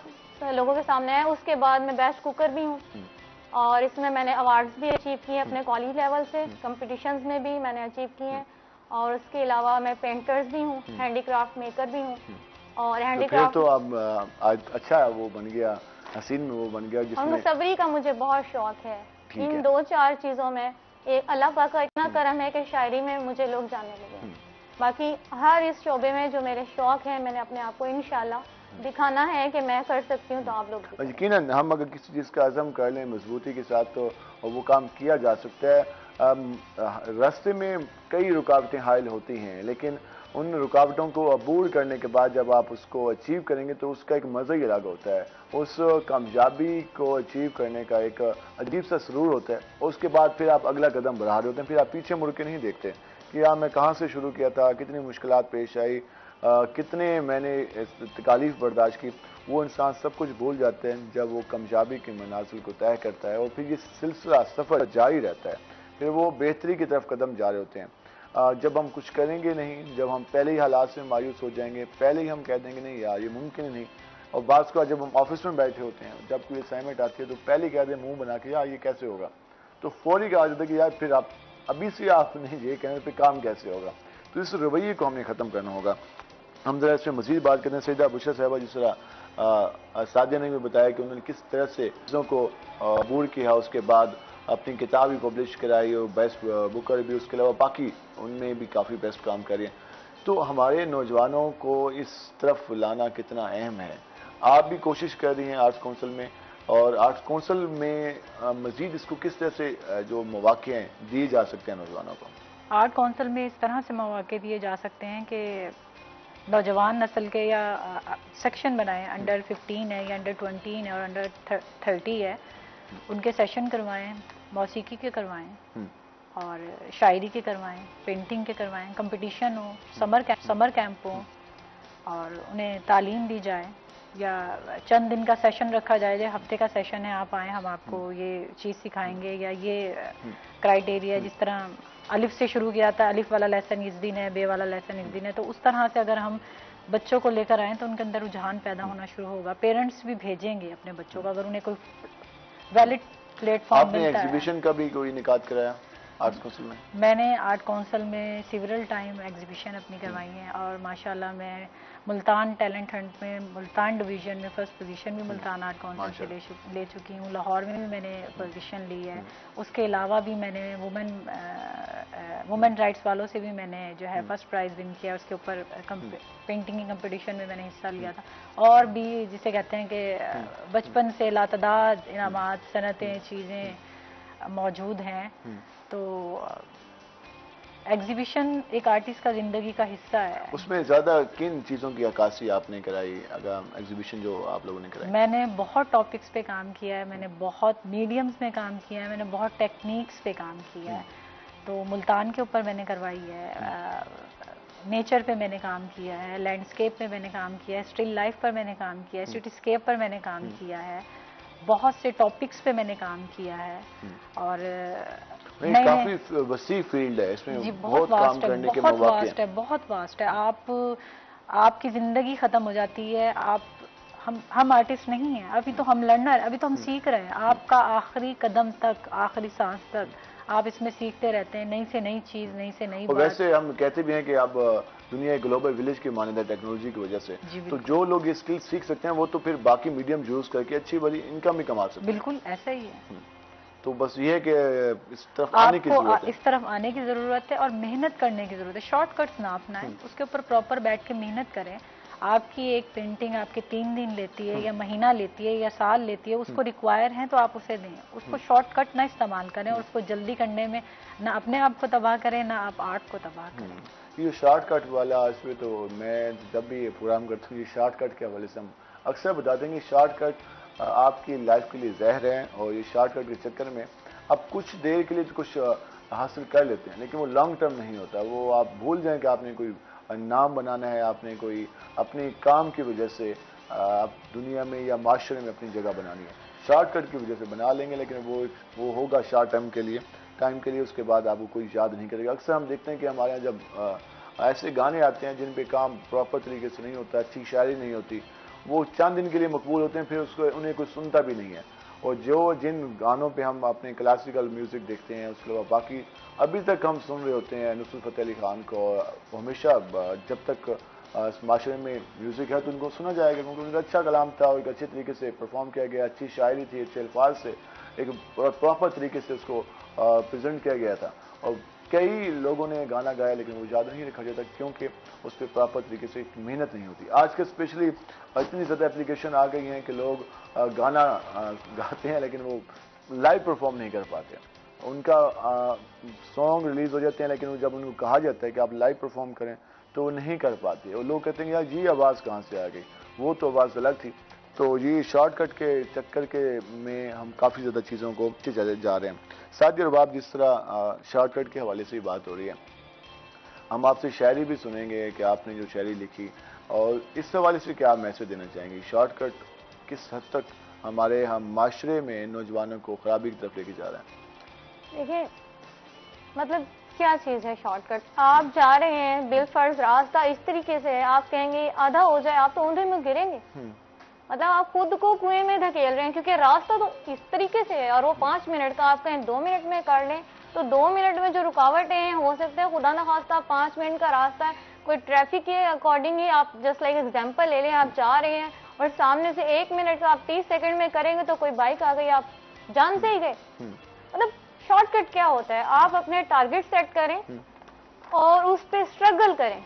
लोगों के सामने है। उसके बाद मैं बेस्ट कुकर भी हूँ और इसमें मैंने अवार्ड्स भी अचीव किए अपने कॉलेज लेवल से, कंपटीशंस में भी मैंने अचीव किए हैं। और उसके अलावा मैं पेंटर्स भी हूँ, हैंडीक्राफ्ट मेकर भी हूँ। और हैंडीक्राफ्ट तो अब अच्छा वो बन गया, हसीन में वो बन गया जिसमें मुसव्वरी का मुझे बहुत शौक है। इन 2-4 चीजों में एक अल्लाह पाक का इतना करम है कि शायरी में मुझे लोग जानने लगे। बाकी हर इस शोबे में जो मेरे शौक है, मैंने अपने आप को इंशाल्लाह दिखाना है कि मैं कर सकती हूँ, तो आप लोग यकीनन हम अगर किसी चीज़ का अज़म कर लें मजबूती के साथ तो वो काम किया जा सकता है। रास्ते में कई रुकावटें हायल होती हैं, लेकिन उन रुकावटों को अबूर करने के बाद जब आप उसको अचीव करेंगे तो उसका एक मज़ा ही अलग होता है। उस कामयाबी को अचीव करने का एक अजीब सा सुरूर होता है। और उसके बाद फिर आप अगला कदम बढ़ा रहे होते हैं, फिर आप पीछे मुड़ के नहीं देखते कि यार मैं कहाँ से शुरू किया था, कितनी मुश्किलात पेश आई, कितने मैंने तकालीफ बर्दाश्त की। वो इंसान सब कुछ भूल जाते हैं जब वो कामयाबी के मनाजिल को तय करता है और फिर ये सिलसिला सफ़र जारी रहता है, फिर वो बेहतरी की तरफ कदम जा रहे होते हैं। जब हम कुछ करेंगे नहीं, जब हम पहले ही हालात से मायूस हो जाएंगे, पहले ही हम कह देंगे नहीं यार ये मुमकिन नहीं। और बात का जब हम ऑफिस में बैठे होते हैं, जब कोई असाइनमेंट आती है तो पहले कह दें मुंह बना के यार ये कैसे होगा, तो फौरी कहा जाता है कि यार फिर आप अभी से आप नहीं ये कहने पे काम कैसे होगा। तो इस रवैये को हमने ख़त्म करना होगा। हम जरा इसमें मज़ीद बात करते हैं। सईदा बुशरा साहबा, जिस तरह सादिया ने भी बताया कि उन्होंने किस तरह से चीज़ों को अबूर किया, उसके बाद अपनी किताब भी पब्लिश कराई और बेस्ट बुकर भी, उसके अलावा बाकी उनमें भी काफ़ी बेस्ट काम करें। तो हमारे नौजवानों को इस तरफ लाना कितना अहम है। आप भी कोशिश कर रही हैं आर्ट्स काउंसिल में, और आर्ट्स काउंसिल में मज़ीद इसको किस तरह से जो मौक़े हैं दिए जा सकते हैं नौजवानों को? आर्ट काउंसिल में इस तरह से मौक़े दिए जा सकते हैं कि नौजवान नस्ल के या सेक्शन बनाएं, अंडर 15 है या अंडर 20 है और अंडर 30 है, उनके सेशन करवाएं, मौसीकी के करवाएं और शायरी के करवाएं, पेंटिंग के करवाएं, कंपटीशन हो, समर कैंप हो और उन्हें तालीम दी जाए या चंद दिन का सेशन रखा जाए, जो हफ्ते का सेशन है, आप आए, हम आपको ये चीज़ सिखाएंगे, या ये क्राइटेरिया, जिस तरह अलिफ से शुरू किया था, अलिफ वाला लेसन इस दिन है, बे वाला लेसन इस दिन है, तो उस तरह से अगर हम बच्चों को लेकर आए तो उनके अंदर रुझान पैदा होना शुरू होगा। पेरेंट्स भी भेजेंगे अपने बच्चों को अगर उन्हें कोई वैलिड प्लेटफॉर्म मिलता है। आपने एग्जीबिशन का भी कोई निकात कराया आर्ट्स काउंसिल में? मैंने आर्ट काउंसिल में सिवरल टाइम एग्जीबिशन अपनी करवाई है, और माशाल्लाह मैं मुल्तान टैलेंट हंट में मुल्तान डिवीजन में फर्स्ट पोजीशन भी मुल्तान आर्ट काउंसिल से ले चुकी हूँ। लाहौर में भी मैंने पोजीशन ली है। उसके अलावा भी मैंने वुमेन राइट्स वालों से भी मैंने जो है फर्स्ट प्राइज़ विन किया। उसके ऊपर पेंटिंग की कंपटीशन में मैंने हिस्सा लिया था। और भी जिसे कहते हैं कि बचपन से लातदाद इनामात, सनतें, चीज़ें मौजूद हैं। तो एग्जीबिशन एक आर्टिस्ट का जिंदगी का हिस्सा है। उसमें ज्यादा किन चीजों की अक्कासी आपने कराई? अगर एग्जीबिशन जो आप लोगों ने कराई? मैंने बहुत टॉपिक्स पे काम किया है, मैंने बहुत मीडियम्स में काम किया है, मैंने बहुत टेक्निक्स पे काम किया है। तो मुल्तान के ऊपर मैंने करवाई है, नेचर पे मैंने काम किया है, लैंडस्केप पे मैंने काम किया है, स्टिल लाइफ पर मैंने काम किया है, सिटीस्केप पर मैंने काम किया है, बहुत से टॉपिक्स पे मैंने काम किया है। और काफी वसी फील्ड है, इसमें बहुत काम करने के मौके हैं। बहुत वास्ट है। आपकी जिंदगी खत्म हो जाती है। हम आर्टिस्ट नहीं हैं, अभी तो हम लर्नर, अभी तो हम सीख रहे हैं। आपका आखिरी कदम तक, आखिरी सांस तक आप इसमें सीखते रहते हैं, नई से नई चीज, नई से नई बात। वैसे हम कहते भी हैं कि अब दुनिया ग्लोबल विलेज की मान्यता टेक्नोलॉजी की वजह से, तो जो लोग ये स्किल सीख सकते हैं वो तो फिर बाकी मीडियम यूज करके अच्छी बड़ी इनकम भी कमा सकते हैं। बिल्कुल ऐसा ही है। तो बस ये है कि इस तरफ आने की जरूरत है। इस तरफ आने की जरूरत है और मेहनत करने की जरूरत है। शॉर्टकट्स ना अपनाएं, उसके ऊपर प्रॉपर बैठ के मेहनत करें। आपकी एक पेंटिंग आपके 3 दिन लेती है, या महीना लेती है, या साल लेती है, उसको रिक्वायर है तो आप उसे दें। उसको शॉर्टकट ना इस्तेमाल करें, और उसको जल्दी करने में ना अपने आप को तबाह करें, ना आप आर्ट को तबाह करें। ये शॉर्टकट वाला, इसमें तो मैं जब भी ये प्रोग्राम करता हूँ, ये शॉर्टकट के हवाले से हम अक्सर बता देंगे, शॉर्टकट आपकी लाइफ के लिए जहर है। और ये शॉर्टकट के चक्कर में आप कुछ देर के लिए तो कुछ हासिल कर लेते हैं, लेकिन वो लॉन्ग टर्म नहीं होता। वो आप भूल जाएं कि आपने कोई नाम बनाना है, आपने कोई अपने काम की वजह से आप दुनिया में या माशरे में अपनी जगह बनानी है। शॉर्टकट की वजह से बना लेंगे, लेकिन वो होगा शॉर्ट टर्म के लिए, टाइम के लिए। उसके बाद आपको कोई याद नहीं करेगा। अक्सर हम देखते हैं कि हमारे यहाँ जब ऐसे गाने आते हैं जिन पे काम प्रॉपर तरीके से नहीं होता, अच्छी शायरी नहीं होती, वो चंद दिन के लिए मकबूल होते हैं, फिर उसको उन्हें कोई सुनता भी नहीं है। और जिन गानों पे हम अपने क्लासिकल म्यूजिक देखते हैं, उसके अलावा बाकी अभी तक हम सुन रहे होते हैं नुसरत फतेह अली खान को, हमेशा जब तक माशरे में म्यूजिक है तो उनको सुना जाएगा, क्योंकि उनका अच्छा कलाम था और एक अच्छे तरीके से परफॉर्म किया गया, अच्छी शायरी थी, अच्छे अल्फाज से एक प्रॉपर तरीके से उसको प्रेजेंट किया गया था। और कई लोगों ने गाना गाया, लेकिन वो याद नहीं रखा जाता क्योंकि उस पर प्रॉपर तरीके से मेहनत नहीं होती। आज के स्पेशली इतनी ज़्यादा एप्लीकेशन आ गई हैं कि लोग गाना गाते हैं, लेकिन वो लाइव परफॉर्म नहीं कर पाते। उनका सॉन्ग रिलीज हो जाते हैं, लेकिन जब उनको कहा जाता है कि आप लाइव परफॉर्म करें तो वो नहीं कर पाते। और लोग कहते हैं यार ये आवाज़ कहाँ से आ गई, वो तो आवाज़ अलग थी। तो ये शॉर्टकट के चक्कर के में हम काफ़ी ज़्यादा चीज़ों को चले जा रहे हैं। साथ ही अब जिस तरह शॉर्टकट के हवाले से ही बात हो रही है, हम आपसे शायरी भी सुनेंगे कि आपने जो शायरी लिखी, और इस हवाले से क्या मैसेज देना चाहेंगे? शॉर्टकट किस हद तक हम माशरे में नौजवानों को खराबी की तरफ लेके जा रहे हैं? देखिए, मतलब क्या चीज़ है शॉर्टकट? आप जा रहे हैं बिलफर्ज, रास्ता इस तरीके से है, आप कहेंगे आधा हो जाए, आप तो ऊंधे में गिरेंगे। मतलब आप खुद को कुएं में धकेल रहे हैं, क्योंकि रास्ता तो इस तरीके से है। और वो 5 मिनट का आप कहें 2 मिनट में कर लें, तो 2 मिनट में जो रुकावटें हैं, हो सकता है खुदा ना खास्ता 5 मिनट का रास्ता है, कोई ट्रैफिक के अकॉर्डिंग ही आप जस्ट लाइक एग्जाम्पल ले लें, आप जा रहे हैं और सामने से 1 मिनट का आप 30 सेकंड में करेंगे तो कोई बाइक आ गई, आप जान से ही गए। मतलब शॉर्टकट क्या होता है? आप अपने टारगेट सेट करें और उस पर स्ट्रगल करें।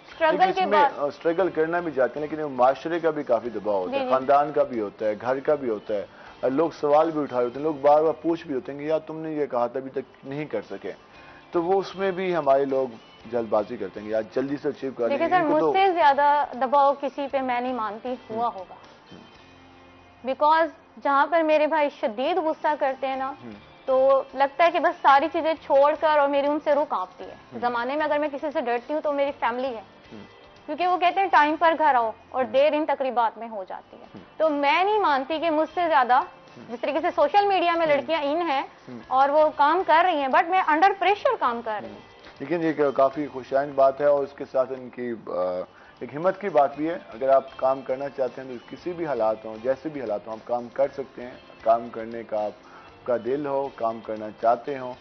स्ट्रगल के बाद स्ट्रगल करना भी चाहते हैं, लेकिन माशरे का भी काफी दबाव होता है, खानदान का भी होता है, घर का भी होता है, लोग सवाल भी उठाए होते हैं, लोग बार बार पूछ भी होते हैं कि यार तुमने ये कहा था अभी तक नहीं कर सके। तो वो उसमें भी हमारे लोग जल्दबाजी करते हैं यार जल्दी से अचीव कर देखिए सर, मुझसे ज्यादा दबाव किसी पे मैं नहीं मानती हुआ होगा। बिकॉज जहाँ पर मेरे भाई शदीद गुस्सा करते हैं ना, तो लगता है कि बस सारी चीजें छोड़कर, और मेरी उनसे रूह कांपती है। जमाने में अगर मैं किसी से डरती हूँ तो मेरी फैमिली है, क्योंकि वो कहते हैं टाइम पर घर आओ और देर इन तकरीबात में हो जाती है। तो मैं नहीं मानती कि मुझसे ज्यादा जिस तरीके से सोशल मीडिया में लड़कियां इन हैं और वो काम कर रही हैं, बट मैं अंडर प्रेशर काम कर रही हूँ। लेकिन ये काफी खुशाइन बात है और उसके साथ इनकी एक हिम्मत की बात भी है। अगर आप काम करना चाहते हैं तो किसी भी हालात हों, जैसे भी हालात हों, आप काम कर सकते हैं। काम करने का आपका दिल हो, काम करना चाहते हो,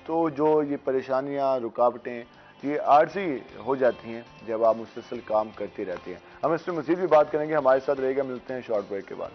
तो जो ये परेशानियां, रुकावटें ये आर्जी हो जाती हैं जब आप मुसलसल काम करते रहते हैं। हम इस पर मज़ीद भी बात करेंगे, हमारे साथ रहेगा। मिलते हैं शॉर्ट ब्रेक के बाद।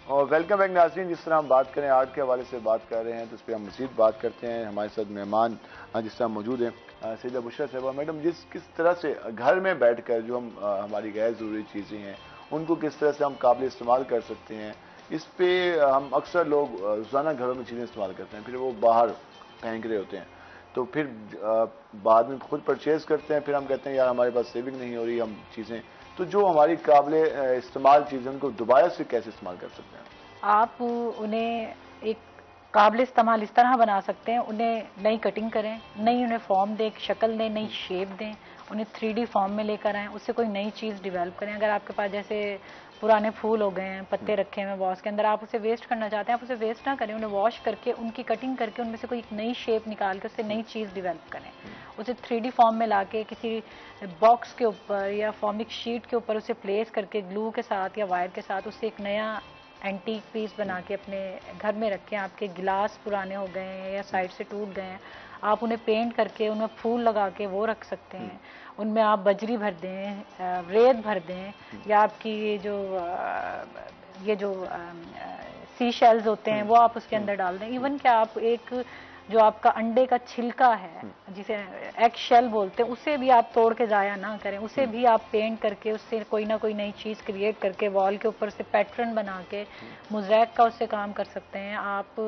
और वेलकम बैक नाज़रीन। जिस तरह हम बात करें आर्ट के हवाले से बात कर रहे हैं तो उस पर हम मज़ीद बात करते हैं। हमारे साथ मेहमान जिस तरह मौजूद हैं सैयदा बुशरा साहिबा। मैडम, किस तरह से घर में बैठकर जो हम हमारी गैर ज़रूरी चीज़ें हैं उनको किस तरह से हम काबिल इस्तेमाल कर सकते हैं, इस पे हम अक्सर लोग रोज़ाना घरों में चीज़ें इस्तेमाल करते हैं, फिर वो बाहर फेंक रहे होते हैं, तो फिर बाद में खुद परचेज़ करते हैं, फिर हम कहते हैं यार हमारे पास सेविंग नहीं हो रही, हम चीज़ें, तो जो हमारी काबिल इस्तेमाल चीज़ें उनको दोबारा से कैसे इस्तेमाल कर सकते हैं? आप उन्हें एक काबिल इस्तेमाल इस तरह बना सकते हैं, उन्हें नई कटिंग करें, नई उन्हें फॉर्म दें, शक्ल दें, नई शेप दें, उन्हें 3D फॉर्म में लेकर आएँ, उससे कोई नई चीज़ डिवेल्प करें। अगर आपके पास जैसे पुराने फूल हो गए हैं, पत्ते रखे हुए वॉश के अंदर, आप उसे वेस्ट करना चाहते हैं, आप उसे वेस्ट ना करें, उन्हें वॉश करके उनकी कटिंग करके उनमें से कोई एक नई शेप निकाल के उससे नई चीज़ डिवेल्प करें। उसे 3D फॉर्म में लाके किसी बॉक्स के ऊपर या फॉर्मिक शीट के ऊपर उसे प्लेस करके ग्लू के साथ या वायर के साथ उससे एक नया एंटीक पीस बना के अपने घर में रखें। आपके गिलास पुराने हो गए हैं या साइड से टूट गए हैं, आप उन्हें पेंट करके उनमें फूल लगा के वो रख सकते हैं। उनमें आप बजरी भर दें, रेत भर दें, या आपकी ये जो सी शेल्स होते हैं वो आप उसके अंदर डाल दें। इवन कि आप एक जो आपका अंडे का छिलका है जिसे एग शेल बोलते हैं, उसे भी आप तोड़ के ज़ाया ना करें, उसे भी आप पेंट करके उससे कोई ना कोई नई चीज़ क्रिएट करके वॉल के ऊपर से पैटर्न बना के मोज़ैक का उससे काम कर सकते हैं। आप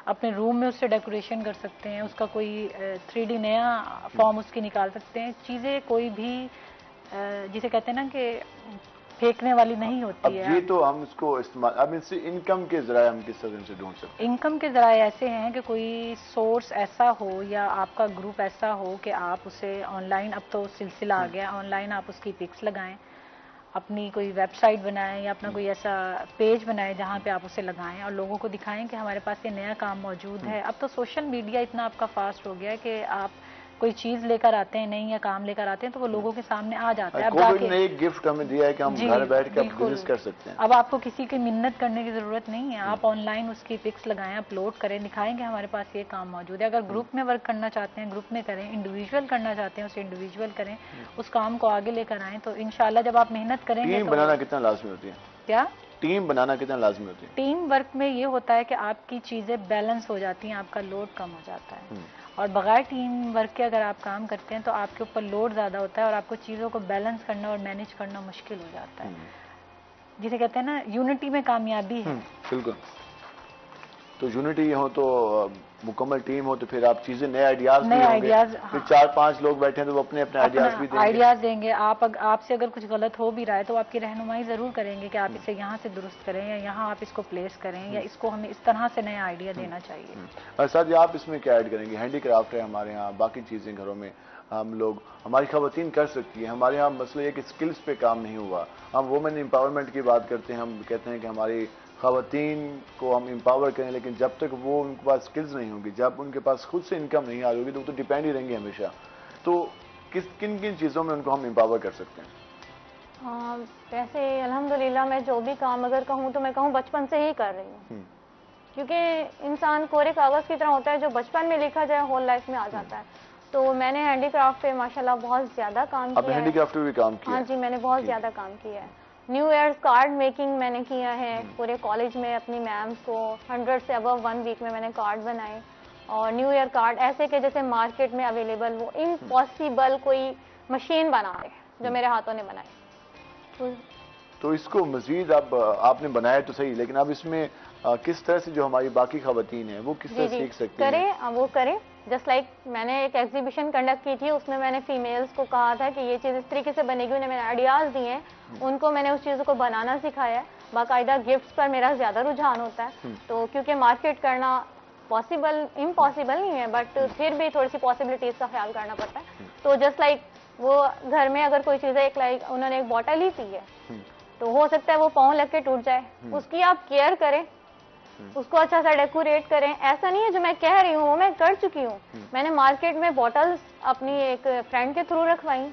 अपने रूम में उससे डेकोरेशन कर सकते हैं, उसका कोई 3D नया फॉर्म उसकी निकाल सकते हैं। चीज़ें कोई भी जिसे कहते हैं ना कि फेंकने वाली नहीं होती है। ये तो हम इसको इस्तेमाल, अब इससे इनकम के जराए हम किस तरह से ढूंढ सकते हैं? इनकम के जराए ऐसे हैं कि कोई सोर्स ऐसा हो या आपका ग्रुप ऐसा हो कि आप उसे ऑनलाइन, अब तो सिलसिला आ गया, ऑनलाइन आप उसकी पिक्स लगाएं, अपनी कोई वेबसाइट बनाएं या अपना कोई ऐसा पेज बनाएं जहां पे आप उसे लगाएं और लोगों को दिखाएं कि हमारे पास ये नया काम मौजूद है। अब तो सोशल मीडिया इतना आपका फास्ट हो गया है कि आप कोई चीज लेकर आते हैं नहीं या काम लेकर आते हैं तो वो लोगों के सामने आ जाता है। कोविड ने एक गिफ्ट हमें दिया है कि हम घर बैठ के बिजनेस कर सकते हैं। अब आपको किसी की मिन्नत करने की जरूरत नहीं है, आप ऑनलाइन उसकी पिक्स लगाएं, अपलोड करें, दिखाएंगे हमारे पास ये काम मौजूद है। अगर ग्रुप में वर्क करना चाहते हैं ग्रुप में करें, इंडिविजुअल करना चाहते हैं उसे इंडिविजुअल करें, उस काम को आगे लेकर आएं, तो इंशाल्लाह जब आप मेहनत करेंगे। टीम बनाना कितना लाजमी होती है? क्या टीम बनाना कितना लाजमी होती है? टीम वर्क में ये होता है कि आपकी चीजें बैलेंस हो जाती हैं, आपका लोड कम हो जाता है। और बगैर टीम वर्क के अगर आप काम करते हैं तो आपके ऊपर लोड ज़्यादा होता है और आपको चीज़ों को बैलेंस करना और मैनेज करना मुश्किल हो जाता है। जिसे कहते हैं ना यूनिटी में कामयाबी है। बिल्कुल। तो यूनिटी हो तो मुकम्मल टीम हो तो फिर आप चीजें नए आइडियाज, फिर 4-5 लोग बैठे हैं तो वो अपने अपने आइडियाज भी देंगे। आइडियाज देंगे। आपसे अगर कुछ गलत हो भी रहा है तो आपकी रहनुमाई जरूर करेंगे कि आप इसे यहाँ से दुरुस्त करें या यहाँ आप इसको प्लेस करें या इसको हमें इस तरह से नया आइडिया देना चाहिए। और साथ ही आप इसमें क्या ऐड करेंगे? हैंडीक्राफ्ट है हमारे यहाँ, बाकी चीजें घरों में हम लोग, हमारी खवातीन कर सकती है। हमारे यहाँ मसला ये कि स्किल्स पे काम नहीं हुआ। हम वुमेन एम्पावरमेंट की बात करते हैं, हम कहते हैं कि हमारी खवातीन को हम एम्पावर करें, लेकिन जब तक वो उनके पास स्किल्स नहीं होंगी, जब उनके पास खुद से इनकम नहीं आ रही होगी तो वो तो डिपेंड ही रहेंगे हमेशा। तो किन किन चीज़ों में उनको हम एम्पावर कर सकते हैं? वैसे अल्हम्दुलिल्लाह मैं जो भी काम अगर कहूँ तो मैं कहूँ बचपन से ही कर रही हूँ, क्योंकि इंसान कोरे कागज़ की तरह होता है, जो बचपन में लिखा जाए होल लाइफ में आ जाता है। तो मैंने हैंडीक्राफ्ट पे माशाल्लाह बहुत ज़्यादा काम किया है। हैंडीक्राफ्ट पे भी काम किया? हाँ जी, मैंने बहुत ज़्यादा काम किया है। न्यू ईयर कार्ड मेकिंग मैंने किया है पूरे कॉलेज में अपनी मैम्स को, 100 से अबव 1 वीक में मैंने कार्ड बनाए। और न्यू ईयर कार्ड ऐसे के जैसे मार्केट में अवेलेबल वो इम्पॉसिबल कोई मशीन बना रहे जो मेरे हाथों ने बनाए। तो इसको मजीद अब आपने बनाया तो सही, लेकिन अब इसमें किस तरह से जो हमारी बाकी खवातीन हैं वो किस तरह सीख सकती हैं? वो करें जस्ट लाइक मैंने एक एग्जीबिशन कंडक्ट की थी, उसमें मैंने फीमेल्स को कहा था कि ये चीज़ इस तरीके से बनेगी, उन्हें मैंने आइडियाज़ दिए हैं, उनको मैंने उस चीज़ों को बनाना सिखाया है। बाकायदा गिफ्ट्स पर मेरा ज़्यादा रुझान होता है, तो क्योंकि मार्केट करना पॉसिबल इम्पॉसिबल नहीं है, बट फिर भी थोड़ी सी पॉसिबिलिटीज़ का ख्याल करना पड़ता है। तो जस्ट लाइक वो घर में अगर कोई चीज़ है, एक लाइक उन्होंने एक बॉटल ही पी है, तो हो सकता है वो पाँव लग के टूट जाए, उसकी आप केयर करें, उसको अच्छा सा डेकोरेट करें। ऐसा नहीं है जो मैं कह रही हूँ वो मैं कर चुकी हूँ। मैंने मार्केट में बॉटल्स अपनी एक फ्रेंड के थ्रू रखवाई,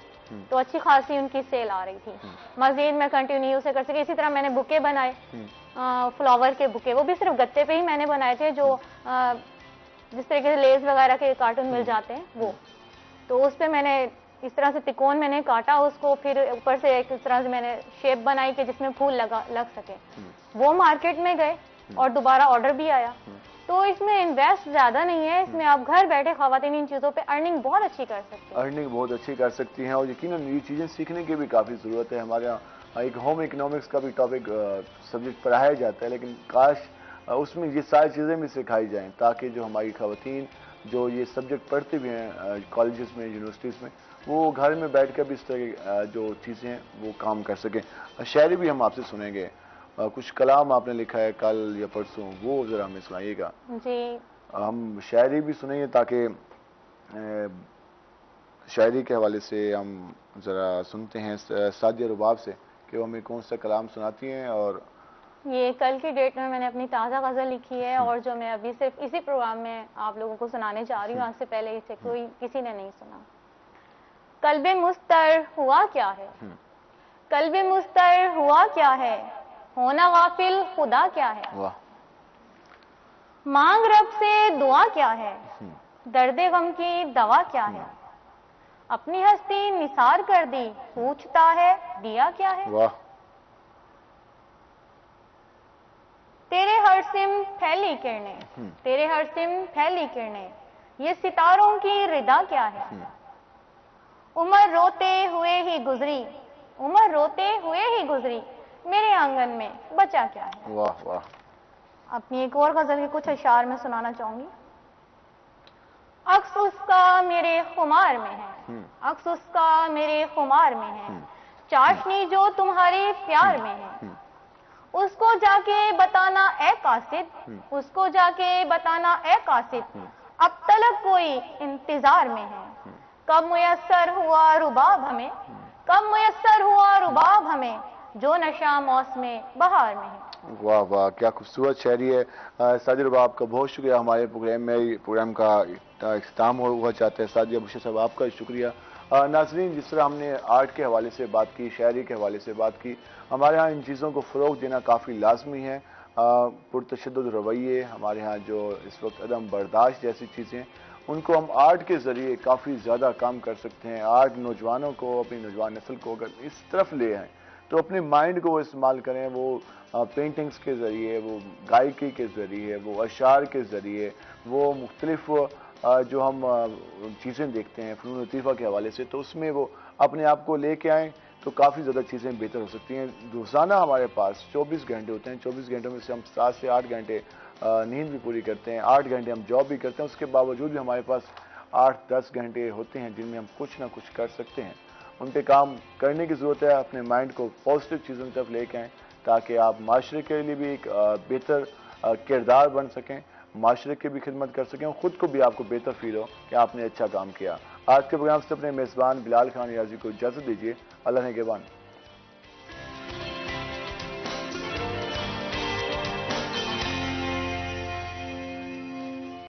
तो अच्छी खासी उनकी सेल आ रही थी। मजीद मैं कंटिन्यू से कर सके। इसी तरह मैंने बुके बनाए, फ्लावर के बुके, वो भी सिर्फ गत्ते पे ही मैंने बनाए थे, जो जिस तरीके से लेस वगैरह के कार्टून मिल जाते हैं वो। तो उस पर मैंने इस तरह से तिकोन मैंने काटा उसको, फिर ऊपर से एक इस तरह से मैंने शेप बनाई कि जिसमें फूल लग सके। वो मार्केट में गए और दोबारा ऑर्डर भी आया। तो इसमें इन्वेस्ट ज्यादा नहीं है, इसमें आप घर बैठे खवातीन इन चीजों पे अर्निंग बहुत अच्छी कर सकती हैं। अर्निंग बहुत अच्छी कर सकती हैं और यकीनन ये चीज़ें सीखने की भी काफ़ी ज़रूरत है। हमारे यहाँ एक होम इकोनॉमिक्स का भी टॉपिक सब्जेक्ट पढ़ाया जाता है, लेकिन काश उसमें ये सारी चीज़ें भी सिखाई जाएँ, ताकि जो हमारी खवातीन जो ये सब्जेक्ट पढ़ते भी हैं कॉलेजेस में, यूनिवर्सिटीज़ में, वो घर में बैठ कर भी इस तरह जो चीज़ें हैं वो काम कर सकें। शायरी भी हम आपसे सुनेंगे, कुछ कलाम आपने लिखा है कल या परसों, वो ज़रा हमें सुनाइएगा। जी, हम शायरी भी सुनेंगे ताकि शायरी के हवाले से हम ज़रा सुनते हैं सादिया रुबाब से कि वो हमें कौन सा कलाम सुनाती हैं। और ये कल की डेट में मैंने अपनी ताज़ा गज़ल लिखी है, और जो मैं अभी सिर्फ इसी प्रोग्राम में आप लोगों को सुनाने जा रही हूँ, आज से पहले इसे किसी ने नहीं सुना। कल्बे मुस्तर हुआ क्या है, कल्बे मुस्तर हुआ क्या है, होना गाफिल खुदा क्या है, मांग रब से दुआ क्या है, दर्दे गम की दवा क्या है, अपनी हस्ती निसार कर दी, पूछता है दिया क्या है। वाह। तेरे हर सिम फैली किरणें, तेरे हर सिम फैली किरणें, ये सितारों की रिदा क्या है। उम्र रोते हुए ही गुजरी, उम्र रोते हुए ही गुजरी, मेरे आंगन में बचा क्या है। वाह वाह। अपनी एक और गजल के कुछ अशार में सुनाना चाहूंगी। अक्स उसका मेरे खुमार में है, अक्स उसका मेरे खुमार में है, चाशनी जो तुम्हारे प्यार में है, उसको जाके बताना ए कासिद, उसको जाके बताना ए कासिद, अब तलक कोई इंतजार में है, कब मुयस्सर हुआ रुबाब हमें, कब मुयस्सर हुआ रुबाब हमें, जो नशा मौसमे बहार में है। वाह वाह, क्या खूबसूरत शायरी है। सादिया रुबाब, आपका बहुत शुक्रिया। हमारे प्रोग्राम का इख्तिताम हुआ चाहते हैं। सादिया बुशरा साहब, आपका शुक्रिया। नाज़रीन, जिस तरह हमने आर्ट के हवाले से बात की, शायरी के हवाले से बात की, हमारे यहाँ इन चीज़ों को फ़रोग़ देना काफ़ी लाजमी है। पुरतशद्दुद रवैये, हमारे यहाँ जो इस वक्त अदम बर्दाश्त जैसी चीज़ें, उनको हम आर्ट के ज़रिए काफ़ी ज़्यादा काम कर सकते हैं। आर्ट नौजवानों को, अपनी नौजवान नस्ल को अगर इस तरफ ले आएँ तो अपने माइंड को वो इस्तेमाल करें। वो पेंटिंग्स के ज़रिए, वो गायकी के ज़रिए, वो अशार के ज़रिए, वो मुख्तलिफ जो हम चीज़ें देखते हैं फ़नून लतीफ़ा के हवाले से, तो उसमें वो अपने आप को लेके आएँ तो काफ़ी ज़्यादा चीज़ें बेहतर हो सकती हैं। रोज़ाना हमारे पास 24 घंटे होते हैं, 24 घंटों में से हम 7 से 8 घंटे नींद भी पूरी करते हैं, 8 घंटे हम जॉब भी करते हैं। उसके बावजूद भी हमारे पास 8-10 घंटे होते हैं जिनमें हम कुछ ना कुछ कर सकते हैं। उन पर काम करने की ज़रूरत है। अपने माइंड को पॉजिटिव चीज़ों की तरफ लेके आएँ ताकि आप माशरे के लिए भी एक बेहतर किरदार बन सकें, माशरे की भी खिदमत कर सकें और ख़ुद को भी आपको बेहतर फील हो कि आपने अच्छा काम किया। आज के प्रोग्राम से अपने मेज़बान बिलाल खान याजी को इजाज़त दीजिए। अल्लाह ने निगहबान।